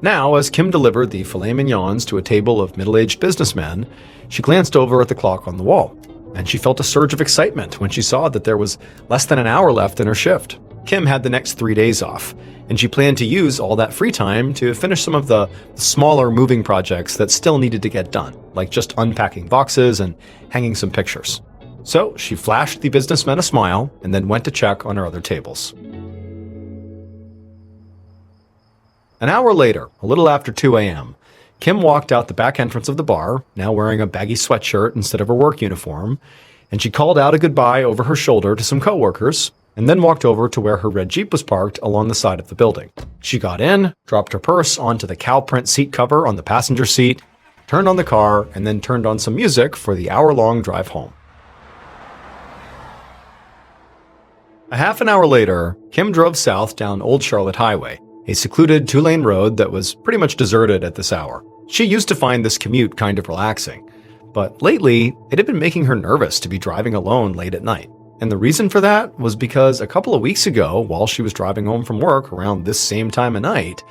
Now, as Kim delivered the filet mignons to a table of middle-aged businessmen, she glanced over at the clock on the wall, and she felt a surge of excitement when she saw that there was less than an hour left in her shift. Kim had the next 3 days off, and she planned to use all that free time to finish some of the smaller moving projects that still needed to get done, like just unpacking boxes and hanging some pictures. So she flashed the businessmen a smile and then went to check on her other tables. An hour later, a little after 2 a.m., Kim walked out the back entrance of the bar, now wearing a baggy sweatshirt instead of her work uniform, and she called out a goodbye over her shoulder to some coworkers, and then walked over to where her red Jeep was parked along the side of the building. She got in, dropped her purse onto the cow print seat cover on the passenger seat, turned on the car, and then turned on some music for the hour-long drive home. A half an hour later, Kim drove south down Old Charlotte Highway, a secluded 2-lane road that was pretty much deserted at this hour. She used to find this commute kind of relaxing, but lately, it had been making her nervous to be driving alone late at night. And the reason for that was because a couple of weeks ago, while she was driving home from work around this same time of night,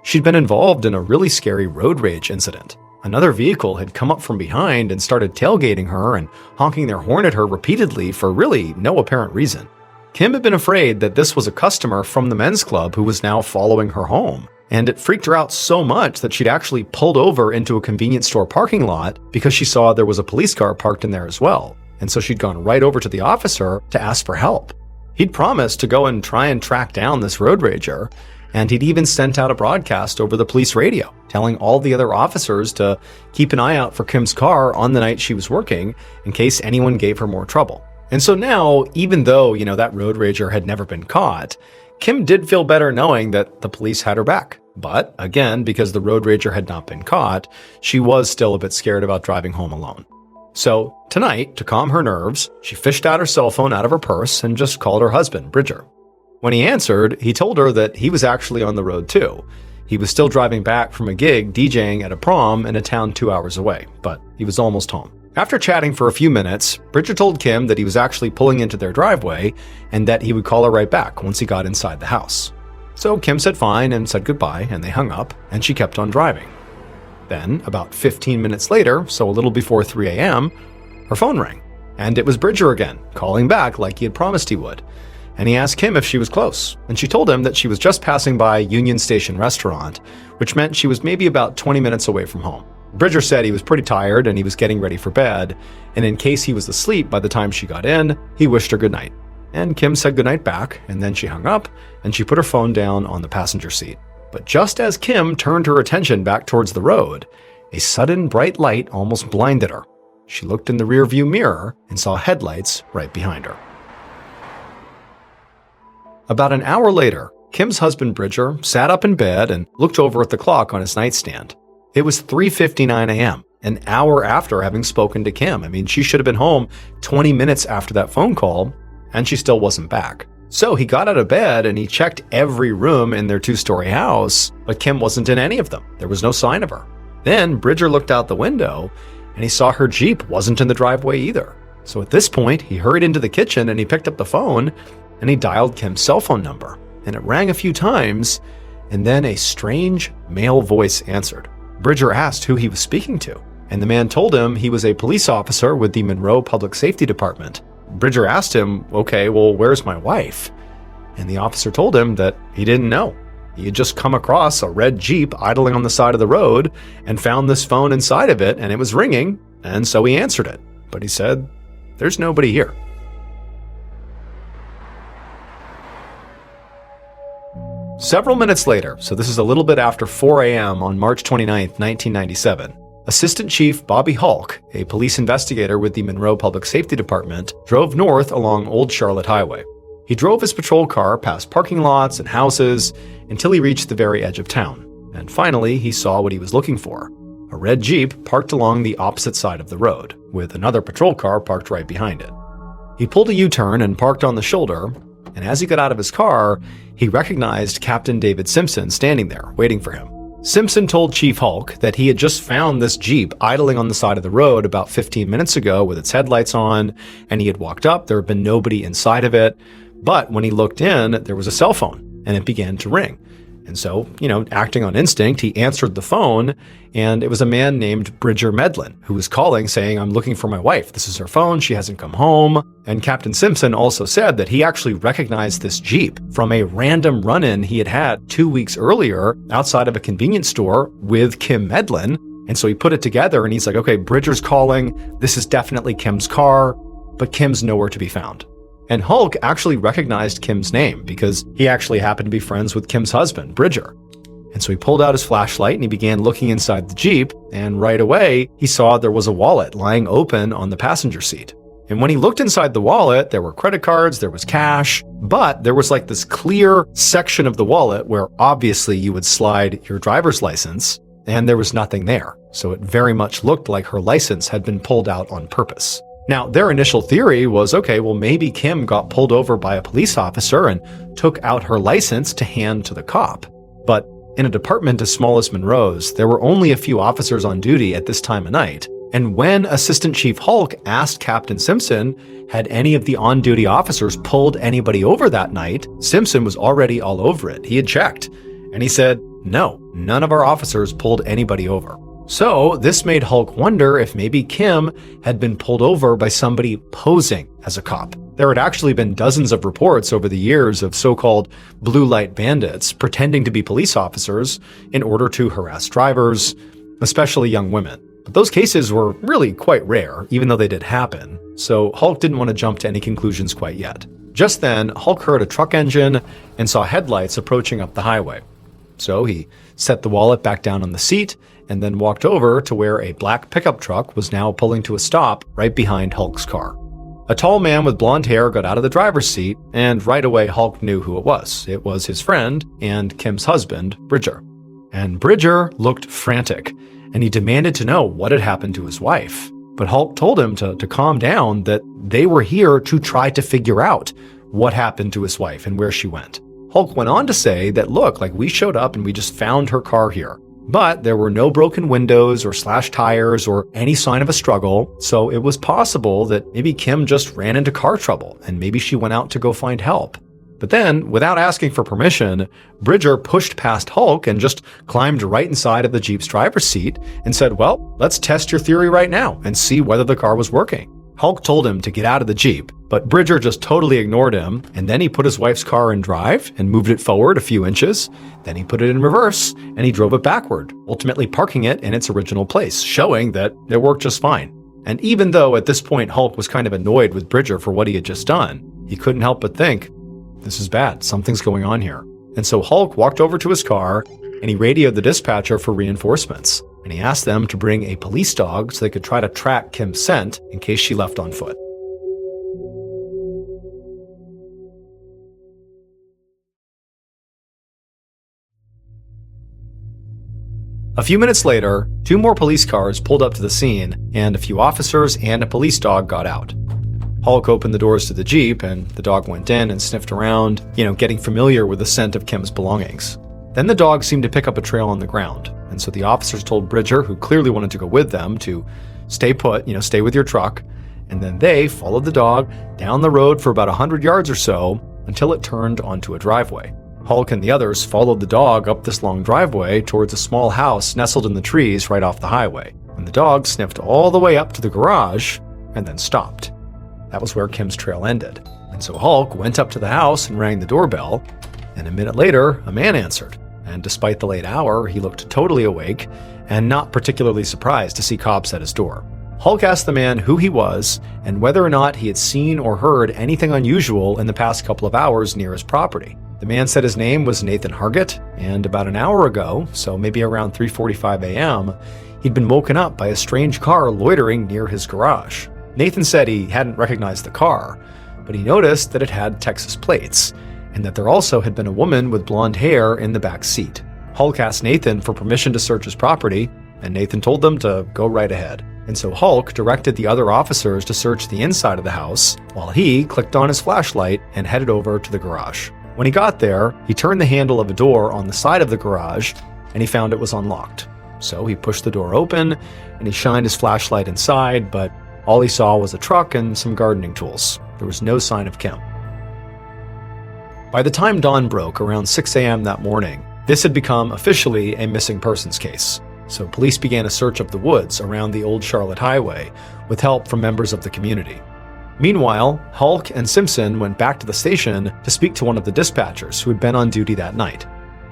she'd been involved in a really scary road rage incident. Another vehicle had come up from behind and started tailgating her and honking their horn at her repeatedly for really no apparent reason. Kim had been afraid that this was a customer from the men's club who was now following her home, and it freaked her out so much that she'd actually pulled over into a convenience store parking lot because she saw there was a police car parked in there as well, and so she'd gone right over to the officer to ask for help. He'd promised to go and try and track down this road rager, and he'd even sent out a broadcast over the police radio, telling all the other officers to keep an eye out for Kim's car on the night she was working in case anyone gave her more trouble. And so now, even though, that road rager had never been caught, Kim did feel better knowing that the police had her back. But again, because the road rager had not been caught, she was still a bit scared about driving home alone. So tonight, to calm her nerves, she fished out her cell phone out of her purse and just called her husband, Bridger. When he answered, he told her that he was actually on the road too. He was still driving back from a gig DJing at a prom in a town 2 hours away, but he was almost home. After chatting for a few minutes, Bridger told Kim that he was actually pulling into their driveway and that he would call her right back once he got inside the house. So Kim said fine and said goodbye, and they hung up, and she kept on driving. Then, about 15 minutes later, so a little before 3 a.m., her phone rang, and it was Bridger again, calling back like he had promised he would. And he asked Kim if she was close, and she told him that she was just passing by Union Station Restaurant, which meant she was maybe about 20 minutes away from home. Bridger said he was pretty tired and he was getting ready for bed, and in case he was asleep by the time she got in, he wished her goodnight. And Kim said goodnight back, and then she hung up, and she put her phone down on the passenger seat. But just as Kim turned her attention back towards the road, a sudden bright light almost blinded her. She looked in the rearview mirror and saw headlights right behind her. About an hour later, Kim's husband Bridger sat up in bed and looked over at the clock on his nightstand. It was 3:59 a.m., an hour after having spoken to Kim. I mean, she should have been home 20 minutes after that phone call, and she still wasn't back. So he got out of bed and he checked every room in their 2-story house, but Kim wasn't in any of them. There was no sign of her. Then Bridger looked out the window and he saw her Jeep wasn't in the driveway either. So at this point, he hurried into the kitchen and he picked up the phone and he dialed Kim's cell phone number. And it rang a few times, and then a strange male voice answered. Bridger asked who he was speaking to, and the man told him he was a police officer with the Monroe Public Safety Department. Bridger asked him, okay, well, where's my wife? And the officer told him that he didn't know. He had just come across a red Jeep idling on the side of the road and found this phone inside of it, and it was ringing, and so he answered it. But he said, there's nobody here. Several minutes later, so this is a little bit after 4 a.m. on March 29, 1997, Assistant Chief Bobby Hulk, a police investigator with the Monroe Public Safety Department, drove north along Old Charlotte Highway. He drove his patrol car past parking lots and houses until he reached the very edge of town. And finally, he saw what he was looking for: a red Jeep parked along the opposite side of the road, with another patrol car parked right behind it. He pulled a U-turn and parked on the shoulder, and as he got out of his car, he recognized Captain David Simpson standing there, waiting for him. Simpson told Chief Hulk that he had just found this Jeep idling on the side of the road about 15 minutes ago with its headlights on, and he had walked up. There had been nobody inside of it, but when he looked in, there was a cell phone, and it began to ring. And so, acting on instinct, he answered the phone, and it was a man named Bridger Medlin who was calling saying, "I'm looking for my wife. This is her phone. She hasn't come home." And Captain Simpson also said that he actually recognized this Jeep from a random run-in he had had 2 weeks earlier outside of a convenience store with Kim Medlin. And so he put it together and he's like, okay, Bridger's calling. This is definitely Kim's car, but Kim's nowhere to be found. And Hulk actually recognized Kim's name because he actually happened to be friends with Kim's husband, Bridger. And so he pulled out his flashlight and he began looking inside the Jeep, and right away he saw there was a wallet lying open on the passenger seat. And when he looked inside the wallet, there were credit cards, there was cash, but there was like this clear section of the wallet where obviously you would slide your driver's license, and there was nothing there. So it very much looked like her license had been pulled out on purpose. Now, their initial theory was, okay, well, maybe Kim got pulled over by a police officer and took out her license to hand to the cop. But in a department as small as Monroe's, there were only a few officers on duty at this time of night. And when Assistant Chief Hulk asked Captain Simpson, had any of the on-duty officers pulled anybody over that night, Simpson was already all over it. He had checked. And he said, no, none of our officers pulled anybody over. So this made Hulk wonder if maybe Kim had been pulled over by somebody posing as a cop. There had actually been dozens of reports over the years of so-called blue light bandits pretending to be police officers in order to harass drivers, especially young women. But those cases were really quite rare, even though they did happen. So Hulk didn't want to jump to any conclusions quite yet. Just then, Hulk heard a truck engine and saw headlights approaching up the highway. So he set the wallet back down on the seat and then walked over to where a black pickup truck was now pulling to a stop right behind Hulk's car. A tall man with blonde hair got out of the driver's seat, and right away Hulk knew who it was. It was his friend and Kim's husband, Bridger. And Bridger looked frantic, and he demanded to know what had happened to his wife. But Hulk told him to calm down, that they were here to try to figure out what happened to his wife and where she went. Hulk went on to say that, look, we showed up and we just found her car here. But there were no broken windows or slashed tires or any sign of a struggle, so it was possible that maybe Kim just ran into car trouble and maybe she went out to go find help. But then, without asking for permission, Bridger pushed past Hulk and just climbed right inside of the Jeep's driver's seat and said, well, let's test your theory right now and see whether the car was working. Hulk told him to get out of the Jeep, but Bridger just totally ignored him, and then he put his wife's car in drive and moved it forward a few inches. Then he put it in reverse, and he drove it backward, ultimately parking it in its original place, showing that it worked just fine. And even though at this point Hulk was kind of annoyed with Bridger for what he had just done, he couldn't help but think, this is bad, something's going on here. And so Hulk walked over to his car, and he radioed the dispatcher for reinforcements. And he asked them to bring a police dog so they could try to track Kim's scent in case she left on foot. A few minutes later, 2 more police cars pulled up to the scene, and a few officers and a police dog got out. Hulk opened the doors to the Jeep, and the dog went in and sniffed around, getting familiar with the scent of Kim's belongings. Then the dog seemed to pick up a trail on the ground, and so the officers told Bridger, who clearly wanted to go with them, to stay put, stay with your truck, and then they followed the dog down the road for about 100 yards or so until it turned onto a driveway. Hulk and the others followed the dog up this long driveway towards a small house nestled in the trees right off the highway, and the dog sniffed all the way up to the garage and then stopped. That was where Kim's trail ended, and so Hulk went up to the house and rang the doorbell, and a minute later, a man answered. And despite the late hour, he looked totally awake and not particularly surprised to see cops at his door. Hulk asked the man who he was and whether or not he had seen or heard anything unusual in the past couple of hours near his property. The man said his name was Nathan Hargett, and about an hour ago, so maybe around 3:45 a.m., he'd been woken up by a strange car loitering near his garage. Nathan said he hadn't recognized the car, but he noticed that it had Texas plates, and that there also had been a woman with blonde hair in the back seat. Hulk asked Nathan for permission to search his property, and Nathan told them to go right ahead. And so Hulk directed the other officers to search the inside of the house, while he clicked on his flashlight and headed over to the garage. When he got there, he turned the handle of a door on the side of the garage, and he found it was unlocked. So he pushed the door open, and he shined his flashlight inside, but all he saw was a truck and some gardening tools. There was no sign of Kim. By the time dawn broke around 6 a.m. that morning, this had become officially a missing persons case. So police began a search of the woods around the Old Charlotte Highway with help from members of the community. Meanwhile, Hulk and Simpson went back to the station to speak to one of the dispatchers who had been on duty that night.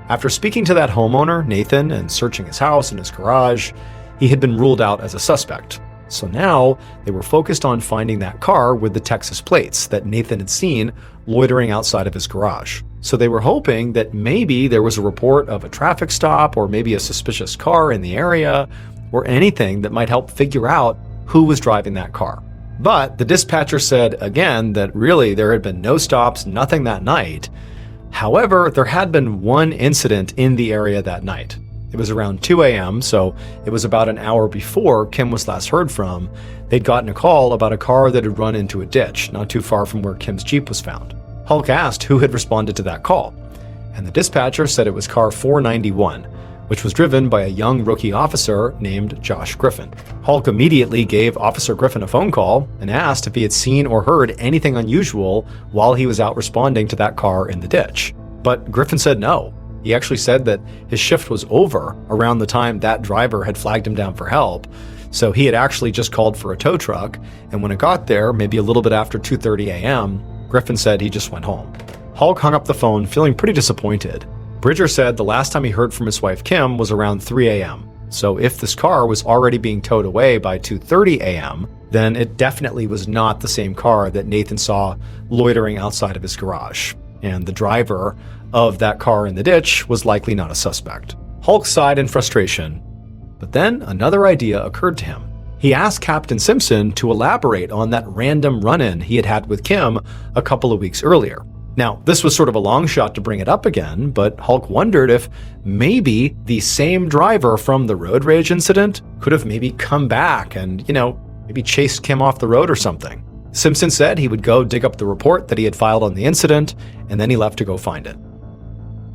After speaking to that homeowner, Nathan, and searching his house and his garage, he had been ruled out as a suspect. So now they were focused on finding that car with the Texas plates that Nathan had seen loitering outside of his garage. So they were hoping that maybe there was a report of a traffic stop or maybe a suspicious car in the area or anything that might help figure out who was driving that car. But the dispatcher said again that really there had been no stops, nothing that night. However, there had been one incident in the area that night. It was around 2 a.m., so it was about an hour before Kim was last heard from. They'd gotten a call about a car that had run into a ditch not too far from where Kim's Jeep was found. Hulk asked who had responded to that call, and the dispatcher said it was car 491, which was driven by a young rookie officer named Josh Griffin. Hulk immediately gave Officer Griffin a phone call and asked if he had seen or heard anything unusual while he was out responding to that car in the ditch. But Griffin said no. He actually said that his shift was over around the time that driver had flagged him down for help, so he had actually just called for a tow truck, and when it got there, maybe a little bit after 2:30 a.m., Griffin said he just went home. Hulk hung up the phone feeling pretty disappointed. Bridger said the last time he heard from his wife Kim was around 3 a.m., so if this car was already being towed away by 2:30 a.m., then it definitely was not the same car that Nathan saw loitering outside of his garage, and the driver of that car in the ditch was likely not a suspect. Hulk sighed in frustration, but then another idea occurred to him. He asked Captain Simpson to elaborate on that random run-in he had had with Kim a couple of weeks earlier. Now, this was sort of a long shot to bring it up again, but Hulk wondered if maybe the same driver from the road rage incident could have maybe come back and, maybe chased Kim off the road or something. Simpson said he would go dig up the report that he had filed on the incident, and then he left to go find it.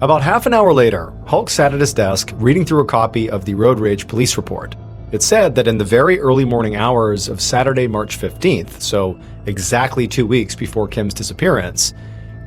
About half an hour later, Hulk sat at his desk reading through a copy of the road rage police report. It said that in the very early morning hours of Saturday, March 15th, so exactly 2 weeks before Kim's disappearance,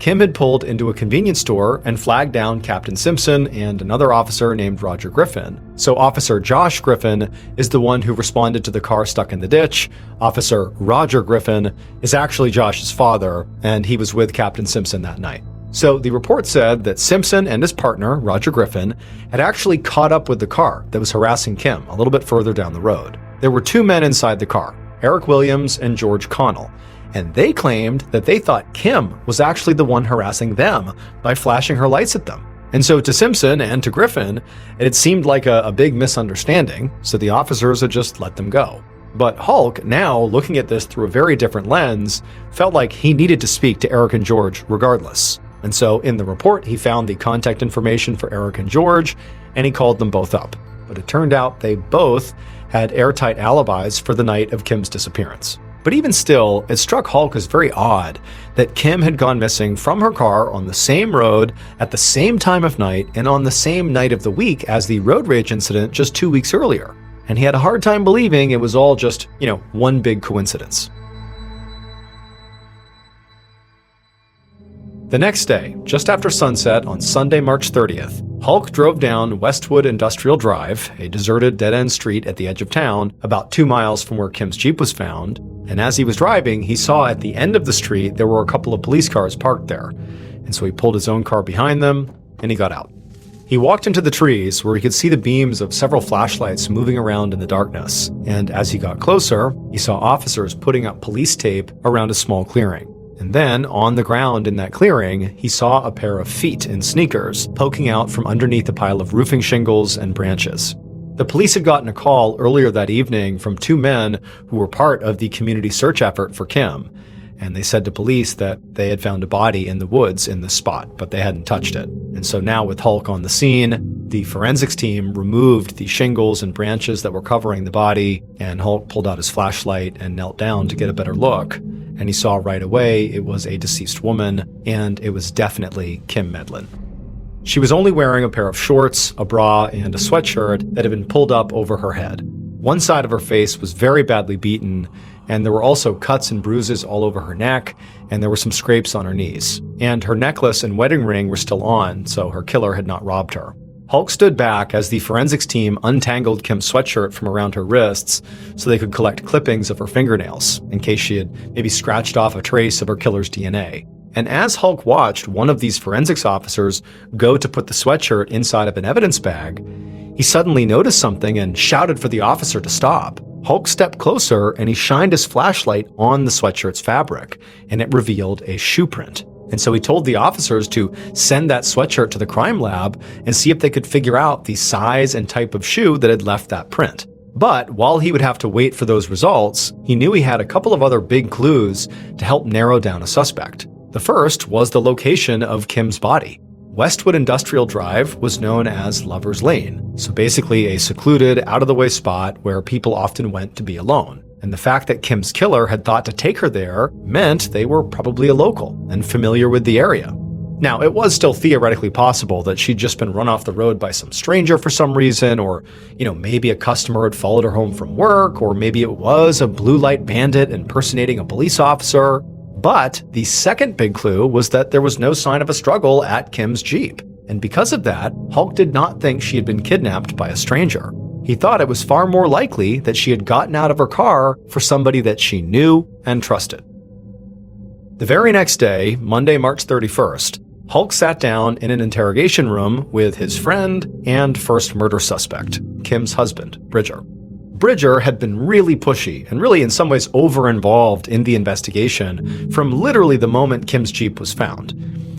Kim had pulled into a convenience store and flagged down Captain Simpson and another officer named Roger Griffin. So Officer Josh Griffin is the one who responded to the car stuck in the ditch. Officer Roger Griffin is actually Josh's father, and he was with Captain Simpson that night. So the report said that Simpson and his partner, Roger Griffin, had actually caught up with the car that was harassing Kim a little bit further down the road. There were two men inside the car, Eric Williams and George Connell, and they claimed that they thought Kim was actually the one harassing them by flashing her lights at them. And so to Simpson and to Griffin, it seemed like a big misunderstanding, so the officers had just let them go. But Hulk, now looking at this through a very different lens, felt like he needed to speak to Eric and George regardless. And so in the report, he found the contact information for Eric and George, and he called them both up. But it turned out they both had airtight alibis for the night of Kim's disappearance. But even still, it struck Hulk as very odd that Kim had gone missing from her car on the same road at the same time of night and on the same night of the week as the road rage incident just 2 weeks earlier. And he had a hard time believing it was all just, one big coincidence. The next day, just after sunset on Sunday, March 30th, Hulk drove down Westwood Industrial Drive, a deserted dead-end street at the edge of town, about 2 miles from where Kim's Jeep was found, and as he was driving, he saw at the end of the street there were a couple of police cars parked there, and so he pulled his own car behind them, and he got out. He walked into the trees where he could see the beams of several flashlights moving around in the darkness, and as he got closer, he saw officers putting up police tape around a small clearing. And then, on the ground in that clearing, he saw a pair of feet in sneakers poking out from underneath a pile of roofing shingles and branches. The police had gotten a call earlier that evening from two men who were part of the community search effort for Kim, and they said to police that they had found a body in the woods in the spot, but they hadn't touched it. And so now with Hulk on the scene, the forensics team removed the shingles and branches that were covering the body, and Hulk pulled out his flashlight and knelt down to get a better look. And he saw right away it was a deceased woman, and it was definitely Kim Medlin. She was only wearing a pair of shorts, a bra, and a sweatshirt that had been pulled up over her head. One side of her face was very badly beaten, and there were also cuts and bruises all over her neck, and there were some scrapes on her knees. And her necklace and wedding ring were still on, so her killer had not robbed her. Hulk stood back as the forensics team untangled Kim's sweatshirt from around her wrists so they could collect clippings of her fingernails, in case she had maybe scratched off a trace of her killer's DNA. And as Hulk watched one of these forensics officers go to put the sweatshirt inside of an evidence bag, he suddenly noticed something and shouted for the officer to stop. Hulk stepped closer and he shined his flashlight on the sweatshirt's fabric, and it revealed a shoe print. And so he told the officers to send that sweatshirt to the crime lab and see if they could figure out the size and type of shoe that had left that print. But while he would have to wait for those results, he knew he had a couple of other big clues to help narrow down a suspect. The first was the location of Kim's body. Westwood Industrial Drive was known as Lover's Lane, so basically a secluded, out-of-the-way spot where people often went to be alone. And the fact that Kim's killer had thought to take her there meant they were probably a local and familiar with the area. Now, it was still theoretically possible that she'd just been run off the road by some stranger for some reason, or, maybe a customer had followed her home from work, or maybe it was a blue light bandit impersonating a police officer. But the second big clue was that there was no sign of a struggle at Kim's Jeep. And because of that, Hulk did not think she had been kidnapped by a stranger. He thought it was far more likely that she had gotten out of her car for somebody that she knew and trusted. The very next day, Monday, March 31st, Hulk sat down in an interrogation room with his friend and first murder suspect, Kim's husband, Bridger. Bridger had been really pushy and really in some ways over-involved in the investigation from literally the moment Kim's Jeep was found.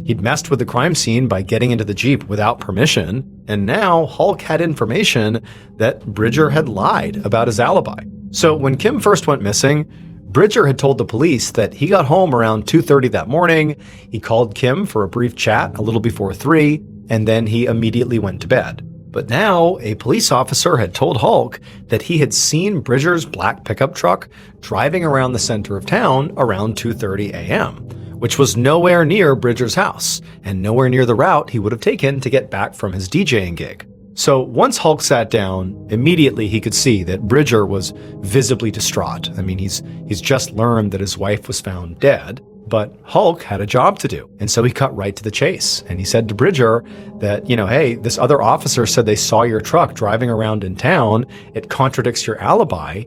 He'd messed with the crime scene by getting into the Jeep without permission, and now Hulk had information that Bridger had lied about his alibi. So when Kim first went missing, Bridger had told the police that he got home around 2:30 that morning, he called Kim for a brief chat a little before 3, and then he immediately went to bed. But now, a police officer had told Hulk that he had seen Bridger's black pickup truck driving around the center of town around 2:30 a.m., which was nowhere near Bridger's house, and nowhere near the route he would have taken to get back from his DJing gig. So once Hulk sat down, immediately he could see that Bridger was visibly distraught. I mean, he's just learned that his wife was found dead, but Hulk had a job to do. And so he cut right to the chase. And he said to Bridger that, hey, this other officer said they saw your truck driving around in town. It contradicts your alibi.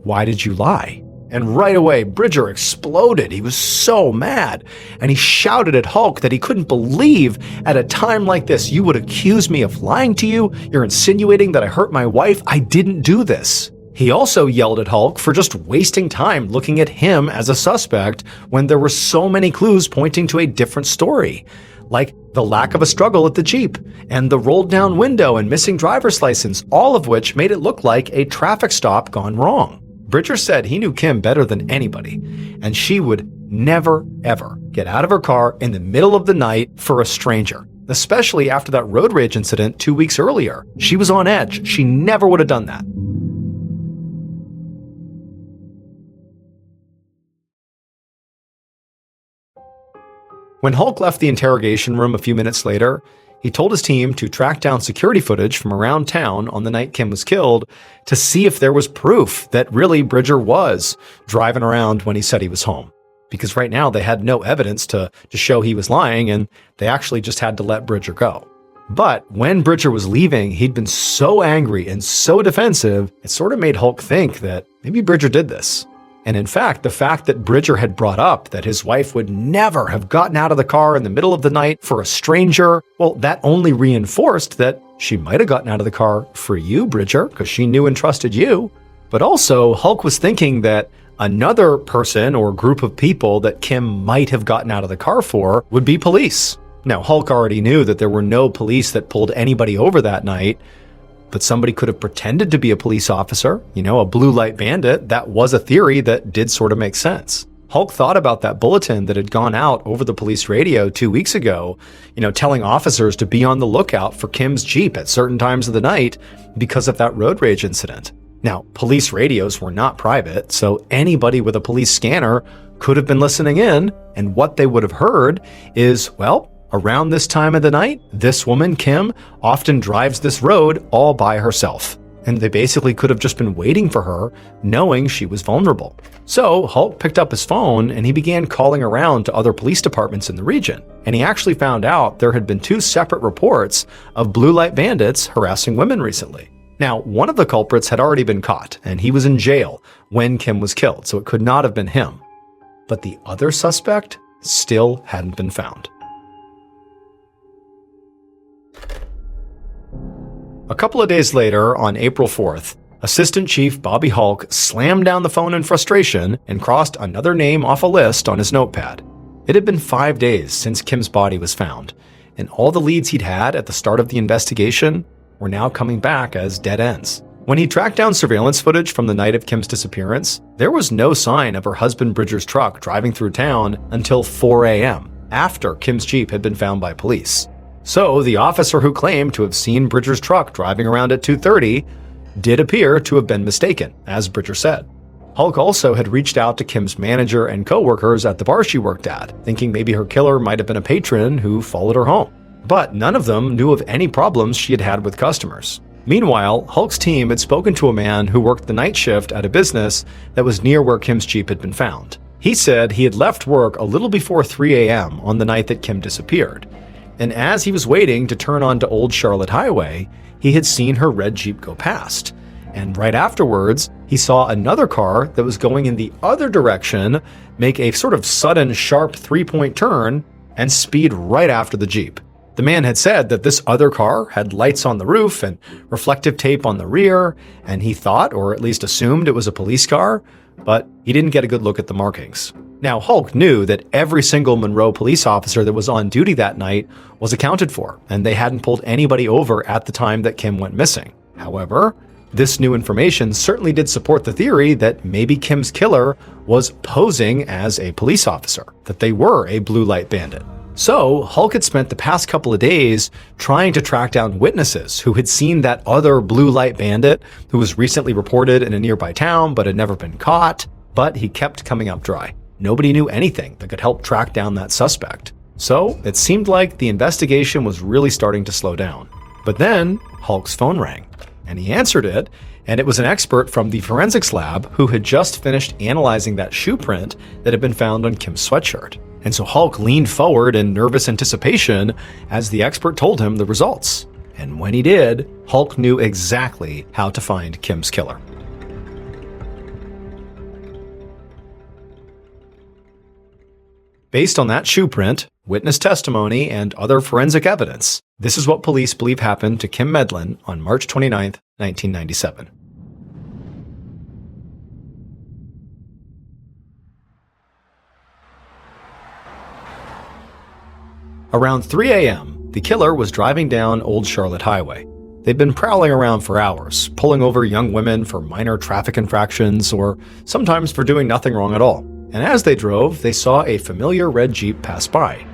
Why did you lie? And right away, Bridger exploded. He was so mad. And he shouted at Hulk that he couldn't believe at a time like this, you would accuse me of lying to you? You're insinuating that I hurt my wife? I didn't do this. He also yelled at Hulk for just wasting time looking at him as a suspect when there were so many clues pointing to a different story, like the lack of a struggle at the Jeep and the rolled down window and missing driver's license, all of which made it look like a traffic stop gone wrong. Bridger said he knew Kim better than anybody, and she would never, ever get out of her car in the middle of the night for a stranger, especially after that road rage incident 2 weeks earlier. She was on edge. She never would have done that. When Hulk left the interrogation room a few minutes later, he told his team to track down security footage from around town on the night Kim was killed to see if there was proof that really Bridger was driving around when he said he was home. Because right now they had no evidence to show he was lying, and they actually just had to let Bridger go. But when Bridger was leaving, he'd been so angry and so defensive, it sort of made Hulk think that maybe Bridger did this. And in fact, the fact that Bridger had brought up that his wife would never have gotten out of the car in the middle of the night for a stranger, well, that only reinforced that she might have gotten out of the car for you, Bridger, because she knew and trusted you. But also, Hulk was thinking that Another person or group of people that Kim might have gotten out of the car for would be police. Now, Hulk already knew that there were no police that pulled anybody over that night, but somebody could have pretended to be a police officer, a blue light bandit. That was a theory that did sort of make sense. Hulk thought about that bulletin that had gone out over the police radio 2 weeks ago, telling officers to be on the lookout for Kim's Jeep at certain times of the night because of that road rage incident. Now, police radios were not private, so anybody with a police scanner could have been listening in, and what they would have heard is, around this time of the night, this woman, Kim, often drives this road all by herself. And they basically could have just been waiting for her, knowing she was vulnerable. So Hulk picked up his phone and he began calling around to other police departments in the region. And he actually found out there had been 2 separate reports of blue light bandits harassing women recently. Now, one of the culprits had already been caught, and he was in jail when Kim was killed, so it could not have been him. But the other suspect still hadn't been found. A couple of days later, on April 4th, Assistant Chief Bobby Hulk slammed down the phone in frustration and crossed another name off a list on his notepad. It had been 5 days since Kim's body was found, and all the leads he'd had at the start of the investigation were now coming back as dead ends. When he tracked down surveillance footage from the night of Kim's disappearance, there was no sign of her husband Bridger's truck driving through town until 4 a.m., after Kim's Jeep had been found by police. So the officer who claimed to have seen Bridger's truck driving around at 2:30 did appear to have been mistaken, as Bridger said. Hulk also had reached out to Kim's manager and co-workers at the bar she worked at, thinking maybe her killer might have been a patron who followed her home. But none of them knew of any problems she had had with customers. Meanwhile, Hulk's team had spoken to a man who worked the night shift at a business that was near where Kim's Jeep had been found. He said he had left work a little before 3 a.m. on the night that Kim disappeared. And as he was waiting to turn onto Old Charlotte Highway, he had seen her red Jeep go past. And right afterwards, he saw another car that was going in the other direction make a sort of sudden, sharp 3-point turn and speed right after the Jeep. The man had said that this other car had lights on the roof and reflective tape on the rear, and he thought, or at least assumed, it was a police car, but he didn't get a good look at the markings. Now, Hulk knew that every single Monroe police officer that was on duty that night was accounted for, and they hadn't pulled anybody over at the time that Kim went missing. However, this new information certainly did support the theory that maybe Kim's killer was posing as a police officer, that they were a blue light bandit. So, Hulk had spent the past couple of days trying to track down witnesses who had seen that other blue light bandit who was recently reported in a nearby town but had never been caught, but he kept coming up dry. Nobody knew anything that could help track down that suspect. So, it seemed like the investigation was really starting to slow down. But then, Hulk's phone rang, and he answered it, and it was an expert from the forensics lab who had just finished analyzing that shoe print that had been found on Kim's sweatshirt. And so Hulk leaned forward in nervous anticipation as the expert told him the results. And when he did, Hulk knew exactly how to find Kim's killer. Based on that shoe print, witness testimony, and other forensic evidence, this is what police believe happened to Kim Medlin on March 29, 1997. Around 3 a.m., the killer was driving down Old Charlotte Highway. They'd been prowling around for hours, pulling over young women for minor traffic infractions or sometimes for doing nothing wrong at all. And as they drove, they saw a familiar red Jeep pass by.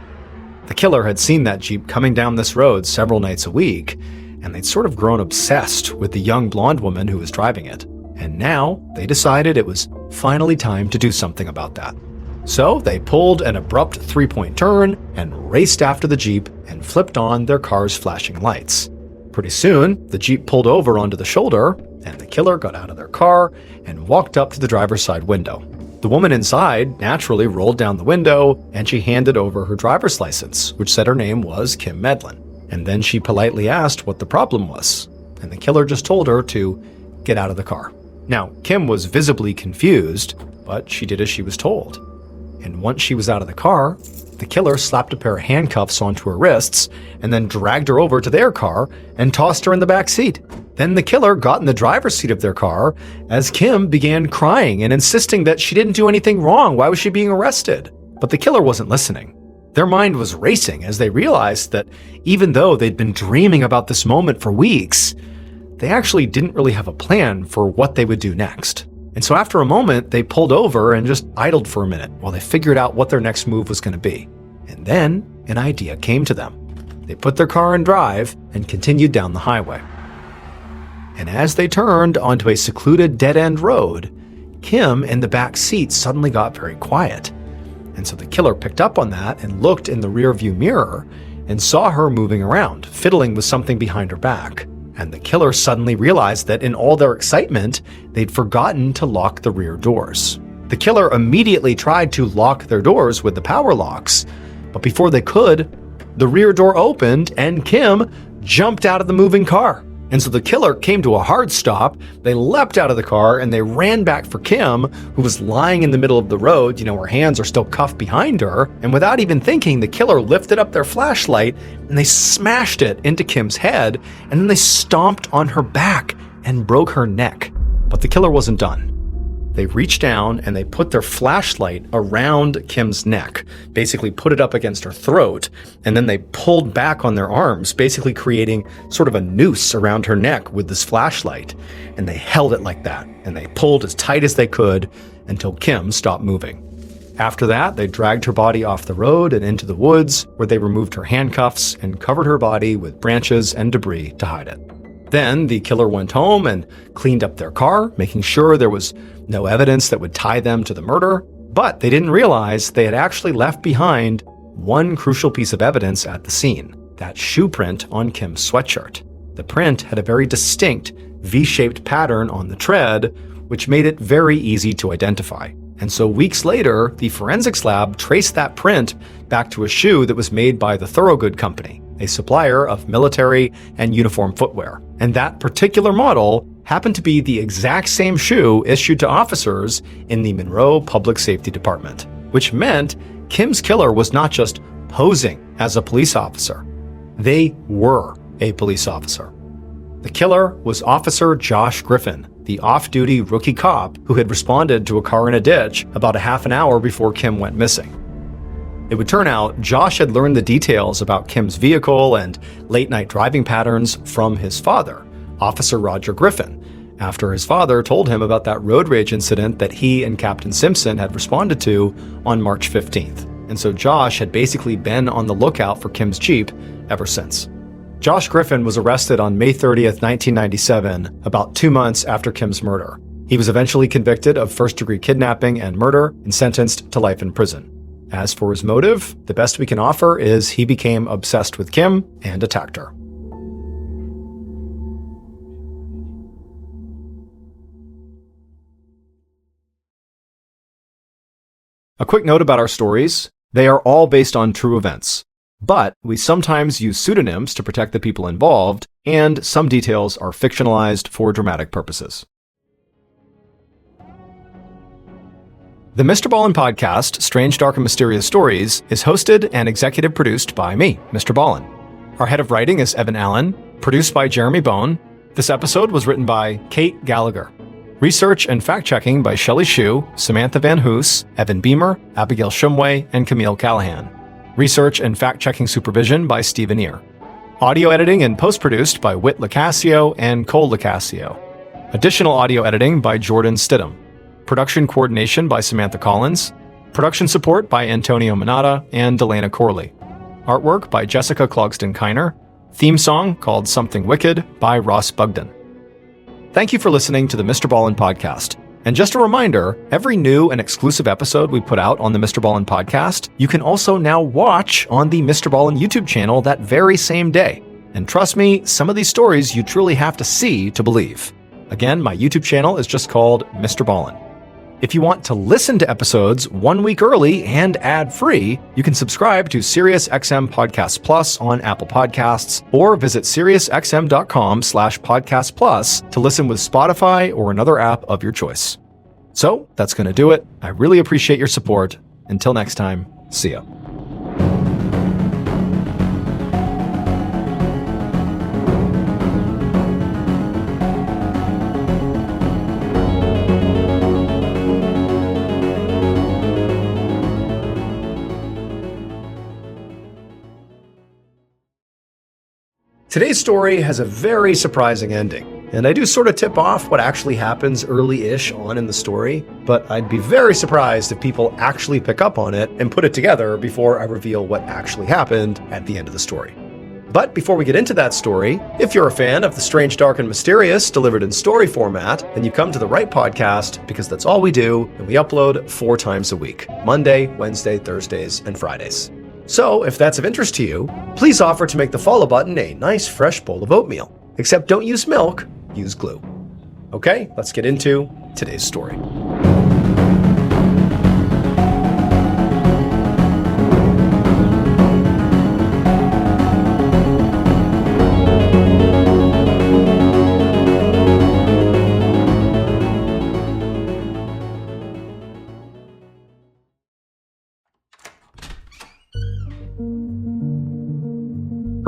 The killer had seen that Jeep coming down this road several nights a week, and they'd sort of grown obsessed with the young blonde woman who was driving it. And now they decided it was finally time to do something about that. So they pulled an abrupt 3-point turn and raced after the Jeep and flipped on their car's flashing lights. Pretty soon, the Jeep pulled over onto the shoulder, and the killer got out of their car and walked up to the driver's side window. The woman inside naturally rolled down the window, and she handed over her driver's license, which said her name was Kim Medlin. And then she politely asked what the problem was, and the killer just told her to get out of the car. Now, Kim was visibly confused, but she did as she was told. And once she was out of the car, the killer slapped a pair of handcuffs onto her wrists and then dragged her over to their car and tossed her in the back seat. Then the killer got in the driver's seat of their car as Kim began crying and insisting that she didn't do anything wrong. Why was she being arrested? But the killer wasn't listening. Their mind was racing as they realized that even though they'd been dreaming about this moment for weeks, they actually didn't really have a plan for what they would do next. And so after a moment, they pulled over and just idled for a minute while they figured out what their next move was going to be. And then an idea came to them. They put their car in drive and continued down the highway. And as they turned onto a secluded dead-end road, Kim in the back seat suddenly got very quiet. And so the killer picked up on that and looked in the rearview mirror and saw her moving around, fiddling with something behind her back. And the killer suddenly realized that in all their excitement, they'd forgotten to lock the rear doors. The killer immediately tried to lock their doors with the power locks, but before they could, the rear door opened and Kim jumped out of the moving car. And so the killer came to a hard stop, they leapt out of the car, and they ran back for Kim, who was lying in the middle of the road, her hands are still cuffed behind her, and without even thinking, the killer lifted up their flashlight, and they smashed it into Kim's head, and then they stomped on her back and broke her neck. But the killer wasn't done. They reached down and they put their flashlight around Kim's neck, basically put it up against her throat, and then they pulled back on their arms, basically creating sort of a noose around her neck with this flashlight. And they held it like that, and they pulled as tight as they could until Kim stopped moving. After that, they dragged her body off the road and into the woods, where they removed her handcuffs and covered her body with branches and debris to hide it. Then the killer went home and cleaned up their car, making sure there was no evidence that would tie them to the murder. But they didn't realize they had actually left behind one crucial piece of evidence at the scene, that shoe print on Kim's sweatshirt. The print had a very distinct V-shaped pattern on the tread, which made it very easy to identify. And so weeks later, the forensics lab traced that print back to a shoe that was made by the Thorogood Company, a supplier of military and uniform footwear. And that particular model happened to be the exact same shoe issued to officers in the Monroe Public Safety Department, which meant Kim's killer was not just posing as a police officer. They were a police officer. The killer was Officer Josh Griffin, the off-duty rookie cop who had responded to a car in a ditch about a half an hour before Kim went missing. It would turn out Josh had learned the details about Kim's vehicle and late-night driving patterns from his father, Officer Roger Griffin, after his father told him about that road rage incident that he and Captain Simpson had responded to on March 15th. And so Josh had basically been on the lookout for Kim's Jeep ever since. Josh Griffin was arrested on May 30th, 1997, about 2 months after Kim's murder. He was eventually convicted of first-degree kidnapping and murder and sentenced to life in prison. As for his motive, the best we can offer is he became obsessed with Kim and attacked her. A quick note about our stories. They are all based on true events, but we sometimes use pseudonyms to protect the people involved, and some details are fictionalized for dramatic purposes. The MrBallen podcast, Strange, Dark, and Mysterious Stories, is hosted and executive produced by me, MrBallen. Our head of writing is Evan Allen, produced by Jeremy Bone. This episode was written by Kate Gallagher. Research and fact-checking by Shelley Shue, Samantha Van Hoos, Evan Beamer, Abigail Shumway, and Camille Callahan. Research and fact-checking supervision by Stephen Ear. Audio editing and post-produced by Whit Lacasio and Cole Lacasio. Additional audio editing by Jordan Stidham. Production coordination by Samantha Collins. Production support by Antonio Manata and Delana Corley. Artwork by Jessica Clogston-Kiner. Theme song called Something Wicked by Ross Bugden. Thank you for listening to the MrBallen podcast. And just a reminder, every new and exclusive episode we put out on the MrBallen podcast, you can also now watch on the MrBallen YouTube channel that very same day. And trust me, some of these stories you truly have to see to believe. Again, my YouTube channel is just called MrBallen. If you want to listen to episodes 1 week early and ad-free, you can subscribe to SiriusXM Podcasts Plus on Apple Podcasts or visit SiriusXM.com/Podcast Plus to listen with Spotify or another app of your choice. So that's going to do it. I really appreciate your support. Until next time, see ya. Today's story has a very surprising ending, and I do sort of tip off what actually happens early-ish on in the story, but I'd be very surprised if people actually pick up on it and put it together before I reveal what actually happened at the end of the story. But before we get into that story, if you're a fan of the strange, dark, and mysterious delivered in story format, then you come to the right podcast, because that's all we do, and we upload 4 times a week: Monday, Wednesday, Thursdays, and Fridays. So if that's of interest to you, please offer to make the follow button a nice fresh bowl of oatmeal. Except don't use milk, use glue. Okay, let's get into today's story.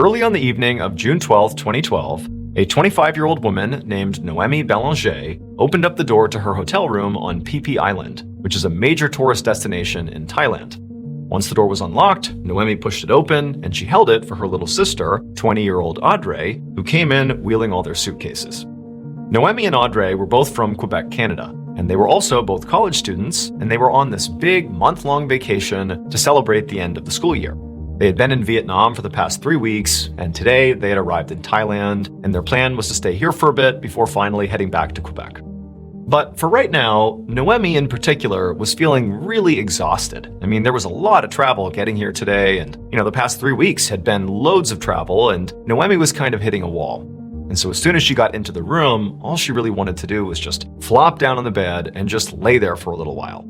Early on the evening of June 12, 2012, a 25-year-old woman named Noemi Ballen opened up the door to her hotel room on Phi Phi Island, which is a major tourist destination in Thailand. Once the door was unlocked, Noemi pushed it open, and she held it for her little sister, 20-year-old Audrey, who came in wheeling all their suitcases. Noemi and Audrey were both from Quebec, Canada, and they were also both college students, and they were on this big month-long vacation to celebrate the end of the school year. They had been in Vietnam for the past 3 weeks, and today they had arrived in Thailand, and their plan was to stay here for a bit before finally heading back to Quebec. But for right now, Noemi in particular was feeling really exhausted. I mean, there was a lot of travel getting here today, and the past 3 weeks had been loads of travel, and Noemi was kind of hitting a wall. And so as soon as she got into the room, all she really wanted to do was just flop down on the bed and just lay there for a little while.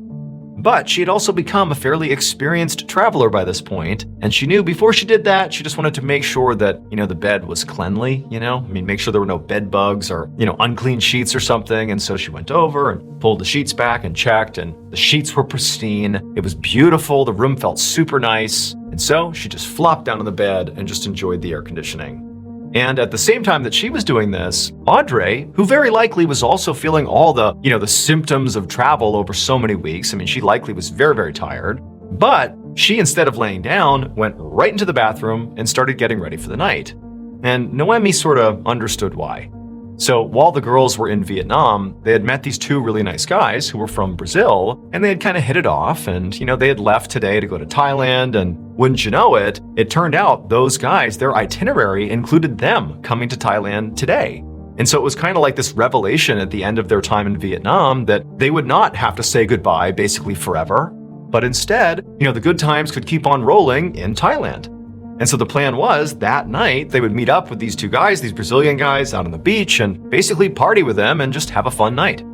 But she had also become a fairly experienced traveler by this point, and she knew before she did that, she just wanted to make sure that, the bed was cleanly, make sure there were no bed bugs or, unclean sheets or something. And so she went over and pulled the sheets back and checked, and the sheets were pristine. It was beautiful. The room felt super nice. And so she just flopped down on the bed and just enjoyed the air conditioning. And at the same time that she was doing this, Audrey, who very likely was also feeling all the, the symptoms of travel over so many weeks. I mean, she likely was very, very tired. But she, instead of laying down, went right into the bathroom and started getting ready for the night. And Noemi sort of understood why. So while the girls were in Vietnam, they had met these 2 really nice guys who were from Brazil, and they had kind of hit it off, and they had left today to go to Thailand, and wouldn't you know it, it turned out those guys, their itinerary included them coming to Thailand today. And so it was kind of like this revelation at the end of their time in Vietnam that they would not have to say goodbye basically forever, but instead, the good times could keep on rolling in Thailand. And so the plan was that night they would meet up with these 2 guys, these Brazilian guys, out on the beach and basically party with them and just have a fun night.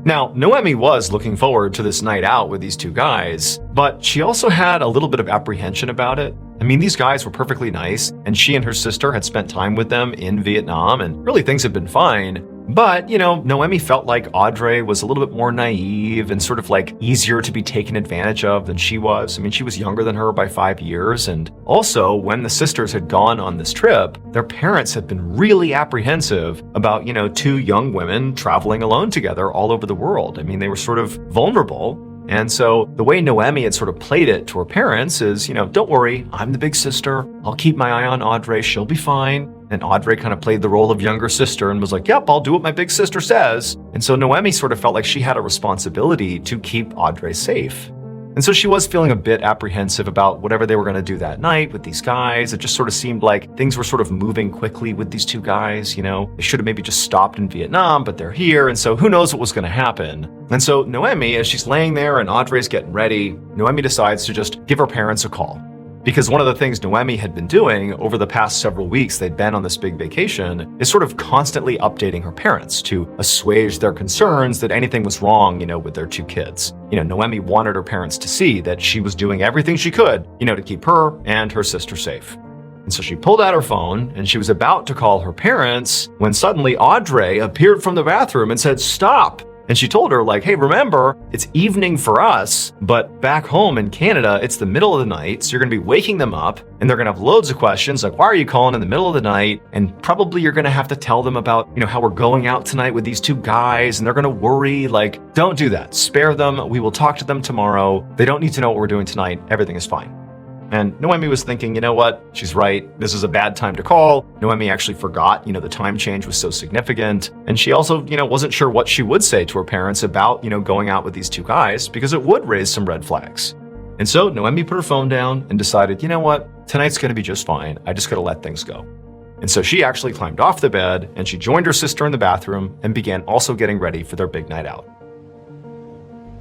Now, Noemi was looking forward to this night out with these 2 guys, but she also had a little bit of apprehension about it. I mean, these guys were perfectly nice, and she and her sister had spent time with them in Vietnam, and really things had been fine. But, Noemi felt like Audrey was a little bit more naive and sort of like easier to be taken advantage of than she was. I mean, she was younger than her by 5 years. And also, when the sisters had gone on this trip, their parents had been really apprehensive about, 2 young women traveling alone together all over the world. I mean, they were sort of vulnerable. And so the way Noemi had sort of played it to her parents is, don't worry, I'm the big sister. I'll keep my eye on Audrey. She'll be fine. And Audrey kind of played the role of younger sister and was like, yep, I'll do what my big sister says. And so Noemi sort of felt like she had a responsibility to keep Audrey safe. And so she was feeling a bit apprehensive about whatever they were going to do that night with these guys. It just sort of seemed like things were sort of moving quickly with these 2 guys. They should have maybe just stopped in Vietnam, but they're here. And so who knows what was going to happen. And so Noemi, as she's laying there and Audrey's getting ready, Noemi decides to just give her parents a call. Because one of the things Noemi had been doing over the past several weeks they'd been on this big vacation is sort of constantly updating her parents to assuage their concerns that anything was wrong, with their 2 kids. Noemi wanted her parents to see that she was doing everything she could, to keep her and her sister safe. And so she pulled out her phone and she was about to call her parents when suddenly Audrey appeared from the bathroom and said, "Stop." And she told her, like, hey, remember, it's evening for us, but back home in Canada, it's the middle of the night, so you're going to be waking them up, and they're going to have loads of questions, like, why are you calling in the middle of the night? And probably you're going to have to tell them about, how we're going out tonight with these 2 guys, and they're going to worry. Like, don't do that. Spare them. We will talk to them tomorrow. They don't need to know what we're doing tonight. Everything is fine. And Noemi was thinking, you know what? She's right. This is a bad time to call. Noemi actually forgot, the time change was so significant. And she also, wasn't sure what she would say to her parents about, going out with these two guys because it would raise some red flags. And so Noemi put her phone down and decided, you know what? Tonight's going to be just fine. I just got to let things go. And so she actually climbed off the bed and she joined her sister in the bathroom and began also getting ready for their big night out.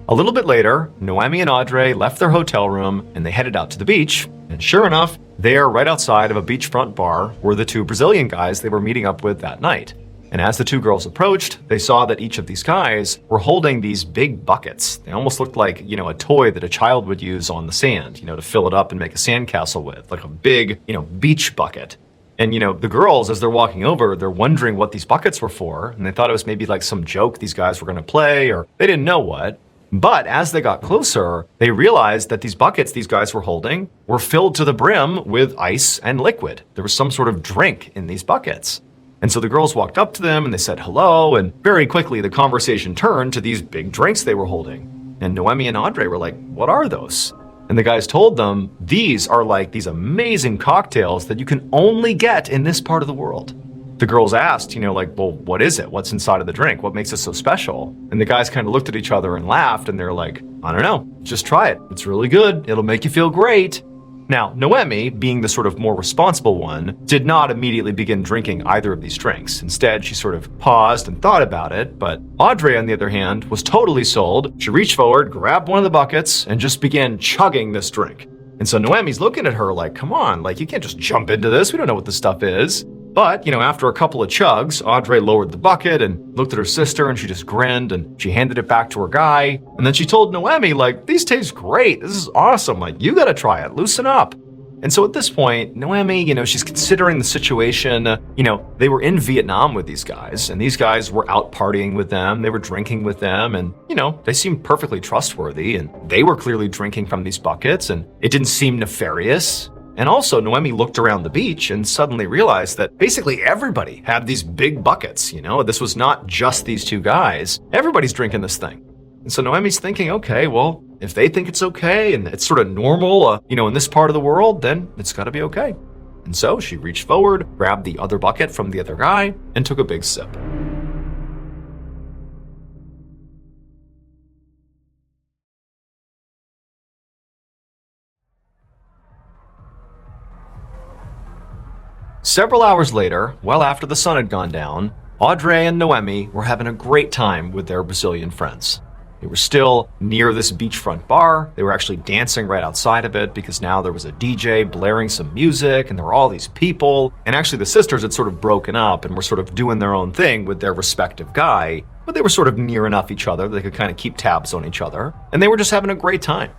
A little bit later, Noemi and Audrey left their hotel room and they headed out to the beach. And sure enough, they are right outside of a beachfront bar where the two Brazilian guys they were meeting up with that night. And as the two girls approached, they saw that each of these guys were holding these big buckets. They almost looked like, a toy that a child would use on the sand, to fill it up and make a sandcastle with, like a big, beach bucket. And, the girls, as they're walking over, they're wondering what these buckets were for. And they thought it was maybe like some joke these guys were going to play, or they didn't know what. But as they got closer, they realized that these buckets these guys were holding were filled to the brim with ice and liquid. There was some sort of drink in these buckets. And so the girls walked up to them and they said hello, and very quickly the conversation turned to these big drinks they were holding. And Noemi and Audrey were like, what are those? And the guys told them, these are like these amazing cocktails that you can only get in this part of the world. The girls asked, well, what is it? What's inside of the drink? What makes it so special? And the guys kind of looked at each other and laughed, and they're like, I don't know, just try it. It's really good. It'll make you feel great. Now, Noemi, being the sort of more responsible one, did not immediately begin drinking either of these drinks. Instead, she sort of paused and thought about it. But Audrey, on the other hand, was totally sold. She reached forward, grabbed one of the buckets, and just began chugging this drink. And so Noemi's looking at her like, come on, like you can't just jump into this. We don't know what this stuff is. But, after a couple of chugs, Audrey lowered the bucket and looked at her sister and she just grinned and she handed it back to her guy. And then she told Noemi, like, these taste great. This is awesome. Like, you got to try it. Loosen up. And so at this point, Noemi, she's considering the situation. They were in Vietnam with these guys and these guys were out partying with them. They were drinking with them and, they seemed perfectly trustworthy and they were clearly drinking from these buckets and it didn't seem nefarious. And also, Noemi looked around the beach and suddenly realized that basically everybody had these big buckets, This was not just these two guys. Everybody's drinking this thing. And so Noemi's thinking, okay, well, if they think it's okay and it's sort of normal, in this part of the world, then it's got to be okay. And so she reached forward, grabbed the other bucket from the other guy, and took a big sip. Several hours later, well after the sun had gone down, Audrey and Noemi were having a great time with their Brazilian friends. They were still near this beachfront bar. They were actually dancing right outside of it because now there was a DJ blaring some music and there were all these people. And actually the sisters had sort of broken up and were sort of doing their own thing with their respective guy, but they were sort of near enough each other that they could kind of keep tabs on each other. And they were just having a great time.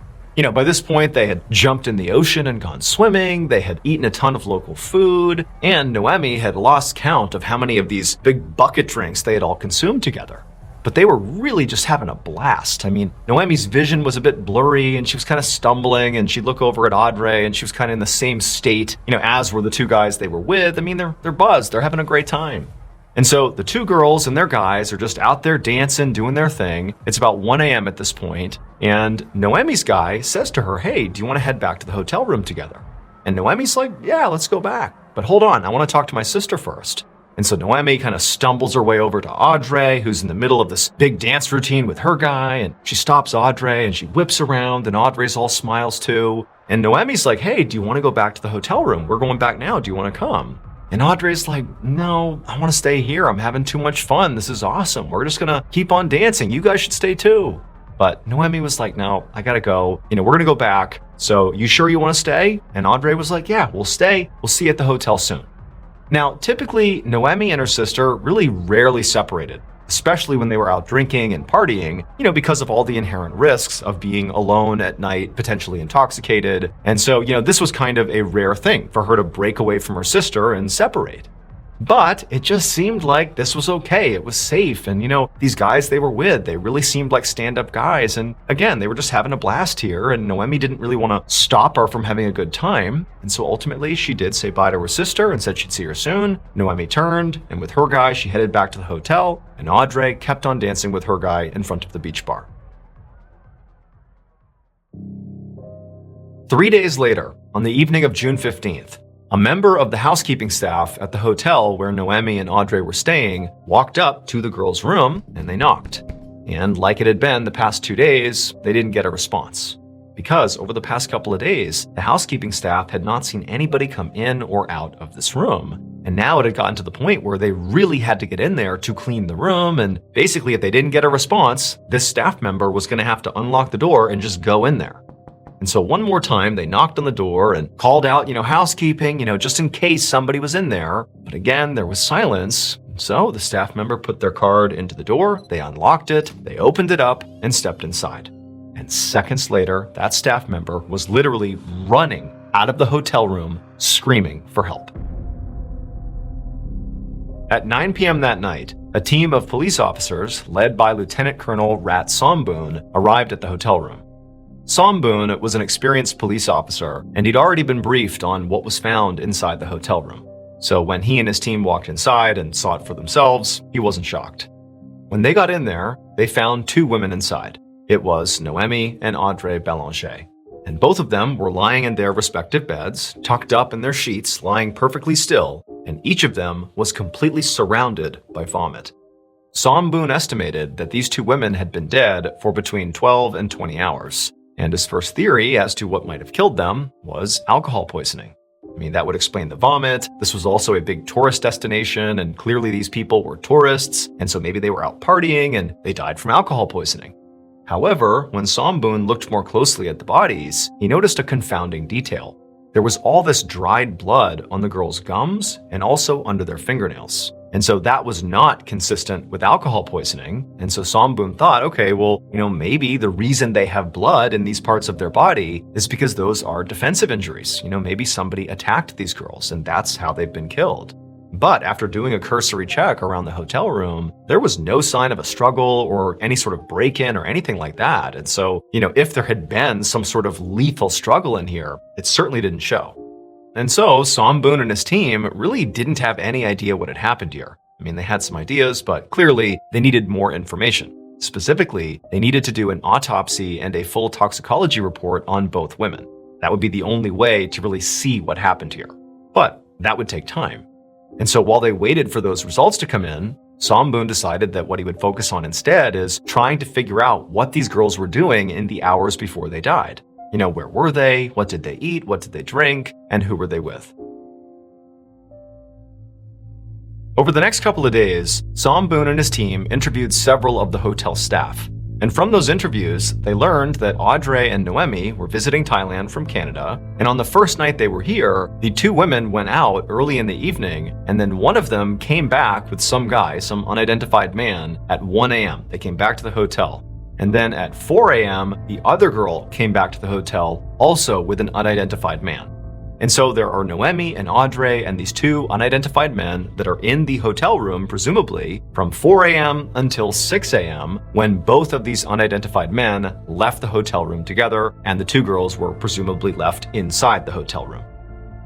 By this point, they had jumped in the ocean and gone swimming, they had eaten a ton of local food, and Noemi had lost count of how many of these big bucket drinks they had all consumed together. But they were really just having a blast. Noemi's vision was a bit blurry, and she was kind of stumbling, and she'd look over at Audrey, and she was kind of in the same state, as were the two guys they were with. They're buzzed, they're having a great time. And so the two girls and their guys are just out there dancing, doing their thing. It's about 1 a.m. at this point, and Noemi's guy says to her, hey, do you want to head back to the hotel room together? And Noemi's like, yeah, let's go back. But hold on, I want to talk to my sister first. And so Noemi kind of stumbles her way over to Audrey, who's in the middle of this big dance routine with her guy, and she stops Audrey and she whips around, and Audrey's all smiles too. And Noemi's like, hey, do you want to go back to the hotel room? We're going back now. Do you want to come? And Audrey's like, no, I want to stay here. I'm having too much fun. This is awesome. We're just going to keep on dancing. You guys should stay too. But Noemi was like, no, I got to go. We're going to go back. So you sure you want to stay? And Audrey was like, yeah, we'll stay. We'll see you at the hotel soon. Now, typically, Noemi and her sister really rarely separated, especially when they were out drinking and partying, because of all the inherent risks of being alone at night, potentially intoxicated. And so, this was kind of a rare thing for her to break away from her sister and separate. But it just seemed like this was okay. It was safe. And, these guys they were with, they really seemed like stand-up guys. And again, they were just having a blast here. And Noemi didn't really want to stop her from having a good time. And so ultimately, she did say bye to her sister and said she'd see her soon. Noemi turned, and with her guy, she headed back to the hotel. And Audrey kept on dancing with her guy in front of the beach bar. 3 days later, on the evening of June 15th, a member of the housekeeping staff at the hotel where Noemi and Audrey were staying walked up to the girls' room and they knocked. And like it had been the past 2 days, they didn't get a response. Because over the past couple of days, the housekeeping staff had not seen anybody come in or out of this room. And now it had gotten to the point where they really had to get in there to clean the room. And basically, if they didn't get a response, this staff member was going to have to unlock the door and just go in there. And so one more time, they knocked on the door and called out, housekeeping, just in case somebody was in there. But again, there was silence. So the staff member put their card into the door, they unlocked it, they opened it up, and stepped inside. And seconds later, that staff member was literally running out of the hotel room, screaming for help. At 9 p.m. that night, a team of police officers, led by Lieutenant Colonel Rat Somboon, arrived at the hotel room. Somboon was an experienced police officer, and he'd already been briefed on what was found inside the hotel room. So when he and his team walked inside and saw it for themselves, he wasn't shocked. When they got in there, they found 2 women inside. It was Noemi and Audrey Ballen, and both of them were lying in their respective beds, tucked up in their sheets, lying perfectly still, and each of them was completely surrounded by vomit. Somboon estimated that these 2 women had been dead for between 12 and 20 hours, and his first theory as to what might have killed them was alcohol poisoning. That would explain the vomit. This was also a big tourist destination, and clearly these people were tourists, and so maybe they were out partying and they died from alcohol poisoning. However, when Somboon looked more closely at the bodies, he noticed a confounding detail. There was all this dried blood on the girls' gums and also under their fingernails. And so that was not consistent with alcohol poisoning. And so Somboon thought, okay, well, maybe the reason they have blood in these parts of their body is because those are defensive injuries. Maybe somebody attacked these girls and that's how they've been killed. But after doing a cursory check around the hotel room, there was no sign of a struggle or any sort of break-in or anything like that. And so, if there had been some sort of lethal struggle in here, it certainly didn't show. And so Somboon and his team really didn't have any idea what had happened here. They had some ideas, but clearly they needed more information. Specifically, they needed to do an autopsy and a full toxicology report on both women. That would be the only way to really see what happened here. But that would take time. And so while they waited for those results to come in, Somboon decided that what he would focus on instead is trying to figure out what these girls were doing in the hours before they died. Where were they? What did they eat? What did they drink? And who were they with? Over the next couple of days, Somboon and his team interviewed several of the hotel staff. And from those interviews, they learned that Audrey and Noemi were visiting Thailand from Canada, and on the first night they were here, the 2 women went out early in the evening, and then one of them came back with some guy, some unidentified man, at 1 a.m. They came back to the hotel. And then at 4 a.m., the other girl came back to the hotel, also with an unidentified man. And so there are Noemi and Audrey and these 2 unidentified men that are in the hotel room, presumably, from 4 a.m. until 6 a.m., when both of these unidentified men left the hotel room together, and the 2 girls were presumably left inside the hotel room.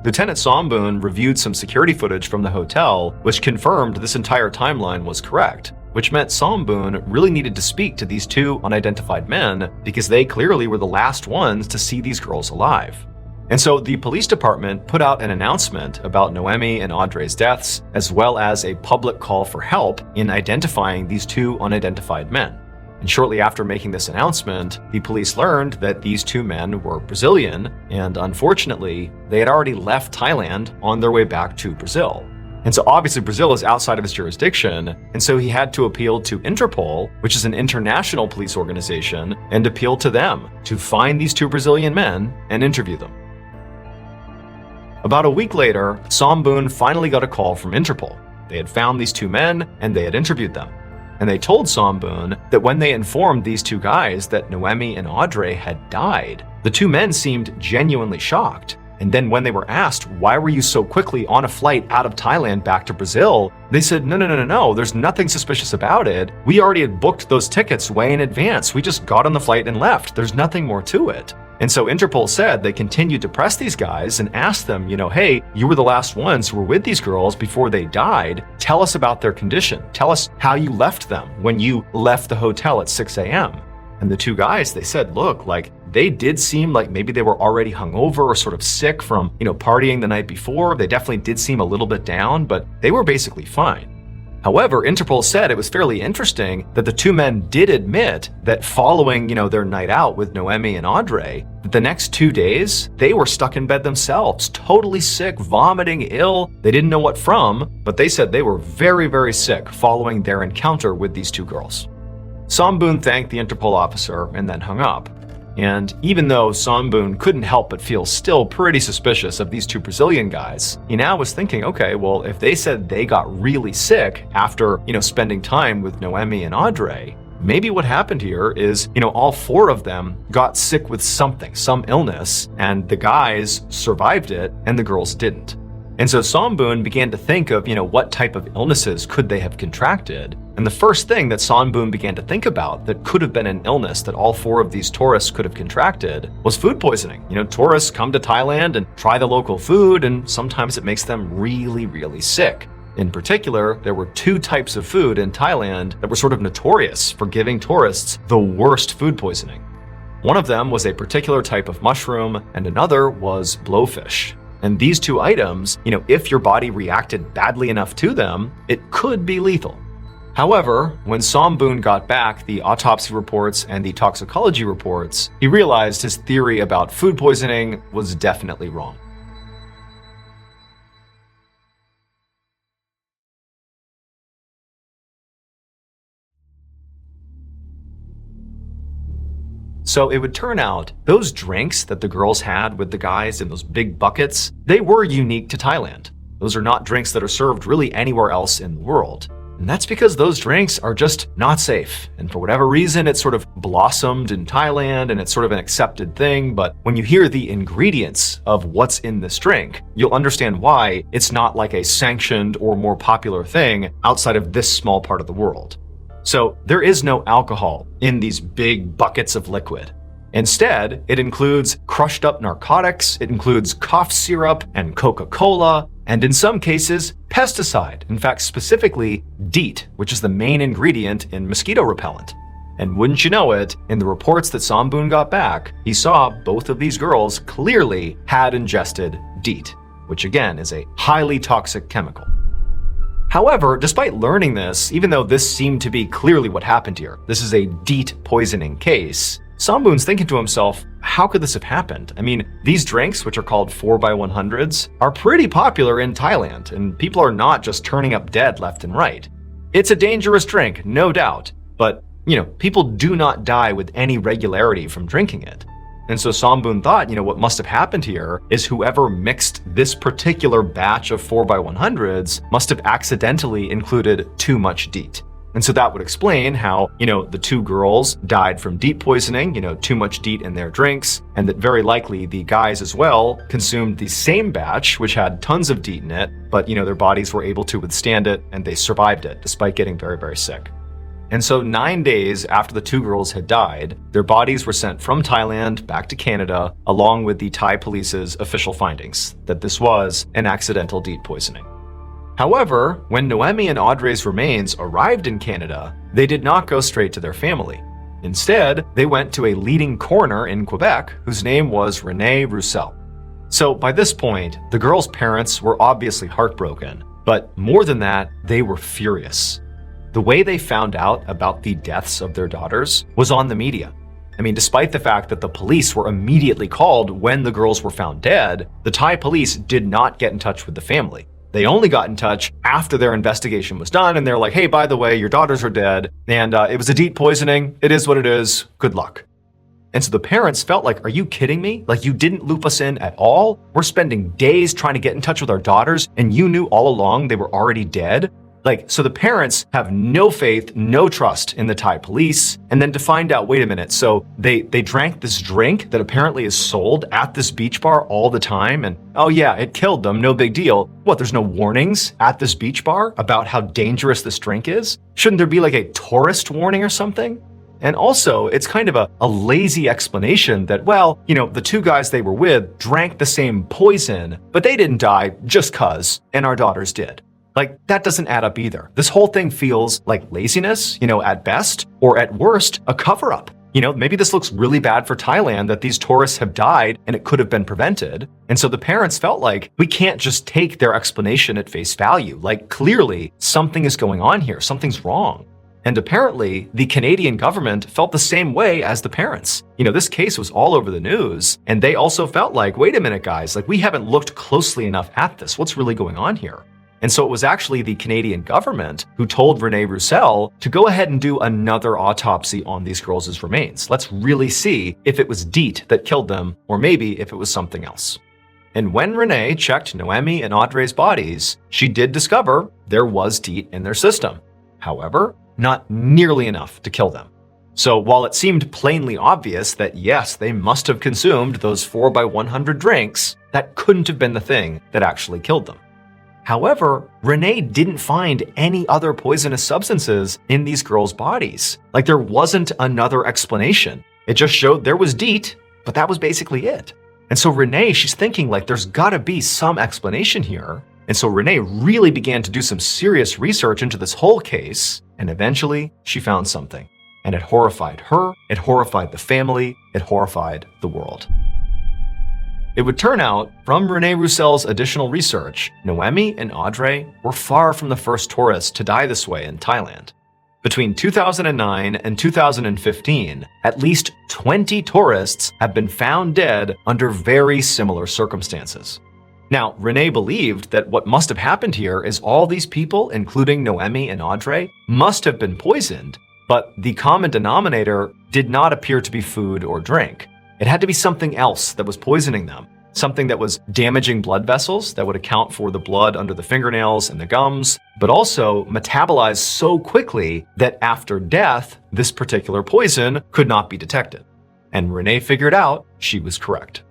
Lieutenant Somboon reviewed some security footage from the hotel, which confirmed this entire timeline was correct, which meant Somboon really needed to speak to these 2 unidentified men because they clearly were the last ones to see these girls alive. And so the police department put out an announcement about Noemi and Audrey's deaths, as well as a public call for help in identifying these 2 unidentified men. And shortly after making this announcement, the police learned that these 2 men were Brazilian, and unfortunately, they had already left Thailand on their way back to Brazil. And so obviously Brazil is outside of his jurisdiction, and so he had to appeal to Interpol, which is an international police organization, and appeal to them to find these 2 Brazilian men and interview them. About a week later, Somboon finally got a call from Interpol. They had found these 2 men and they had interviewed them. And they told Somboon that when they informed these 2 guys that Noemi and Audrey had died, the 2 men seemed genuinely shocked. And then when they were asked, why were you so quickly on a flight out of Thailand back to Brazil? They said, no, there's nothing suspicious about it. We already had booked those tickets way in advance. We just got on the flight and left. There's nothing more to it. And so Interpol said they continued to press these guys and asked them, hey, you were the last ones who were with these girls before they died. Tell us about their condition. Tell us how you left them when you left the hotel at 6 a.m. And the 2 guys, they said, look, they did seem like maybe they were already hungover or sort of sick from, partying the night before. They definitely did seem a little bit down, but they were basically fine. However, Interpol said it was fairly interesting that the two men did admit that following, their night out with Noemi and Audrey, the next 2 days, they were stuck in bed themselves, totally sick, vomiting, ill. They didn't know what from, but they said they were very, very sick following their encounter with these two girls. Samboon thanked the Interpol officer and then hung up. And even though Samboon couldn't help but feel still pretty suspicious of these two Brazilian guys, he now was thinking, okay, well, if they said they got really sick after, spending time with Noemi and Audrey, maybe what happened here is, all four of them got sick with something, some illness, and the guys survived it and the girls didn't. And so Samboon began to think of, what type of illnesses could they have contracted? And the first thing that Samboon began to think about that could have been an illness that all four of these tourists could have contracted was food poisoning. Tourists come to Thailand and try the local food, and sometimes it makes them really, really sick. In particular, there were two types of food in Thailand that were sort of notorious for giving tourists the worst food poisoning. One of them was a particular type of mushroom, and another was blowfish. And these two items, if your body reacted badly enough to them, it could be lethal. However, when Samboon got back the autopsy reports and the toxicology reports, he realized his theory about food poisoning was definitely wrong. So it would turn out those drinks that the girls had with the guys in those big buckets, they were unique to Thailand. Those are not drinks that are served really anywhere else in the world. And that's because those drinks are just not safe. And for whatever reason, it sort of blossomed in Thailand and it's sort of an accepted thing. But when you hear the ingredients of what's in this drink, you'll understand why it's not like a sanctioned or more popular thing outside of this small part of the world. So there is no alcohol in these big buckets of liquid. Instead, it includes crushed up narcotics, it includes cough syrup and Coca-Cola, and in some cases, pesticide. In fact, specifically DEET, which is the main ingredient in mosquito repellent. And wouldn't you know it, in the reports that Samboon got back, he saw both of these girls clearly had ingested DEET, which again is a highly toxic chemical. However, despite learning this, even though this seemed to be clearly what happened here, this is a DEET poisoning case, Samboon's thinking to himself, how could this have happened? I mean, these drinks, which are called 4x100s, are pretty popular in Thailand, and people are not just turning up dead left and right. It's a dangerous drink, no doubt, but, people do not die with any regularity from drinking it. And so Samboon thought, what must have happened here is whoever mixed this particular batch of 4x100s must have accidentally included too much DEET. And so that would explain how, the two girls died from DEET poisoning, too much DEET in their drinks, and that very likely the guys as well consumed the same batch, which had tons of DEET in it, but, their bodies were able to withstand it and they survived it despite getting very, very sick. And so 9 days after the two girls had died, their bodies were sent from Thailand back to Canada, along with the Thai police's official findings that this was an accidental DEET poisoning. However, when Noemi and Audrey's remains arrived in Canada, they did not go straight to their family. Instead, they went to a leading coroner in Quebec whose name was René Roussel. So by this point, the girls' parents were obviously heartbroken, but more than that, they were furious. The way they found out about the deaths of their daughters was on the media. I mean, despite the fact that the police were immediately called when the girls were found dead, the Thai police did not get in touch with the family. They only got in touch after their investigation was done, and they're like, hey, by the way, your daughters are dead, and it was a DEET poisoning. It is what it is. Good luck. And so the parents felt like, are you kidding me? Like, you didn't loop us in at all? We're spending days trying to get in touch with our daughters, and you knew all along they were already dead? So the parents have no faith, no trust in the Thai police. And then to find out, wait a minute, so they drank this drink that apparently is sold at this beach bar all the time. And oh yeah, it killed them, no big deal. What, there's no warnings at this beach bar about how dangerous this drink is? Shouldn't there be like a tourist warning or something? And also, it's kind of a lazy explanation that, well, the two guys they were with drank the same poison, but they didn't die just 'cause, and our daughters did. That doesn't add up either. This whole thing feels like laziness, at best, or at worst, a cover-up. Maybe this looks really bad for Thailand that these tourists have died and it could have been prevented. And so the parents felt like we can't just take their explanation at face value. Like clearly something is going on here, something's wrong. And apparently the Canadian government felt the same way as the parents. This case was all over the news and they also felt like, wait a minute guys, like we haven't looked closely enough at this. What's really going on here? And so it was actually the Canadian government who told René Roussel to go ahead and do another autopsy on these girls' remains. Let's really see if it was DEET that killed them, or maybe if it was something else. And when René checked Noemi and Audrey's bodies, she did discover there was DEET in their system. However, not nearly enough to kill them. So while it seemed plainly obvious that yes, they must have consumed those 4x100 drinks, that couldn't have been the thing that actually killed them. However, René didn't find any other poisonous substances in these girls' bodies. Like there wasn't another explanation. It just showed there was DEET, but that was basically it. And so René, she's thinking like there's gotta be some explanation here. And so René really began to do some serious research into this whole case, and eventually she found something. And it horrified her, it horrified the family, it horrified the world. It would turn out, from René Roussel's additional research, Noemi and Audrey were far from the first tourists to die this way in Thailand. Between 2009 and 2015, at least 20 tourists have been found dead under very similar circumstances. Now, René believed that what must have happened here is all these people, including Noemi and Audrey, must have been poisoned, but the common denominator did not appear to be food or drink. It had to be something else that was poisoning them, something that was damaging blood vessels that would account for the blood under the fingernails and the gums, but also metabolized so quickly that after death, this particular poison could not be detected. And René figured out she was correct.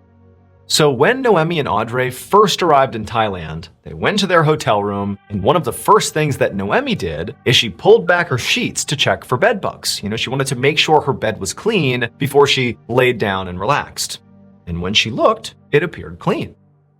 So when Noemi and Audrey first arrived in Thailand, they went to their hotel room, and one of the first things that Noemi did is she pulled back her sheets to check for bed bugs. She wanted to make sure her bed was clean before she laid down and relaxed. And when she looked, it appeared clean.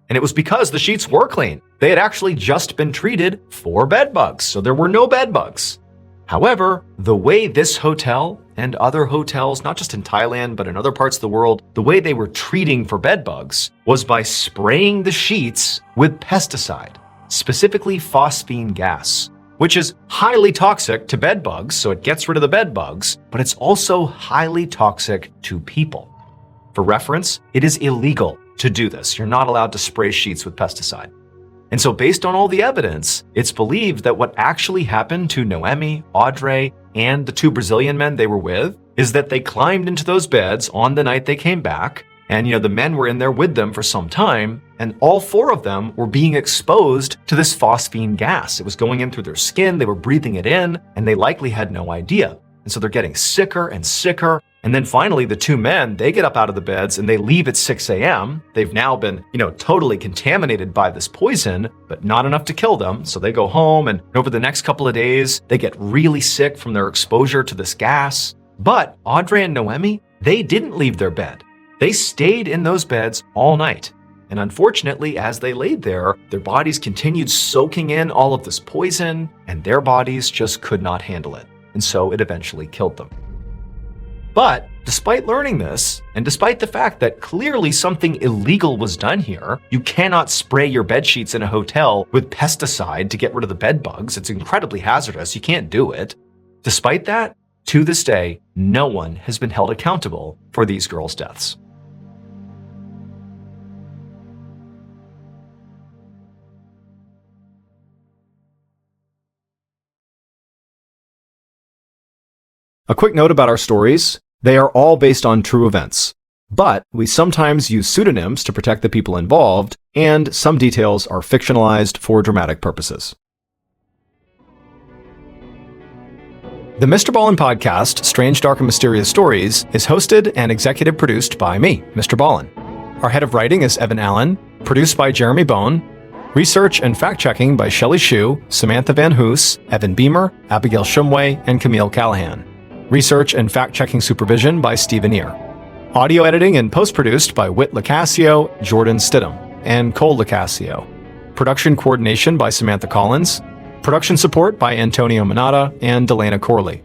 And it was because the sheets were clean. They had actually just been treated for bed bugs, so there were no bed bugs. However, the way this hotel and other hotels, not just in Thailand, but in other parts of the world, the way they were treating for bed bugs was by spraying the sheets with pesticide, specifically phosphine gas, which is highly toxic to bed bugs, so it gets rid of the bed bugs, but it's also highly toxic to people. For reference, it is illegal to do this. You're not allowed to spray sheets with pesticide. And so based on all the evidence, it's believed that what actually happened to Noemi, Audrey, and the 2 Brazilian men they were with is that they climbed into those beds on the night they came back, and the men were in there with them for some time, and all 4 of them were being exposed to this phosphine gas. It was going in through their skin, they were breathing it in, and they likely had no idea. And so they're getting sicker and sicker. And then finally, the 2 men, they get up out of the beds and they leave at 6 a.m. They've now been, totally contaminated by this poison, but not enough to kill them. So they go home, and over the next couple of days, they get really sick from their exposure to this gas. But Audrey and Noemi, they didn't leave their bed. They stayed in those beds all night. And unfortunately, as they laid there, their bodies continued soaking in all of this poison, and their bodies just could not handle it. And so it eventually killed them. But despite learning this, and despite the fact that clearly something illegal was done here, you cannot spray your bed sheets in a hotel with pesticide to get rid of the bed bugs. It's incredibly hazardous. You can't do it. Despite that, to this day, no one has been held accountable for these girls' deaths. A quick note about our stories. They are all based on true events, but we sometimes use pseudonyms to protect the people involved, and some details are fictionalized for dramatic purposes. The MrBallen podcast, Strange, Dark, and Mysterious Stories, is hosted and executive produced by me, MrBallen. Our head of writing is Evan Allen, produced by Jeremy Bone, research and fact-checking by Shelley Shue, Samantha Van Hoos, Evan Beamer, Abigail Shumway, and Camille Callahan. Research and fact-checking supervision by Stephen Ear. Audio editing and post-produced by Whit Lacasio, Jordan Stidham, and Cole Lacasio. Production coordination by Samantha Collins. Production support by Antonio Manata and Delana Corley.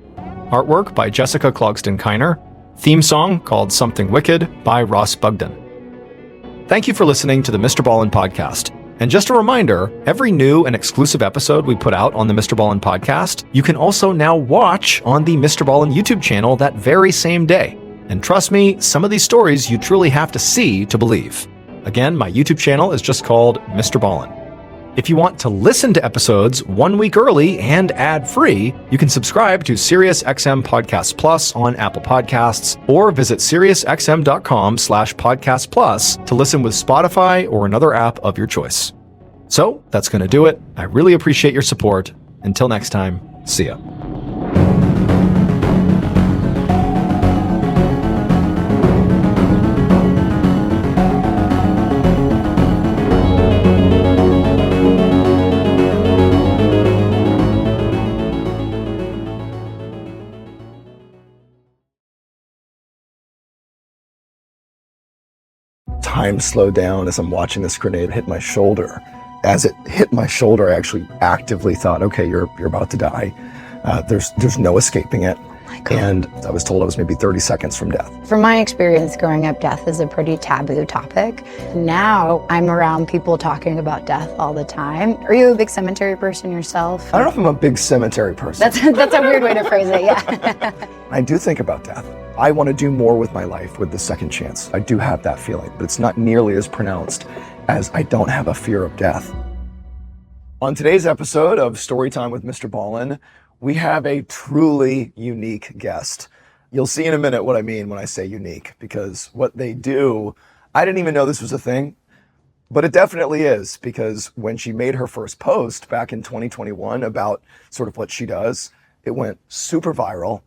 Artwork by Jessica Clogston-Kiner. Theme song called Something Wicked by Ross Bugden. Thank you for listening to the MrBallen podcast. And just a reminder, every new and exclusive episode we put out on the MrBallen podcast, you can also now watch on the MrBallen YouTube channel that very same day. And trust me, some of these stories you truly have to see to believe. Again, my YouTube channel is just called MrBallen. If you want to listen to episodes 1 week early and ad-free, you can subscribe to SiriusXM Podcast Plus on Apple Podcasts or visit SiriusXM.com/Podcast Plus to listen with Spotify or another app of your choice. So that's going to do it. I really appreciate your support. Until next time, see ya. Time slowed down as I'm watching this grenade hit my shoulder. As it hit my shoulder, I actually actively thought, okay, you're about to die. There's no escaping it. And I was told I was maybe 30 seconds from death. From my experience growing up, death is a pretty taboo topic. Now I'm around people talking about death all the time. Are you a big cemetery person yourself? I don't know if I'm a big cemetery person. That's a weird way to phrase it, yeah. I do think about death. I want to do more with my life with the second chance. I do have that feeling, but it's not nearly as pronounced as I don't have a fear of death. On today's episode of Storytime with MrBallen, we have a truly unique guest. You'll see in a minute what I mean when I say unique, because what they do, I didn't even know this was a thing, but it definitely is, because when she made her first post back in 2021 about sort of what she does, it went super viral.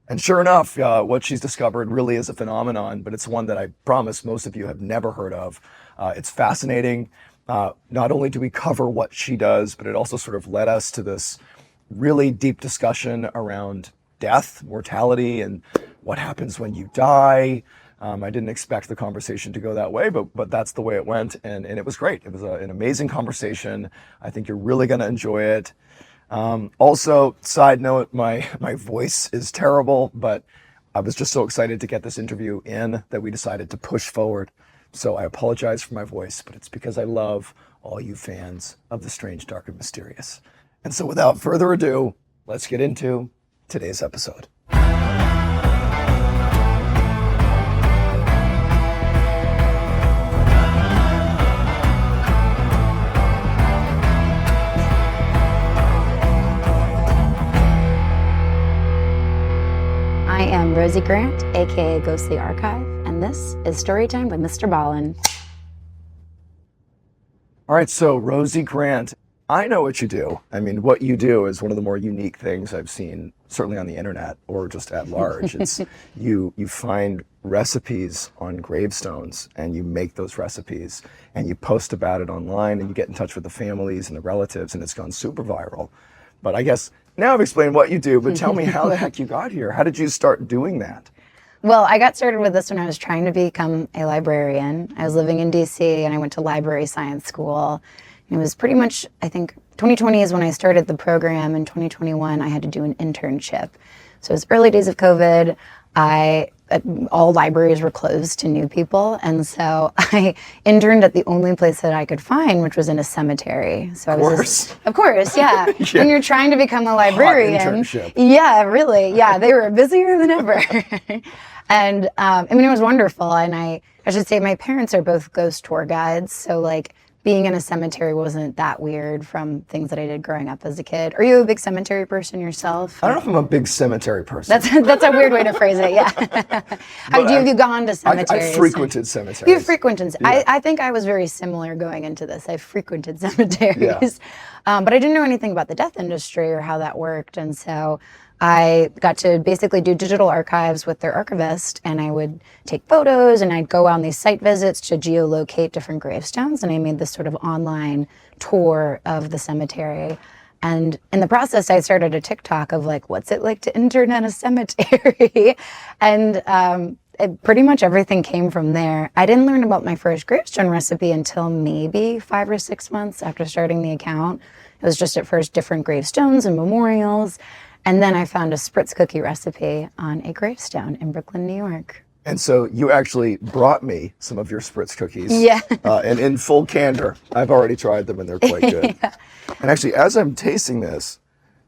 And sure enough, what she's discovered really is a phenomenon, but it's one that I promise most of you have never heard of. It's fascinating. Not only do we cover what she does, but it also sort of led us to this really deep discussion around death, mortality, and what happens when you die. I didn't expect the conversation to go that way, but that's the way it went, and it was great. It was an amazing conversation. I think you're really going to enjoy it. Also, side note, my voice is terrible, but I was just so excited to get this interview in that we decided to push forward. So I apologize for my voice, but it's because I love all you fans of the strange, dark, and mysterious. And so without further ado, let's get into today's episode. I am Rosie Grant, aka Ghostly Archive, and this is Storytime with MrBallen. All right, so Rosie Grant, I know what you do. I mean, what you do is one of the more unique things I've seen, certainly on the internet or just at large. It's you find recipes on gravestones and you make those recipes and you post about it online and you get in touch with the families and the relatives, and it's gone super viral. But I guess now I've explained what you do, but tell me how the heck you got here. How did you start doing that? Well, I got started with this when I was trying to become a librarian. I was living in DC and I went to library science school. And it was pretty much, I think, 2020 is when I started the program. In 2021, I had to do an internship. So it was early days of COVID. All libraries were closed to new people. And so I interned at the only place that I could find, which was in a cemetery. So of course, yeah. Yeah. When you're trying to become a librarian. Hot internship. Yeah, really. Yeah, they were busier than ever. And I mean, it was wonderful. And I should say my parents are both ghost tour guides. So like being in a cemetery wasn't that weird from things that I did growing up as a kid. Are you a big cemetery person yourself? I don't know if I'm a big cemetery person. That's a weird way to phrase it, yeah. Have you gone to cemeteries? I frequented cemeteries. You've frequented. Yeah. I think I was very similar going into this. I frequented cemeteries. Yeah. But I didn't know anything about the death industry or how that worked. And so I got to basically do digital archives with their archivist, and I would take photos and I'd go on these site visits to geolocate different gravestones, and I made this sort of online tour of the cemetery. And in the process, I started a TikTok of like, what's it like to intern at a cemetery? And pretty much everything came from there. I didn't learn about my first gravestone recipe until maybe 5 or 6 months after starting the account. It was just at first different gravestones and memorials. And then I found a spritz cookie recipe on a gravestone in Brooklyn, New York. And so you actually brought me some of your spritz cookies. Yeah. And in full candor, I've already tried them and they're quite good. Yeah. And actually, as I'm tasting this,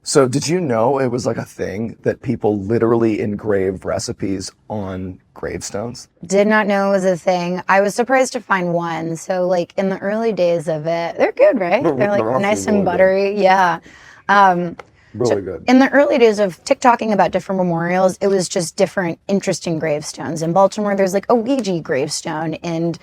so did you know it was like a thing that people literally engraved recipes on gravestones? Did not know it was a thing. I was surprised to find one. So like in the early days of it, they're good, right? They're like nice and buttery. Good. Yeah. Really good. In the early days of TikToking about different memorials, it was just different interesting gravestones. In Baltimore, there's like a Ouija gravestone, and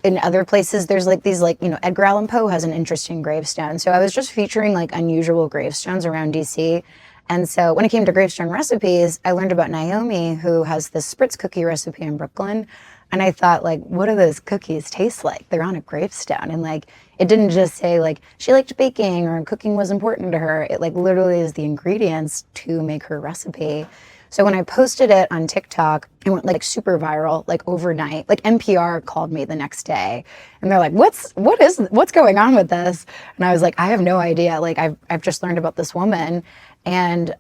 in other places, there's like these Edgar Allan Poe has an interesting gravestone. So I was just featuring like unusual gravestones around DC. And so when it came to gravestone recipes, I learned about Naomi, who has this spritz cookie recipe in Brooklyn. And I thought, like, what do those cookies taste like? They're on a gravestone. And like, it didn't just say like she liked baking or cooking was important to her. It like literally is the ingredients to make her recipe. So when I posted it on TikTok, it went like super viral, like overnight. Like NPR called me the next day and they're like, what's going on with this? And I was like, I have no idea. Like I've just learned about this woman. And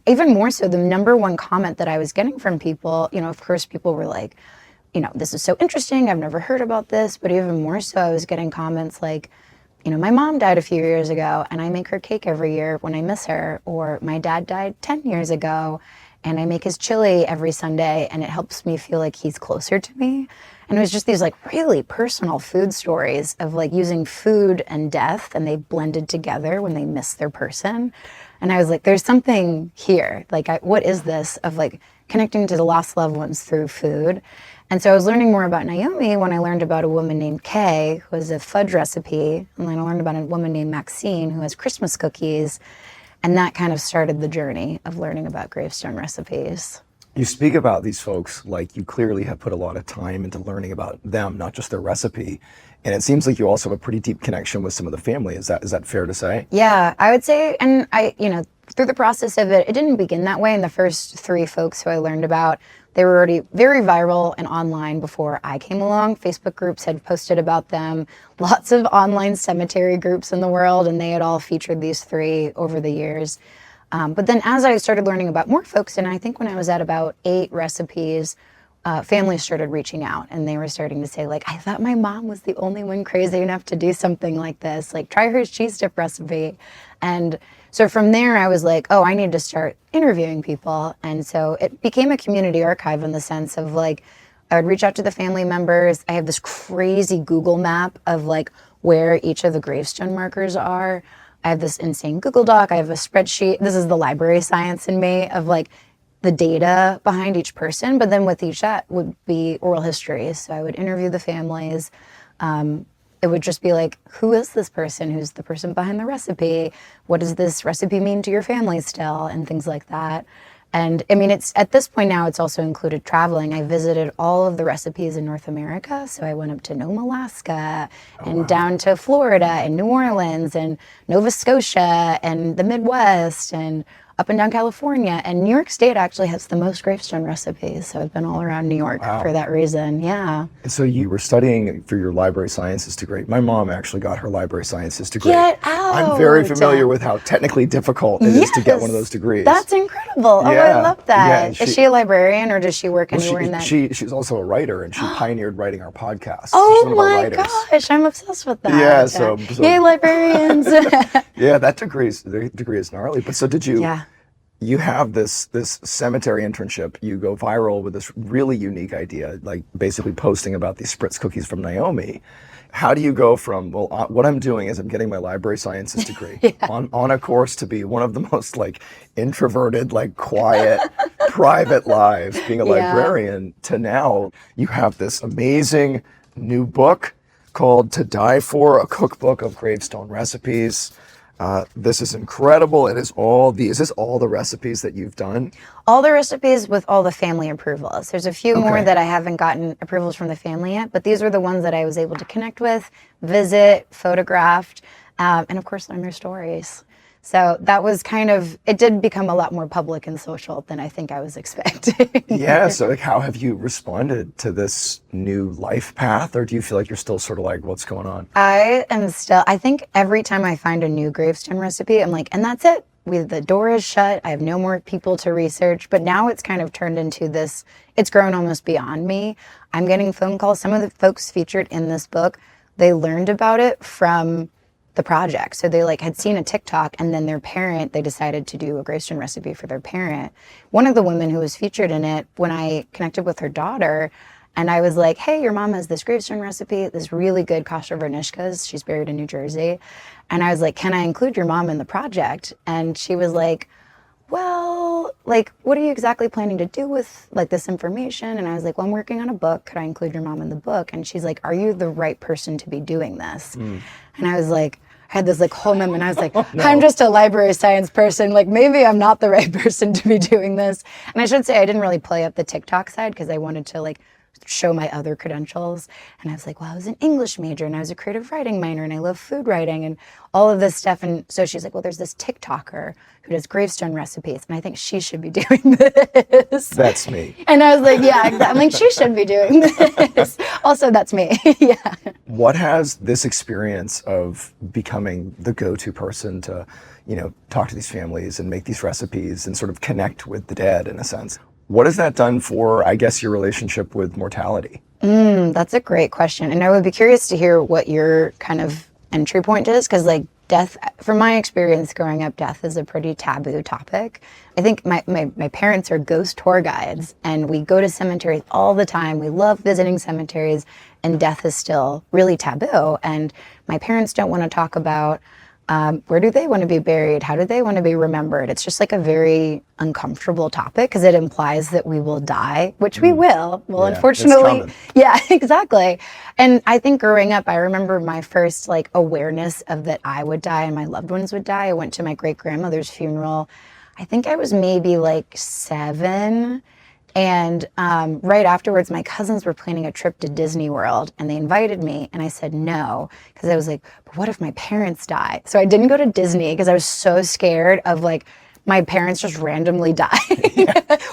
even more so, the number one comment that I was getting from people, of course, people were like, this is so interesting. I've never heard about this. But even more so, I was getting comments like, my mom died a few years ago and I make her cake every year when I miss her. Or my dad died 10 years ago and I make his chili every Sunday and it helps me feel like he's closer to me. And it was just these like really personal food stories of like using food and death, and they blended together when they miss their person. And I was like, there's something here. Like, what is this of like connecting to the lost loved ones through food? And so I was learning more about Naomi when I learned about a woman named Kay, who has a fudge recipe. And then I learned about a woman named Maxine, who has Christmas cookies. And that kind of started the journey of learning about gravestone recipes. You speak about these folks like you clearly have put a lot of time into learning about them, not just their recipe. And it seems like you also have a pretty deep connection with some of the family. Is that fair to say? Yeah, I would say, and through the process of it, it didn't begin that way. And the first three folks who I learned about, they were already very viral and online before I came along. Facebook groups had posted about them, lots of online cemetery groups in the world, and they had all featured these three over the years. But then as I started learning about more folks, and I think when I was at about 8 recipes, families started reaching out and they were starting to say like, I thought my mom was the only one crazy enough to do something like this, like try her cheese dip recipe. And so from there I was like, oh, I need to start interviewing people. And so it became a community archive in the sense of like, I would reach out to the family members. I have this crazy Google map of like where each of the gravestone markers are. I have this insane Google Doc. I have a spreadsheet. This is the library science in me of like the data behind each person, but then with each that would be oral histories. So I would interview the families. It would just be like, who is this person? Who's the person behind the recipe? What does this recipe mean to your family still? And things like that. And I mean, it's at this point now, it's also included traveling. I visited all of the recipes in North America. So I went up to Nome, Alaska, and down to Florida and New Orleans and Nova Scotia and the Midwest and up and down California. And New York State actually has the most gravestone recipes. So I've been all around New York for that reason. Yeah. And so you were studying for your library sciences degree. My mom actually got her library sciences degree. Get out. I'm very familiar with how technically difficult it is to get one of those degrees. That's incredible. Oh, I love that. Is she a librarian or does she work anywhere in that? She's also a writer and she pioneered writing our podcast. Oh my gosh, I'm obsessed with that. Yeah, so yay, librarians. Yeah, that degree is gnarly. But so did you? Yeah. You have this cemetery internship. You go viral with this really unique idea, like basically posting about these spritz cookies from Naomi. How do you go from, well, what I'm doing is I'm getting my library sciences degree on a course to be one of the most like introverted, like quiet, private lives, being a librarian, to now you have this amazing new book called To Die For, a cookbook of gravestone recipes. This is incredible. Is this all the recipes that you've done? All the recipes with all the family approvals. There's a few more that I haven't gotten approvals from the family yet, but these were the ones that I was able to connect with, visit, photographed, and of course learn their stories. So that was it did become a lot more public and social than I think I was expecting. Yeah, so like how have you responded to this new life path, or do you feel like you're still sort of like, what's going on? I think every time I find a new gravestone recipe, I'm like, and that's it? the door is shut. I have no more people to research, but now it's kind of turned into this, it's grown almost beyond me. I'm getting phone calls. Some of the folks featured in this book, they learned about it from the project. So they like had seen a TikTok, and then their parent, they decided to do a gravestone recipe for their parent. One of the women who was featured in it, when I connected with her daughter, and I was like, hey, your mom has this gravestone recipe, this really good kosher vernishkas. She's buried in New Jersey. And I was like, can I include your mom in the project? And she was like, well, like, what are you exactly planning to do with like this information? And I was like, well, I'm working on a book. Could I include your mom in the book? And she's like, are you the right person to be doing this? And I was like, I had this like whole moment. I was like, I'm just a library science person. Like, maybe I'm not the right person to be doing this. And I should say I didn't really play up the TikTok side because I wanted to like show my other credentials. And I was like, well, I was an English major and I was a creative writing minor and I love food writing and all of this stuff. And so she's like, well, there's this TikToker who does gravestone recipes and I think she should be doing this. That's me. And I was like, yeah, exactly. I'm like, she should be doing this. Also, that's me. Yeah. What has this experience of becoming the go-to person to, talk to these families and make these recipes and sort of connect with the dead in a sense, what has that done for, I guess, your relationship with mortality? That's a great question. And I would be curious to hear what your kind of entry point is, because like death, from my experience growing up, death is a pretty taboo topic. I think my parents are ghost tour guides and we go to cemeteries all the time. We love visiting cemeteries, and death is still really taboo. And my parents don't want to talk about where do they want to be buried? How do they want to be remembered? It's just like a very uncomfortable topic because it implies that we will die, which we will. Well, Yeah, unfortunately, yeah, exactly. And I think growing up, I remember my first like awareness of that I would die and my loved ones would die. I went to my great grandmother's funeral. I think I was maybe like 7. And right afterwards, my cousins were planning a trip to Disney World and they invited me. And I said no, because I was like, but what if my parents die? So I didn't go to Disney because I was so scared of like my parents just randomly dying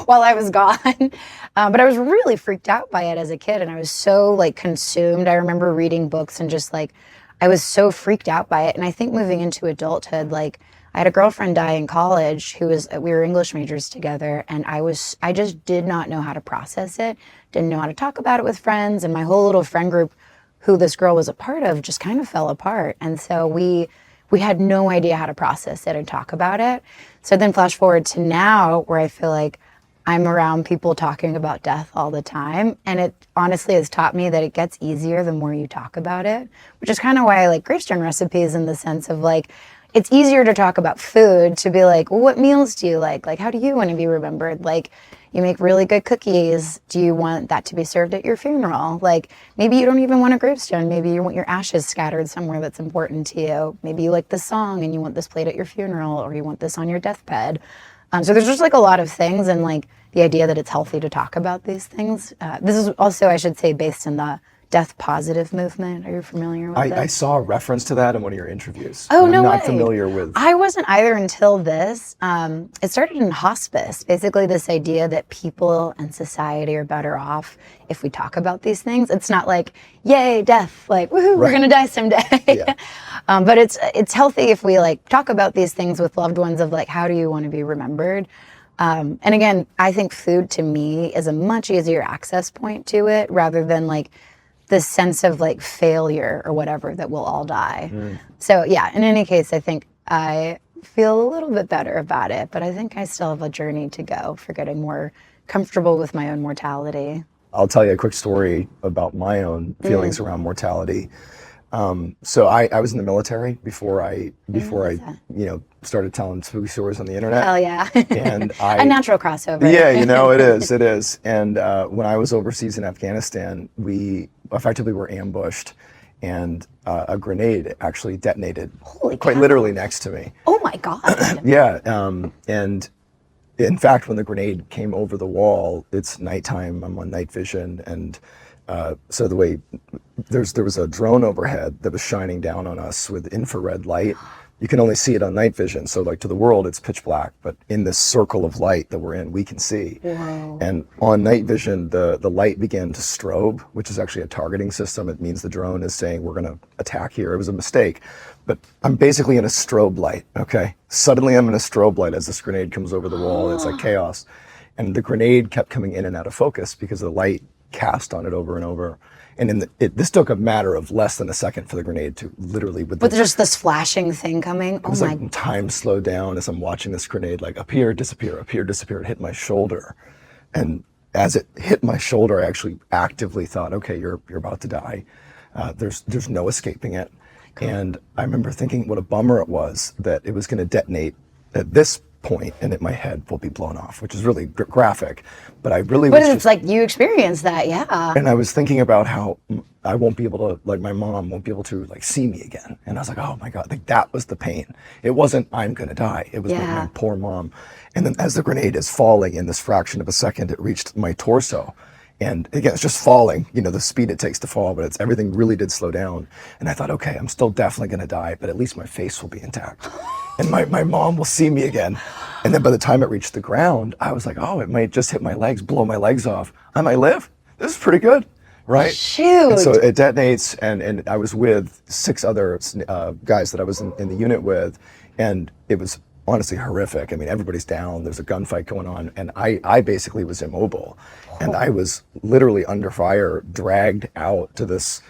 while I was gone. But I was really freaked out by it as a kid. And I was so like consumed. I remember reading books and just like, I was so freaked out by it. And I think moving into adulthood, like, I had a girlfriend die in college we were English majors together, and I just did not know how to process it, didn't know how to talk about it with friends, and my whole little friend group who this girl was a part of just kind of fell apart. And so we had no idea how to process it and talk about it. So then flash forward to now where I feel like I'm around people talking about death all the time, and it honestly has taught me that it gets easier the more you talk about it, which is kind of why I like gravestone recipes in the sense of like, it's easier to talk about food, to be like, well, what meals do you like? Like, how do you want to be remembered? Like, you make really good cookies. Do you want that to be served at your funeral? Like, maybe you don't even want a gravestone. Maybe you want your ashes scattered somewhere that's important to you. Maybe you like this song and you want this played at your funeral, or you want this on your deathbed. So there's just like a lot of things, and like the idea that it's healthy to talk about these things. This is also, I should say, based in the death positive movement. Are you familiar with that? I saw a reference to that in one of your interviews. Oh, no I'm way. not familiar with. I wasn't either until this. It started in hospice. Basically, this idea that people and society are better off if we talk about these things. It's not like, yay, death, like, woohoo, we're gonna die someday. Yeah. But it's healthy if we like talk about these things with loved ones of like, how do you want to be remembered? And again, I think food to me is a much easier access point to it rather than like the sense of like failure or whatever that we'll all die. So yeah, in any case, I think I feel a little bit better about it, but I think I still have a journey to go for getting more comfortable with my own mortality. I'll tell you a quick story about my own feelings around mortality. So I was in the military before I started telling spooky stories on the internet. Hell yeah. And a natural crossover. Yeah, it is. And when I was overseas in Afghanistan, we effectively were ambushed, and a grenade actually detonated quite literally next to me. Oh my God. Yeah, and in fact, when the grenade came over the wall, it's nighttime, I'm on night vision, and so there was a drone overhead that was shining down on us with infrared light you can only see it on night vision. So like to the world, it's pitch black, but in this circle of light that we're in, we can see. Whoa. And on night vision, the light began to strobe, which is actually a targeting system. It means the drone is saying, we're going to attack here. It was a mistake, but I'm basically in a strobe light. Okay. Suddenly I'm in a strobe light as this grenade comes over the wall. It's like chaos. And the grenade kept coming in and out of focus because the light cast on it over and over. And this took a matter of less than a second for the grenade to literally, with just this flashing thing coming. it was like time slowed down as I'm watching this grenade like appear, disappear, it hit my shoulder. And as it hit my shoulder, I actually actively thought, okay, you're about to die. There's no escaping it. And I remember thinking what a bummer it was that it was going to detonate at this point and that my head will be blown off, which is really graphic. But I really But it's like you experienced that, yeah. And I was thinking about how I won't be able to, like my mom won't be able to like see me again. And I was like, oh my God, like that was the pain. It wasn't I'm going to die. It was like my poor mom. And then as the grenade is falling in this fraction of a second, it reached my torso. And again, it's just falling, you know, the speed it takes to fall, but it's everything really did slow down. And I thought, okay, I'm still definitely going to die, but at least my face will be intact. And my mom will see me again. And then by the time it reached the ground, I was like, oh, it might just hit my legs, blow my legs off. I might live. This is pretty good, right? Shoot. And so it detonates, and I was with 6 other guys that I was in the unit with, and it was honestly horrific. I mean, everybody's down, there's a gunfight going on, and I basically was immobile. And I was literally under fire, dragged out to this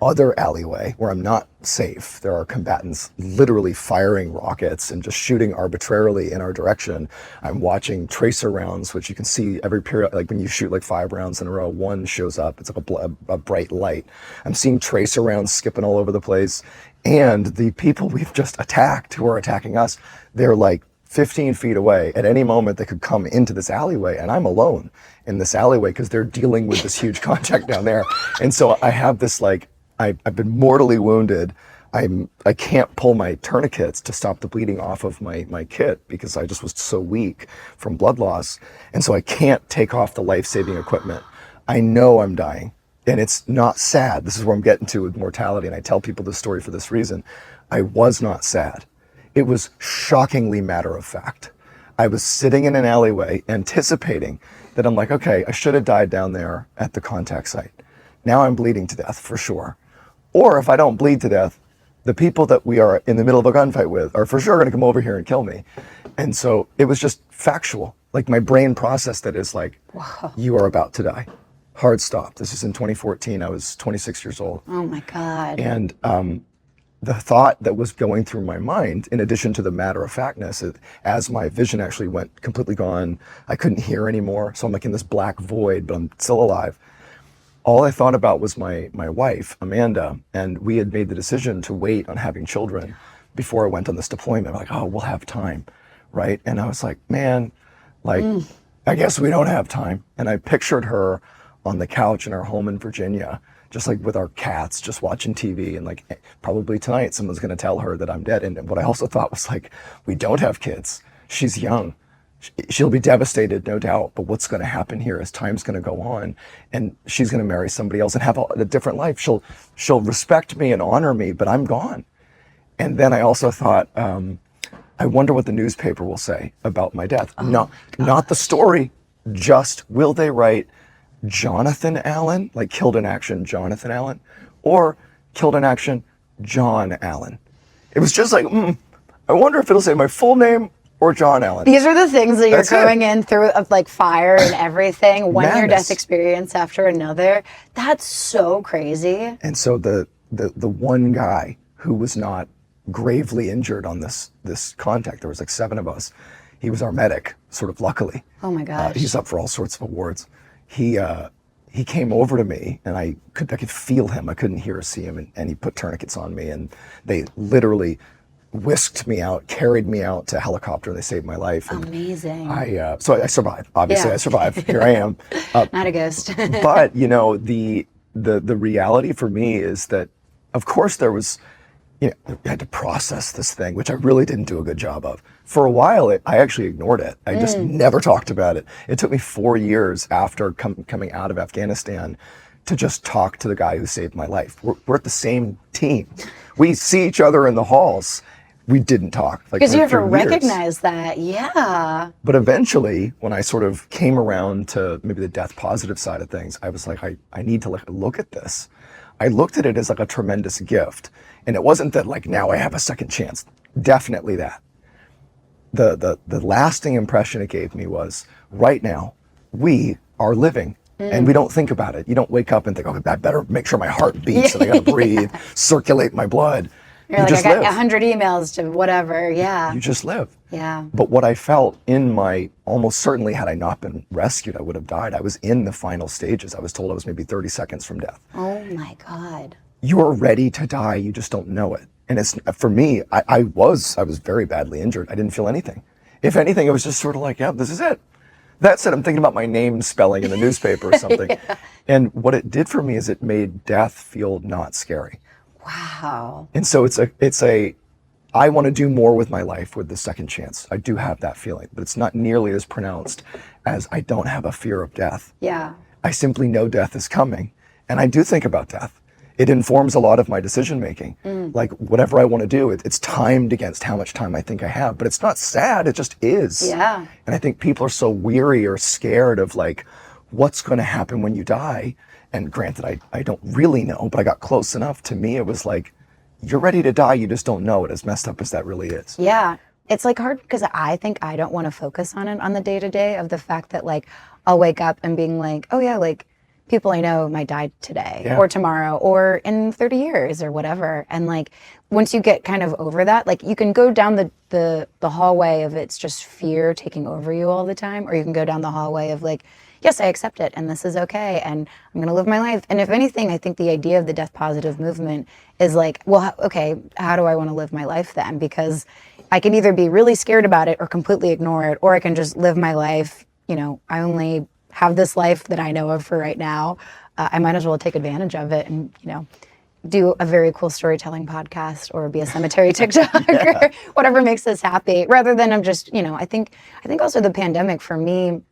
other alleyway where I'm not safe. There are combatants literally firing rockets and just shooting arbitrarily in our direction. I'm watching tracer rounds, which you can see every period, like when you shoot like 5 rounds in a row, one shows up. It's like a bright light. I'm seeing tracer rounds skipping all over the place. And the people we've just attacked who are attacking us, they're like 15 feet away. At any moment, they could come into this alleyway, and I'm alone in this alleyway because they're dealing with this huge contact down there. And so I have this like, I've been mortally wounded. I can't pull my tourniquets to stop the bleeding off of my kit because I just was so weak from blood loss. And so I can't take off the life-saving equipment. I know I'm dying. And it's not sad. This is where I'm getting to with mortality. And I tell people this story for this reason. I was not sad. It was shockingly matter of fact. I was sitting in an alleyway anticipating that I'm like, okay, I should have died down there at the contact site. Now I'm bleeding to death for sure. Or if I don't bleed to death, the people that we are in the middle of a gunfight with are for sure going to come over here and kill me. And so it was just factual. Like my brain processed it as like, wow, you are about to die. Hard stop. This is in 2014. I was 26 years old. Oh my God. And the thought that was going through my mind, in addition to the matter of factness, as my vision actually went completely gone, I couldn't hear anymore. So I'm like in this black void, but I'm still alive. All I thought about was my wife, Amanda, and we had made the decision to wait on having children before I went on this deployment. I'm like, oh, we'll have time, right? And I was like, man, like, I guess we don't have time. And I pictured her on the couch in our home in Virginia, just like with our cats, just watching TV, and like probably tonight someone's going to tell her that I'm dead. And what I also thought was like, we don't have kids. She's young. She'll be devastated, no doubt, but what's going to happen here is time's going to go on, and she's going to marry somebody else and have a different life. She'll respect me and honor me, but I'm gone. And then I also thought, I wonder what the newspaper will say about my death. Not the story, just will they write Jonathan Allen, like killed in action Jonathan Allen, or killed in action John Allen. It was just like, I wonder if it'll say my full name or John Allen. These are the things that you're going in through of like fire and everything, one near-death experience after another. That's so crazy. And so the one guy who was not gravely injured on this contact, there was like 7 of us. He was our medic, sort of luckily. Oh my gosh. He's up for all sorts of awards. He came over to me, and I could feel him. I couldn't hear or see him, and he put tourniquets on me, and they literally whisked me out, carried me out to a helicopter, and they saved my life. And amazing. So I survived. Obviously, I survived. Here I am. Not a ghost. But you know, the reality for me is that, of course, there was, you know, I had to process this thing, which I really didn't do a good job of. For a while, I actually ignored it. I just never talked about it. It took me 4 years after coming out of Afghanistan to just talk to the guy who saved my life. We're at the same team. We see each other in the halls. We didn't talk. Like, Because you for ever years. recognize that, yeah. But eventually, when I sort of came around to maybe the death positive side of things, I was like, I need to look at this. I looked at it as like a tremendous gift. And it wasn't that like now I have a second chance. Definitely that. The lasting impression it gave me was right now, we are living. And we don't think about it. You don't wake up and think, okay, I better make sure my heart beats and I gotta breathe, circulate my blood. You're You like, just I got live. 100 emails to whatever, yeah. You just live. Yeah. But what I felt in my, almost certainly had I not been rescued, I would have died. I was in the final stages. I was told I was maybe 30 seconds from death. Oh my God. You're ready to die, you just don't know it. And it's, for me, I was very badly injured. I didn't feel anything. If anything, it was just sort of like, yeah, this is it. That said, I'm thinking about my name spelling in the newspaper or something. Yeah. And what it did for me is it made death feel not scary. Wow. And so I want to do more with my life with the second chance. I do have that feeling, but it's not nearly as pronounced as I don't have a fear of death. Yeah. I simply know death is coming. And I do think about death. It informs a lot of my decision making. Like whatever I want to do, it's timed against how much time I think I have, but it's not sad, it just is. Yeah. And I think people are so weary or scared of like, what's going to happen when you die? And granted, I don't really know, but I got close enough. To me, it was like, you're ready to die, you just don't know it, as messed up as that really is. Yeah. It's like hard because I think I don't want to focus on it on the day to day of the fact that like I'll wake up and being like, oh yeah, like people I know might die today or tomorrow or in 30 years or whatever. And like, once you get kind of over that, like you can go down the hallway of it's just fear taking over you all the time, or you can go down the hallway of like, yes, I accept it and this is okay and I'm going to live my life. And if anything, I think the idea of the death positive movement is like, well, okay, how do I want to live my life then? Because I can either be really scared about it or completely ignore it, or I can just live my life. You know, I only have this life that I know of for right now. I might as well take advantage of it and, you know, do a very cool storytelling podcast or be a cemetery TikTok or whatever makes us happy, rather than I'm just, you know, I think also the pandemic for me,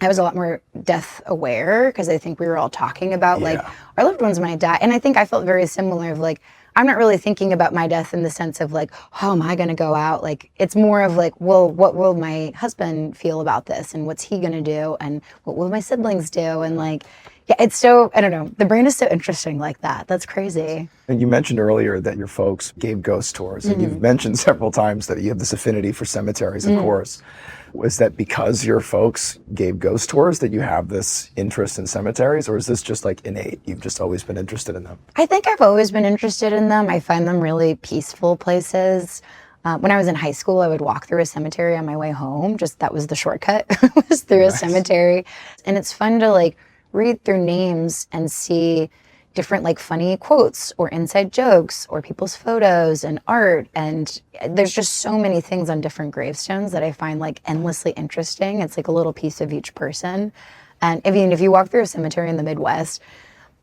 I was a lot more death aware because I think we were all talking about like our loved ones might die. And I think I felt very similar of like, I'm not really thinking about my death in the sense of like, how am I going to go out? Like, it's more of like, well, what will my husband feel about this? And what's he going to do? And what will my siblings do? And like, yeah, it's so, I don't know. The brain is so interesting like that. That's crazy. And you mentioned earlier that your folks gave ghost tours, and you've mentioned several times that you have this affinity for cemeteries, of course. Was that because your folks gave ghost tours that you have this interest in cemeteries, or is this just like innate? You've just always been interested in them? I think I've always been interested in them. I find them really peaceful places. When I was in high school, I would walk through a cemetery on my way home. Just that was the shortcut, was through a cemetery. And it's fun to like read through names and see different like funny quotes or inside jokes or people's photos and art. And there's just so many things on different gravestones that I find like endlessly interesting. It's like a little piece of each person. And if you walk through a cemetery in the Midwest,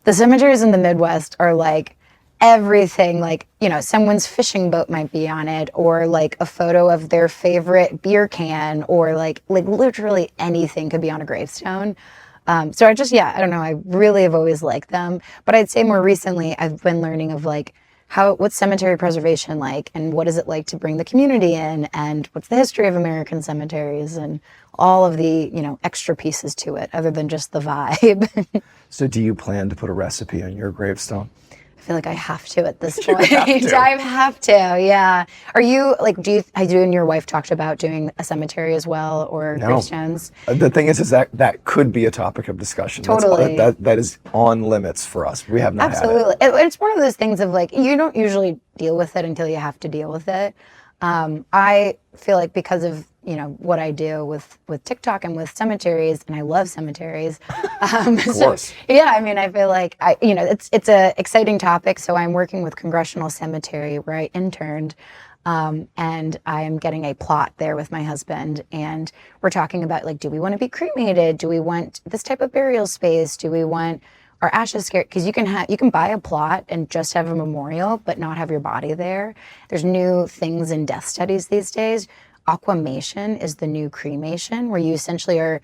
the cemeteries in the Midwest are like everything, like, you know, someone's fishing boat might be on it, or like a photo of their favorite beer can, or like literally anything could be on a gravestone. So I don't know, I really have always liked them. But I'd say more recently, I've been learning of like, what's cemetery preservation like, and what is it like to bring the community in, and what's the history of American cemeteries, and all of the, you know, extra pieces to it, other than just the vibe. So do you plan to put a recipe on your gravestone? I feel like I have to at this point. I have to, yeah. Are you like, do you and your wife talked about doing a cemetery as well, or gravestones? The thing is that could be a topic of discussion. Totally. That is on limits for us. We have not Absolutely. had it. It's one of those things of like, you don't usually deal with it until you have to deal with it. I feel like because of, you know, what I do with TikTok and with cemeteries, and I love cemeteries. Of course. Yeah, I mean, I feel like it's a exciting topic. So I'm working with Congressional Cemetery where I interned, and I am getting a plot there with my husband, and we're talking about like, do we want to be cremated? Do we want this type of burial space? Do we want our ashes scared? Because you can buy a plot and just have a memorial, but not have your body there. There's new things in death studies these days. Aquamation is the new cremation, where you essentially are,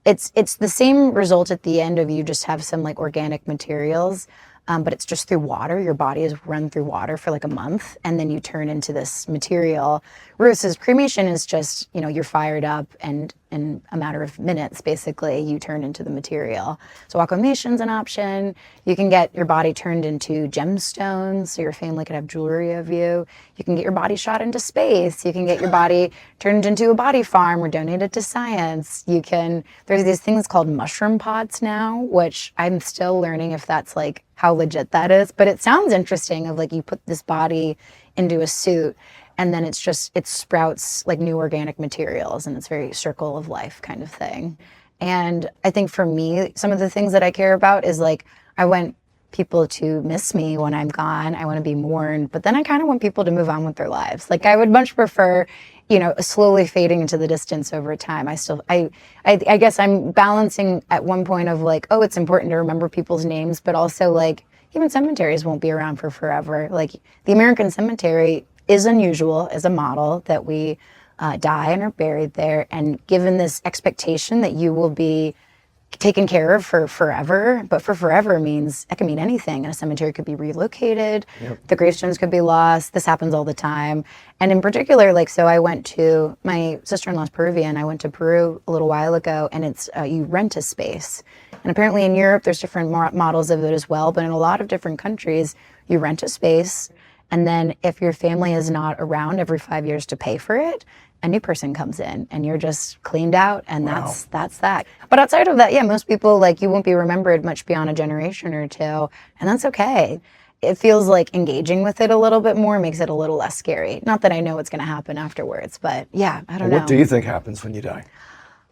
it's the same result at the end of you just have some like organic materials, but it's just through water. Your body is run through water for like a month, and then you turn into this material. Versus cremation is just, you're fired up, and in a matter of minutes, basically, you turn into the material. So aquamation's an option. You can get your body turned into gemstones, so your family could have jewelry of you. You can get your body shot into space. You can get your body turned into a body farm or donated to science. There's these things called mushroom pods now, which I'm still learning if that's like how legit that is, but it sounds interesting of like you put this body into a suit and then it sprouts like new organic materials, and it's very circle of life kind of thing. And I think for me, some of the things that I care about is like, I want people to miss me when I'm gone. I want to be mourned, but then I kind of want people to move on with their lives. Like I would much prefer, slowly fading into the distance over time. I guess I'm balancing at one point of like, oh, it's important to remember people's names, but also like even cemeteries won't be around for forever. Like the American cemetery is unusual as a model that we die and are buried there. And given this expectation that you will be taken care of for forever, but for forever means it can mean anything. And a cemetery could be relocated. Yep. The gravestones could be lost. This happens all the time. And in particular, my sister-in-law's Peruvian. I went to Peru a little while ago, and it's you rent a space. And apparently in Europe, there's different models of it as well. But in a lot of different countries, you rent a space. And then if your family is not around every 5 years to pay for it, a new person comes in and you're just cleaned out, and wow. that's that. But outside of that, most people, like, you won't be remembered much beyond a generation or two, and that's okay. It feels like engaging with it a little bit more makes it a little less scary. Not that I know what's going to happen afterwards, but I don't know. What do you think happens when you die?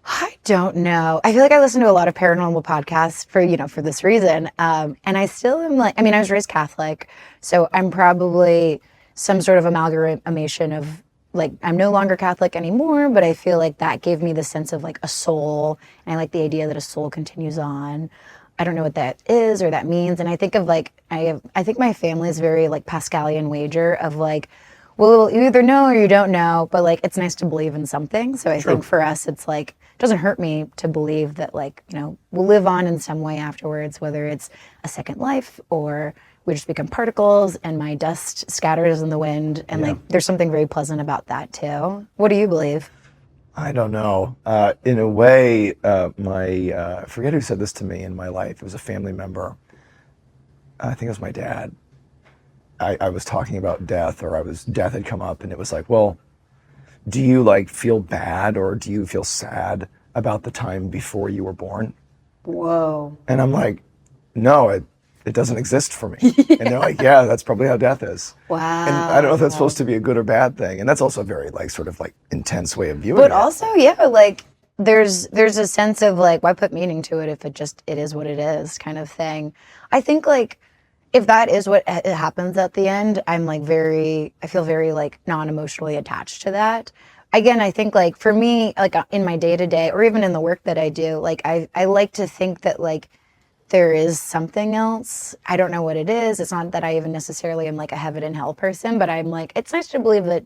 I don't know. I feel like I listen to a lot of paranormal podcasts for this reason. And I still am I was raised Catholic, so I'm probably some sort of amalgamation of, like, I'm no longer Catholic anymore, but I feel like that gave me the sense of like a soul. And I like the idea that a soul continues on. I don't know what that is or that means. And I think of like, I think my family is very like Pascalian wager of like, well, you either know or you don't know, but like, it's nice to believe in something. So I think for us, it's like, it doesn't hurt me to believe that, like, we'll live on in some way afterwards, whether it's a second life or we just become particles and my dust scatters in the wind. And like, there's something very pleasant about that too. What do you believe? I don't know. In a way, I forget who said this to me in my life. It was a family member. I think it was my dad. I was talking about death, death had come up, and it was like, well, do you like feel bad or do you feel sad about the time before you were born? Whoa. And I'm like, no, it doesn't exist for me. And they're like, yeah, that's probably how death is. Wow. And I don't know if that's supposed to be a good or bad thing. And that's also a very like sort of like intense way of viewing it. But also, like there's a sense of like, why put meaning to it if it is what it is kind of thing. I think like, if that is what happens at the end, I feel very like non-emotionally attached to that. Again, I think like for me, like in my day-to-day or even in the work that I do, like I like to think that like there is something else. I don't know what it is. It's not that I even necessarily am like a heaven and hell person, but I'm like, it's nice to believe that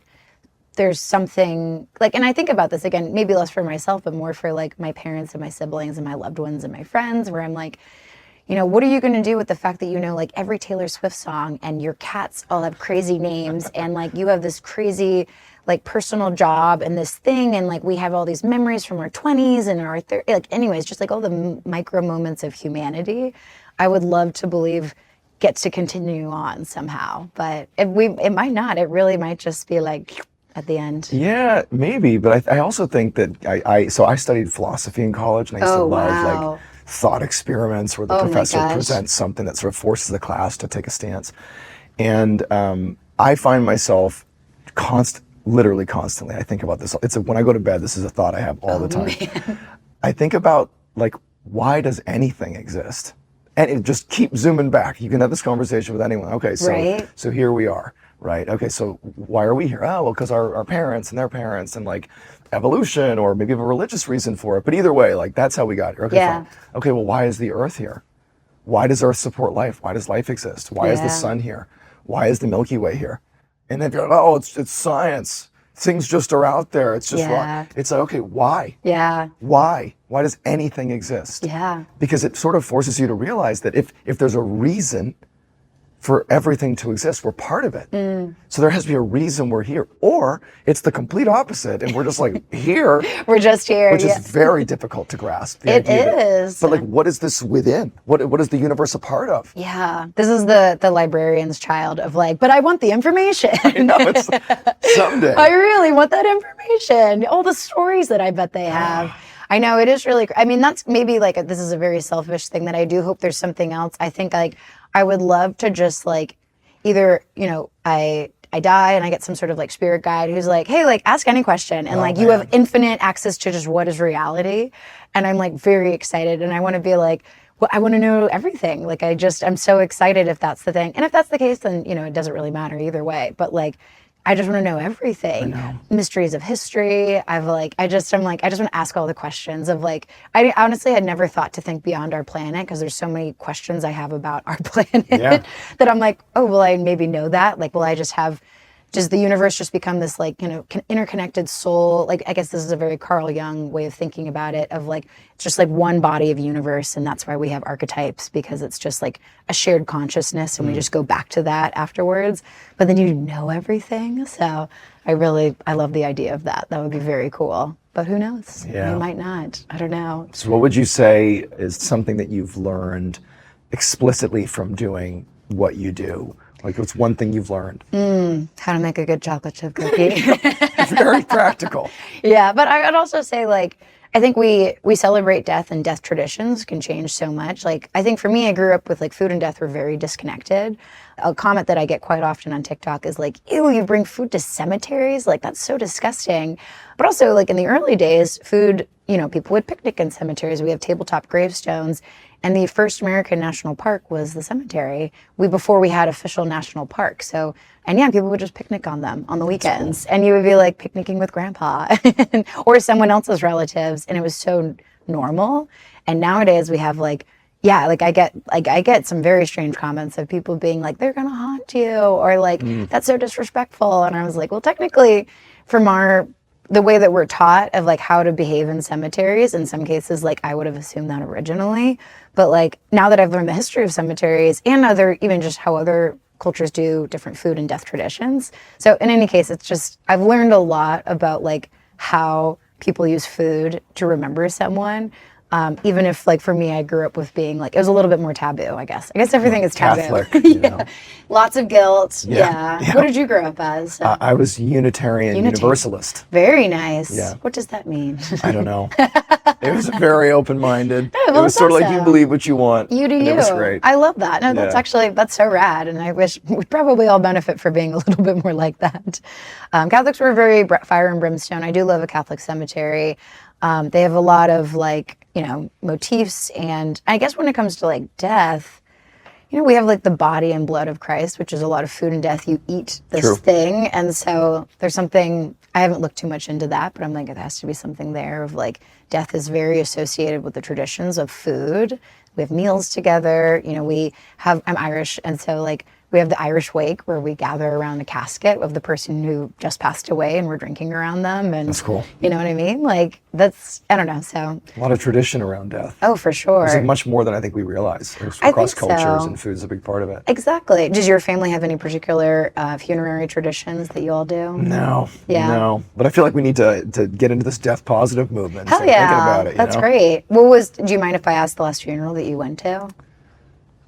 there's something like, and I think about this again, maybe less for myself, but more for like my parents and my siblings and my loved ones and my friends, where I'm like, what are you going to do with the fact that like every Taylor Swift song and your cats all have crazy names and like you have this crazy like personal job and this thing and like we have all these memories from our 20s and our anyways, just like all the micro moments of humanity, I would love to believe gets to continue on somehow. But it might not. It really might just be like at the end. Yeah, maybe. But I also think that I studied philosophy in college, and I used to love like thought experiments where the professor presents something that sort of forces the class to take a stance. And I find myself literally constantly, I think about this. When I go to bed, this is a thought I have all the time. Man. I think about like, why does anything exist? And it just keep zooming back. You can have this conversation with anyone. Okay, so here we are, right? Okay, so why are we here? Oh, well, because our parents and their parents and like evolution, or maybe have a religious reason for it. But either way, like that's how we got here. Okay, fine. Okay, well, why is the Earth here? Why does Earth support life? Why does life exist? Why is the sun here? Why is the Milky Way here? And then you're like, oh, it's science. Things just are out there. It's just wrong. It's like, okay, why? Yeah. Why? Why does anything exist? Yeah. Because it sort of forces you to realize that if there's a reason, for everything to exist. We're part of it. So there has to be a reason we're here. Or it's the complete opposite, and we're just like here. We're just here. Which is very difficult to grasp. It is. But like, what is this within? What is the universe a part of? Yeah. This is the librarian's child of like, but I want the information. I know, it's someday. I really want that information. All the stories that I bet they have. I know it is really, I mean, that's maybe like, this is a very selfish thing that I do hope there's something else. I think like, I would love to just like, either, you know, I die and I get some sort of like spirit guide who's like, hey, like ask any question. And like, you have infinite access to just what is reality. And I'm like very excited. And I want to be like, well, I want to know everything. Like, I'm so excited if that's the thing. And if that's the case, then, you know, it doesn't really matter either way. But like, I just want to know everything. Mysteries of history. I'm like, I just want to ask all the questions of like, I honestly had never thought to think beyond our planet because there's so many questions I have about our planet that I'm like, oh, will I maybe know that? Like, will I just have, does the universe just become this like, you know, interconnected soul? Like, I guess this is a very Carl Jung way of thinking about it of like, it's just like one body of universe. And that's why we have archetypes, because it's just like a shared consciousness and we just go back to that afterwards. But then you know everything. So I love the idea of that. That would be very cool. But who knows? Yeah. You might not. I don't know. So what would you say is something that you've learned explicitly from doing what you do? Like, what's one thing you've learned? How to make a good chocolate chip cookie. Very practical. Yeah, but I would also say, like, I think we celebrate death, and death traditions can change so much. Like, I think for me, I grew up with, like, food and death were very disconnected. A comment that I get quite often on TikTok is like, ew, you bring food to cemeteries? Like, that's so disgusting. But also, like, in the early days, food, you know, people would picnic in cemeteries. We have tabletop gravestones. And the first American national park was the cemetery before we had official national parks. So, and yeah, people would just picnic on them on the weekends. And you would be like picnicking with grandpa or someone else's relatives. And it was so normal. And nowadays we have like, yeah, like I get some very strange comments of people being like, they're gonna haunt you, or like, that's so disrespectful. And I was like, well, technically from the way that we're taught of like how to behave in cemeteries, in some cases, like I would have assumed that originally. But like now that I've learned the history of cemeteries and even just how other cultures do different food and death traditions. So in any case, it's just, I've learned a lot about like how people use food to remember someone. Even if, like, for me, I grew up with being, like, it was a little bit more taboo, I guess. I guess everything is taboo. Catholic, you know. Lots of guilt. Yeah. What did you grow up as? I was Unitarian Universalist. Very nice. Yeah. What does that mean? I don't know. It was very open-minded. Yeah, well, it was sort of like, awesome. you believe what you want. You do and you. It was great. I love that. No, that's so rad. And I wish we'd probably all benefit for being a little bit more like that. Catholics were very fire and brimstone. I do love a Catholic cemetery. They have a lot of like, you know, motifs. And I guess when it comes to like death, you know, we have like the body and blood of Christ, which is a lot of food and death. You eat this thing. And so there's something, I haven't looked too much into that, but I'm like, it has to be something there of like, death is very associated with the traditions of food. We have meals together. You know, I'm Irish. And so like, we have the Irish wake where we gather around the casket of the person who just passed away and we're drinking around them. And that's cool. You know what I mean? Like that's, I don't know. So a lot of tradition around death. Oh, for sure. There's like much more than I think we realize. Across cultures, and food is a big part of it. Exactly. Does your family have any particular funerary traditions that you all do? No. Yeah. No. But I feel like we need to get into this death positive movement. Hell yeah. Thinking about it, That's great. Do you mind if I ask the last funeral that you went to?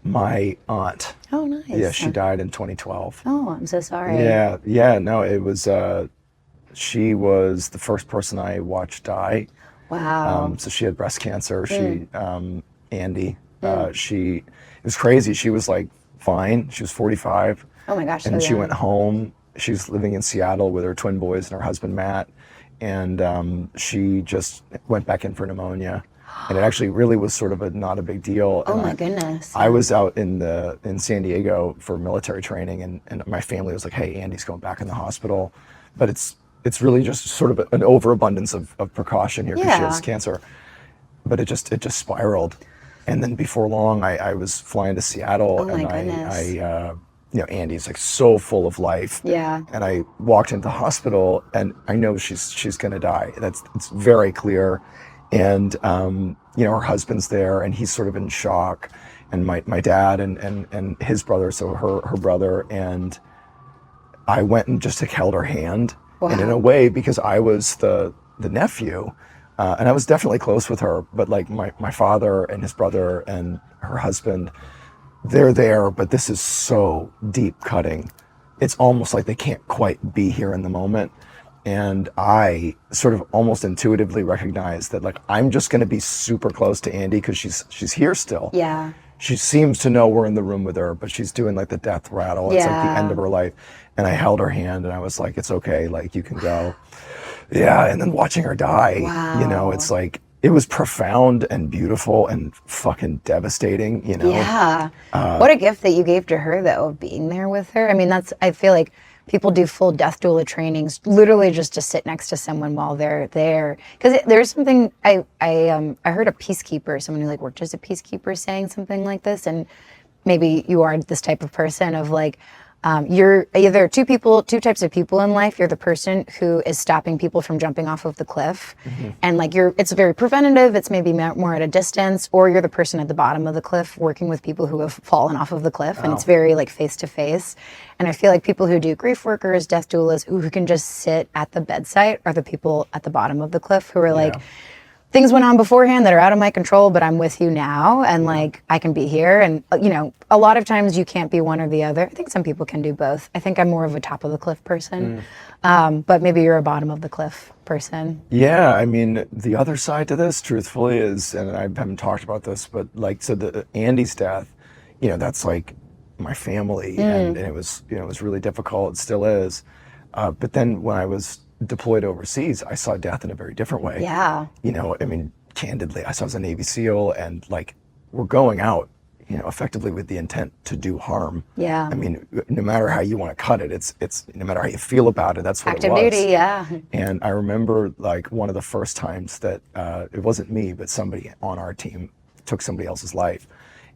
My aunt. Oh, nice. Yeah, she died in 2012. Oh, I'm so sorry. Yeah, no, it was, she was the first person I watched die. Wow. So she had breast cancer. Andy, it was crazy. She was like fine. She was 45. Oh my gosh. And she went home. She was living in Seattle with her twin boys and her husband, Matt. And she just went back in for pneumonia. And it actually really was sort of not a big deal. Oh my goodness. I was out in San Diego for military training, and my family was like, hey, Andy's going back in the hospital. But it's really just sort of an overabundance of precaution here because she has cancer. But it just spiraled. And then before long, I was flying to Seattle, and I you know, Andy's like so full of life. Yeah. And I walked into the hospital, and I know she's going to die. It's very clear. And, you know, her husband's there and he's sort of in shock. and my dad and his brother, so her brother, and I went and just held her hand. Wow. And in a way, because I was the nephew, and I was definitely close with her, but like my father and his brother and her husband, they're there, but this is so deep cutting. It's almost like they can't quite be here in the moment. And I sort of almost intuitively recognized that, like, I'm just going to be super close to Andy because she's here still. Yeah. She seems to know we're in the room with her, but she's doing like the death rattle. It's like the end of her life. And I held her hand and I was like, it's okay. Like, you can go. Yeah. And then watching her die, you know, it's like, it was profound and beautiful and fucking devastating, you know? Yeah. What a gift that you gave to her, though, of being there with her. I mean, I feel like people do full death doula trainings literally just to sit next to someone while they're there. Because there's something, I heard a peacekeeper, someone who like worked as a peacekeeper, saying something like this, and maybe you are this type of person of like, you're either two types of people in life. You're the person who is stopping people from jumping off of the cliff, and like it's very preventative. It's maybe more at a distance, or you're the person at the bottom of the cliff working with people who have fallen off of the cliff, and it's very like face to face. And I feel like people who do grief workers, death doulas, who can just sit at the bedside are the people at the bottom of the cliff who are like, things went on beforehand that are out of my control, but I'm with you now, and like I can be here. And you know, a lot of times you can't be one or the other. I think some people can do both. I think I'm more of a top of the cliff person, but maybe you're a bottom of the cliff person. Yeah, I mean, the other side to this, truthfully, is, and I haven't talked about this, but like, so the Andy's death, you know, that's like my family, and it was, you know, it was really difficult. It still is. But then when I was deployed overseas, I saw death in a very different way. Yeah. You know, I mean, candidly, I saw as a Navy SEAL, and like, we're going out, you know, effectively with the intent to do harm. Yeah. I mean, no matter how you want to cut it, it's no matter how you feel about it, that's what Active it was. duty, yeah. And I remember like one of the first times that it wasn't me, but somebody on our team took somebody else's life.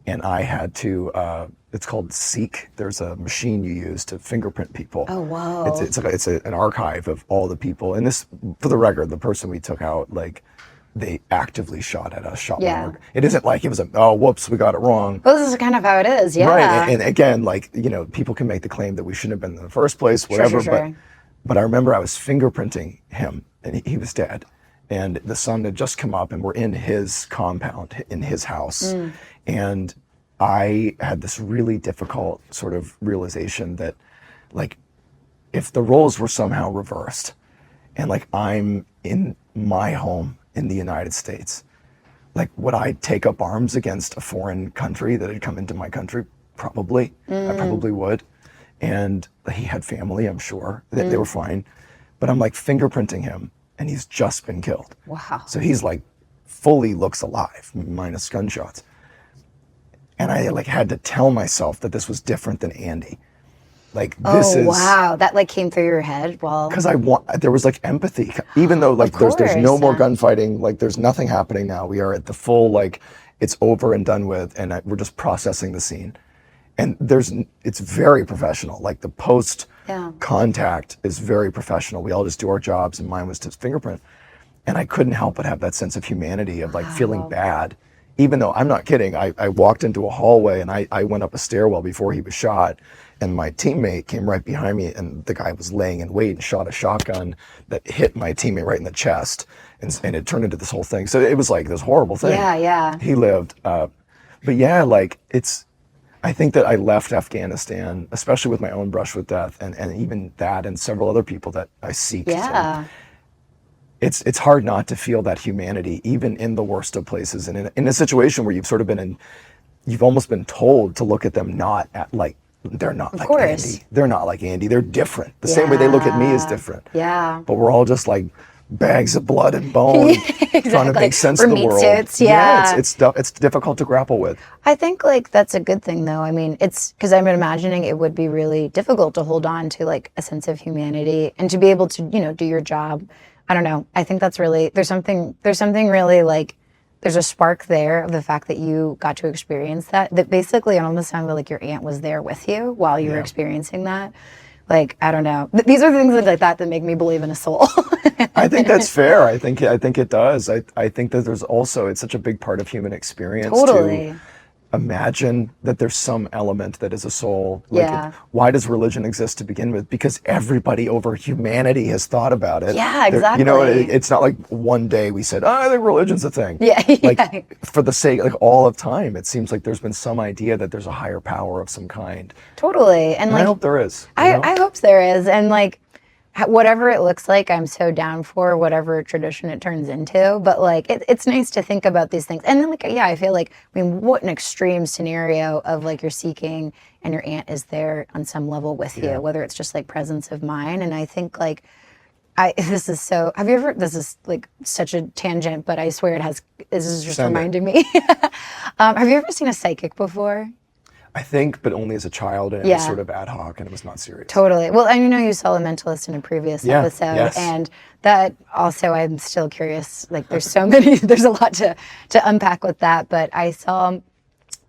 And I had to, it's called Seek. There's a machine you use to fingerprint people. Oh, wow. It's an archive of all the people. And this, for the record, the person we took out, like, they actively shot at us, It isn't like it was whoops, we got it wrong. Well, this is kind of how it is, yeah. Right, and again, like, you know, people can make the claim that we shouldn't have been in the first place, whatever, Sure. But I remember I was fingerprinting him, and he was dead. And the sun had just come up, and we're in his compound, in his house. And I had this really difficult sort of realization that, like, if the roles were somehow reversed, and like I'm in my home in the United States, like, would I take up arms against a foreign country that had come into my country? Probably. I probably would. And he had family, I'm sure. They were fine. But I'm like fingerprinting him, and he's just been killed. Wow. So he's like fully looks alive, minus gunshots. And I like had to tell myself that this was different than Andy. Like, this is, wow, that like came through your head. Well, because there was like empathy, even though like there's no more gunfighting, like there's nothing happening now. We are at the full, like, it's over and done with, and we're just processing the scene. And it's very professional. Like, the post contact is very professional. We all just do our jobs, and mine was to fingerprint. And I couldn't help but have that sense of humanity of like feeling bad. Even though, I'm not kidding, I walked into a hallway and I went up a stairwell before he was shot, and my teammate came right behind me, and the guy was laying in wait and shot a shotgun that hit my teammate right in the chest, and it turned into this whole thing. So it was like this horrible thing. Yeah. He lived. But yeah, like, I think that I left Afghanistan, especially with my own brush with death, and even that and several other people that I seeked. Yeah. It's hard not to feel that humanity, even in the worst of places, and in a situation where you've sort of you've almost been told to look at them not at like, they're not like Andy. They're not like Andy. They're different. The same way they look at me is different. Yeah. But we're all just like bags of blood and bone, exactly. trying to make sense of the meat world. Suits, yeah. It's difficult to grapple with. I think like that's a good thing though. I mean, it's because I'm imagining it would be really difficult to hold on to like a sense of humanity and to be able to, you know, do your job. I don't know. I think that's really, there's something really like, there's a spark there of the fact that you got to experience that basically it almost sounded like your aunt was there with you while you were experiencing that. Like, I don't know. These are things like that make me believe in a soul. I think that's fair. I think it does. I think that there's also, it's such a big part of human experience Totally. imagine that there's some element that is a soul? Like, Yeah. why does religion exist to begin with? Because everybody over humanity has thought about it. Yeah, You know, exactly. it's not like one day we said, I think religion's a thing. Yeah, Like, yeah. for the sake, like all of time, it seems like there's been some idea that there's a higher power of some kind. Totally. And And I like, hope there is. You know? I hope there is. And like, whatever it looks like, I'm so down for whatever tradition it turns into. But like, it's nice to think about these things. And then like, yeah, I feel like, I mean, what an extreme scenario of like you're seeking and your aunt is there on some level with you, whether it's just like presence of mind. And I think like, this is so, have you ever, this is like such a tangent, but I swear this is just reminding me. Have you ever seen a psychic before? I think, but only as a child, and it was sort of ad hoc, and it was not serious. Totally. Well, I know you saw a mentalist in a previous episode, yes. and that also I'm still curious. Like, there's so many, there's a lot to unpack with that. But I saw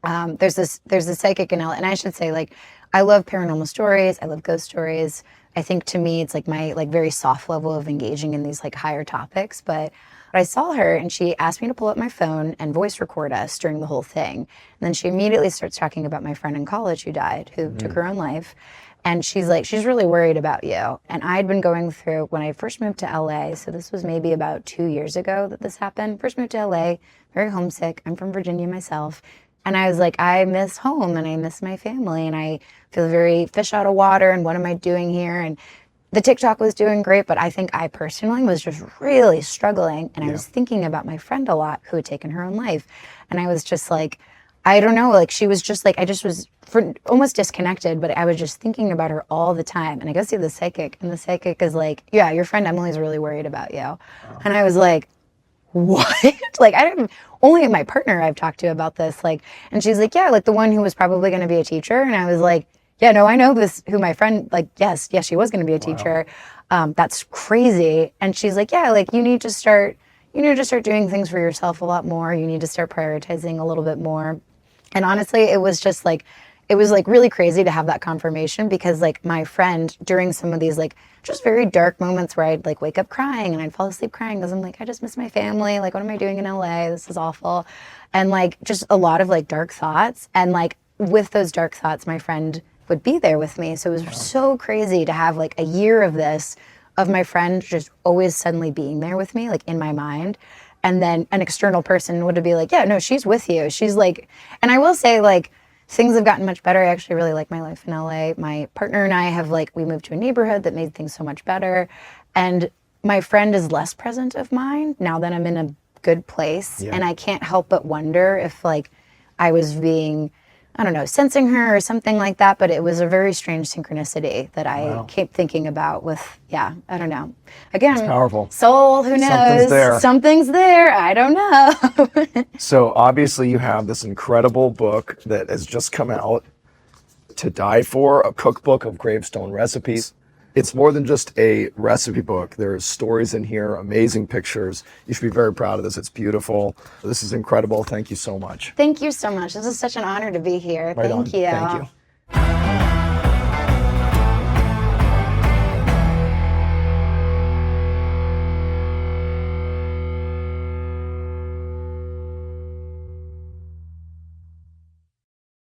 there's a psychic in LA, and I should say, like, I love paranormal stories. I love ghost stories. I think to me, it's like my like very soft level of engaging in these like higher topics. But I saw her and she asked me to pull up my phone and voice record us during the whole thing. And then she immediately starts talking about my friend in college who died, who took her own life. And she's like, she's really worried about you. And I'd been going through, when I first moved to LA, so this was maybe about 2 years ago that this happened. First moved to LA, very homesick. I'm from Virginia myself. And I was like, I miss home and I miss my family and I feel very fish out of water and what am I doing here? And the TikTok was doing great, but I think I personally was just really struggling. And I was thinking about my friend a lot who had taken her own life. And I was just like, I don't know, like she was just like, I just was almost disconnected, but I was just thinking about her all the time. And I go see the psychic and the psychic is like, yeah, your friend Emily's really worried about you. Oh. And I was like, what? Like, I don't, only my partner I've talked to about this, like, and she's like, yeah, like the one who was probably going to be a teacher. And I was like, yeah, no, I know this, who my friend, like, yes, she was going to be a teacher. That's crazy. And she's like, yeah, like you need to start doing things for yourself a lot more. You need to start prioritizing a little bit more. And honestly, it was really crazy to have that confirmation because like my friend during some of these like just very dark moments where I'd like wake up crying and I'd fall asleep crying because I'm like, I just miss my family. Like, what am I doing in LA? This is awful. And like just a lot of like dark thoughts. And like with those dark thoughts, my friend would be there with me. So it was so crazy to have like a year of this, of my friend just always suddenly being there with me, like in my mind. And then an external person would be like, yeah, no, she's with you. She's like, and I will say like, things have gotten much better. I actually really like my life in LA. My partner and I have like, we moved to a neighborhood that made things so much better. And my friend is less present of mine now that I'm in a good place. And I can't help but wonder if like I was being, I don't know, sensing her or something like that, but it was a very strange synchronicity that I kept thinking about with, I don't know. Again, It's powerful. Soul, who knows? Something's there. Something's there. I don't know. So obviously you have this incredible book that has just come out, To Die For, a cookbook of gravestone recipes. It's more than just a recipe book. There's stories in here, amazing pictures. You should be very proud of this. It's beautiful. This is incredible. Thank you so much. Thank you so much. This is such an honor to be here. Right on. Thank you. Thank you.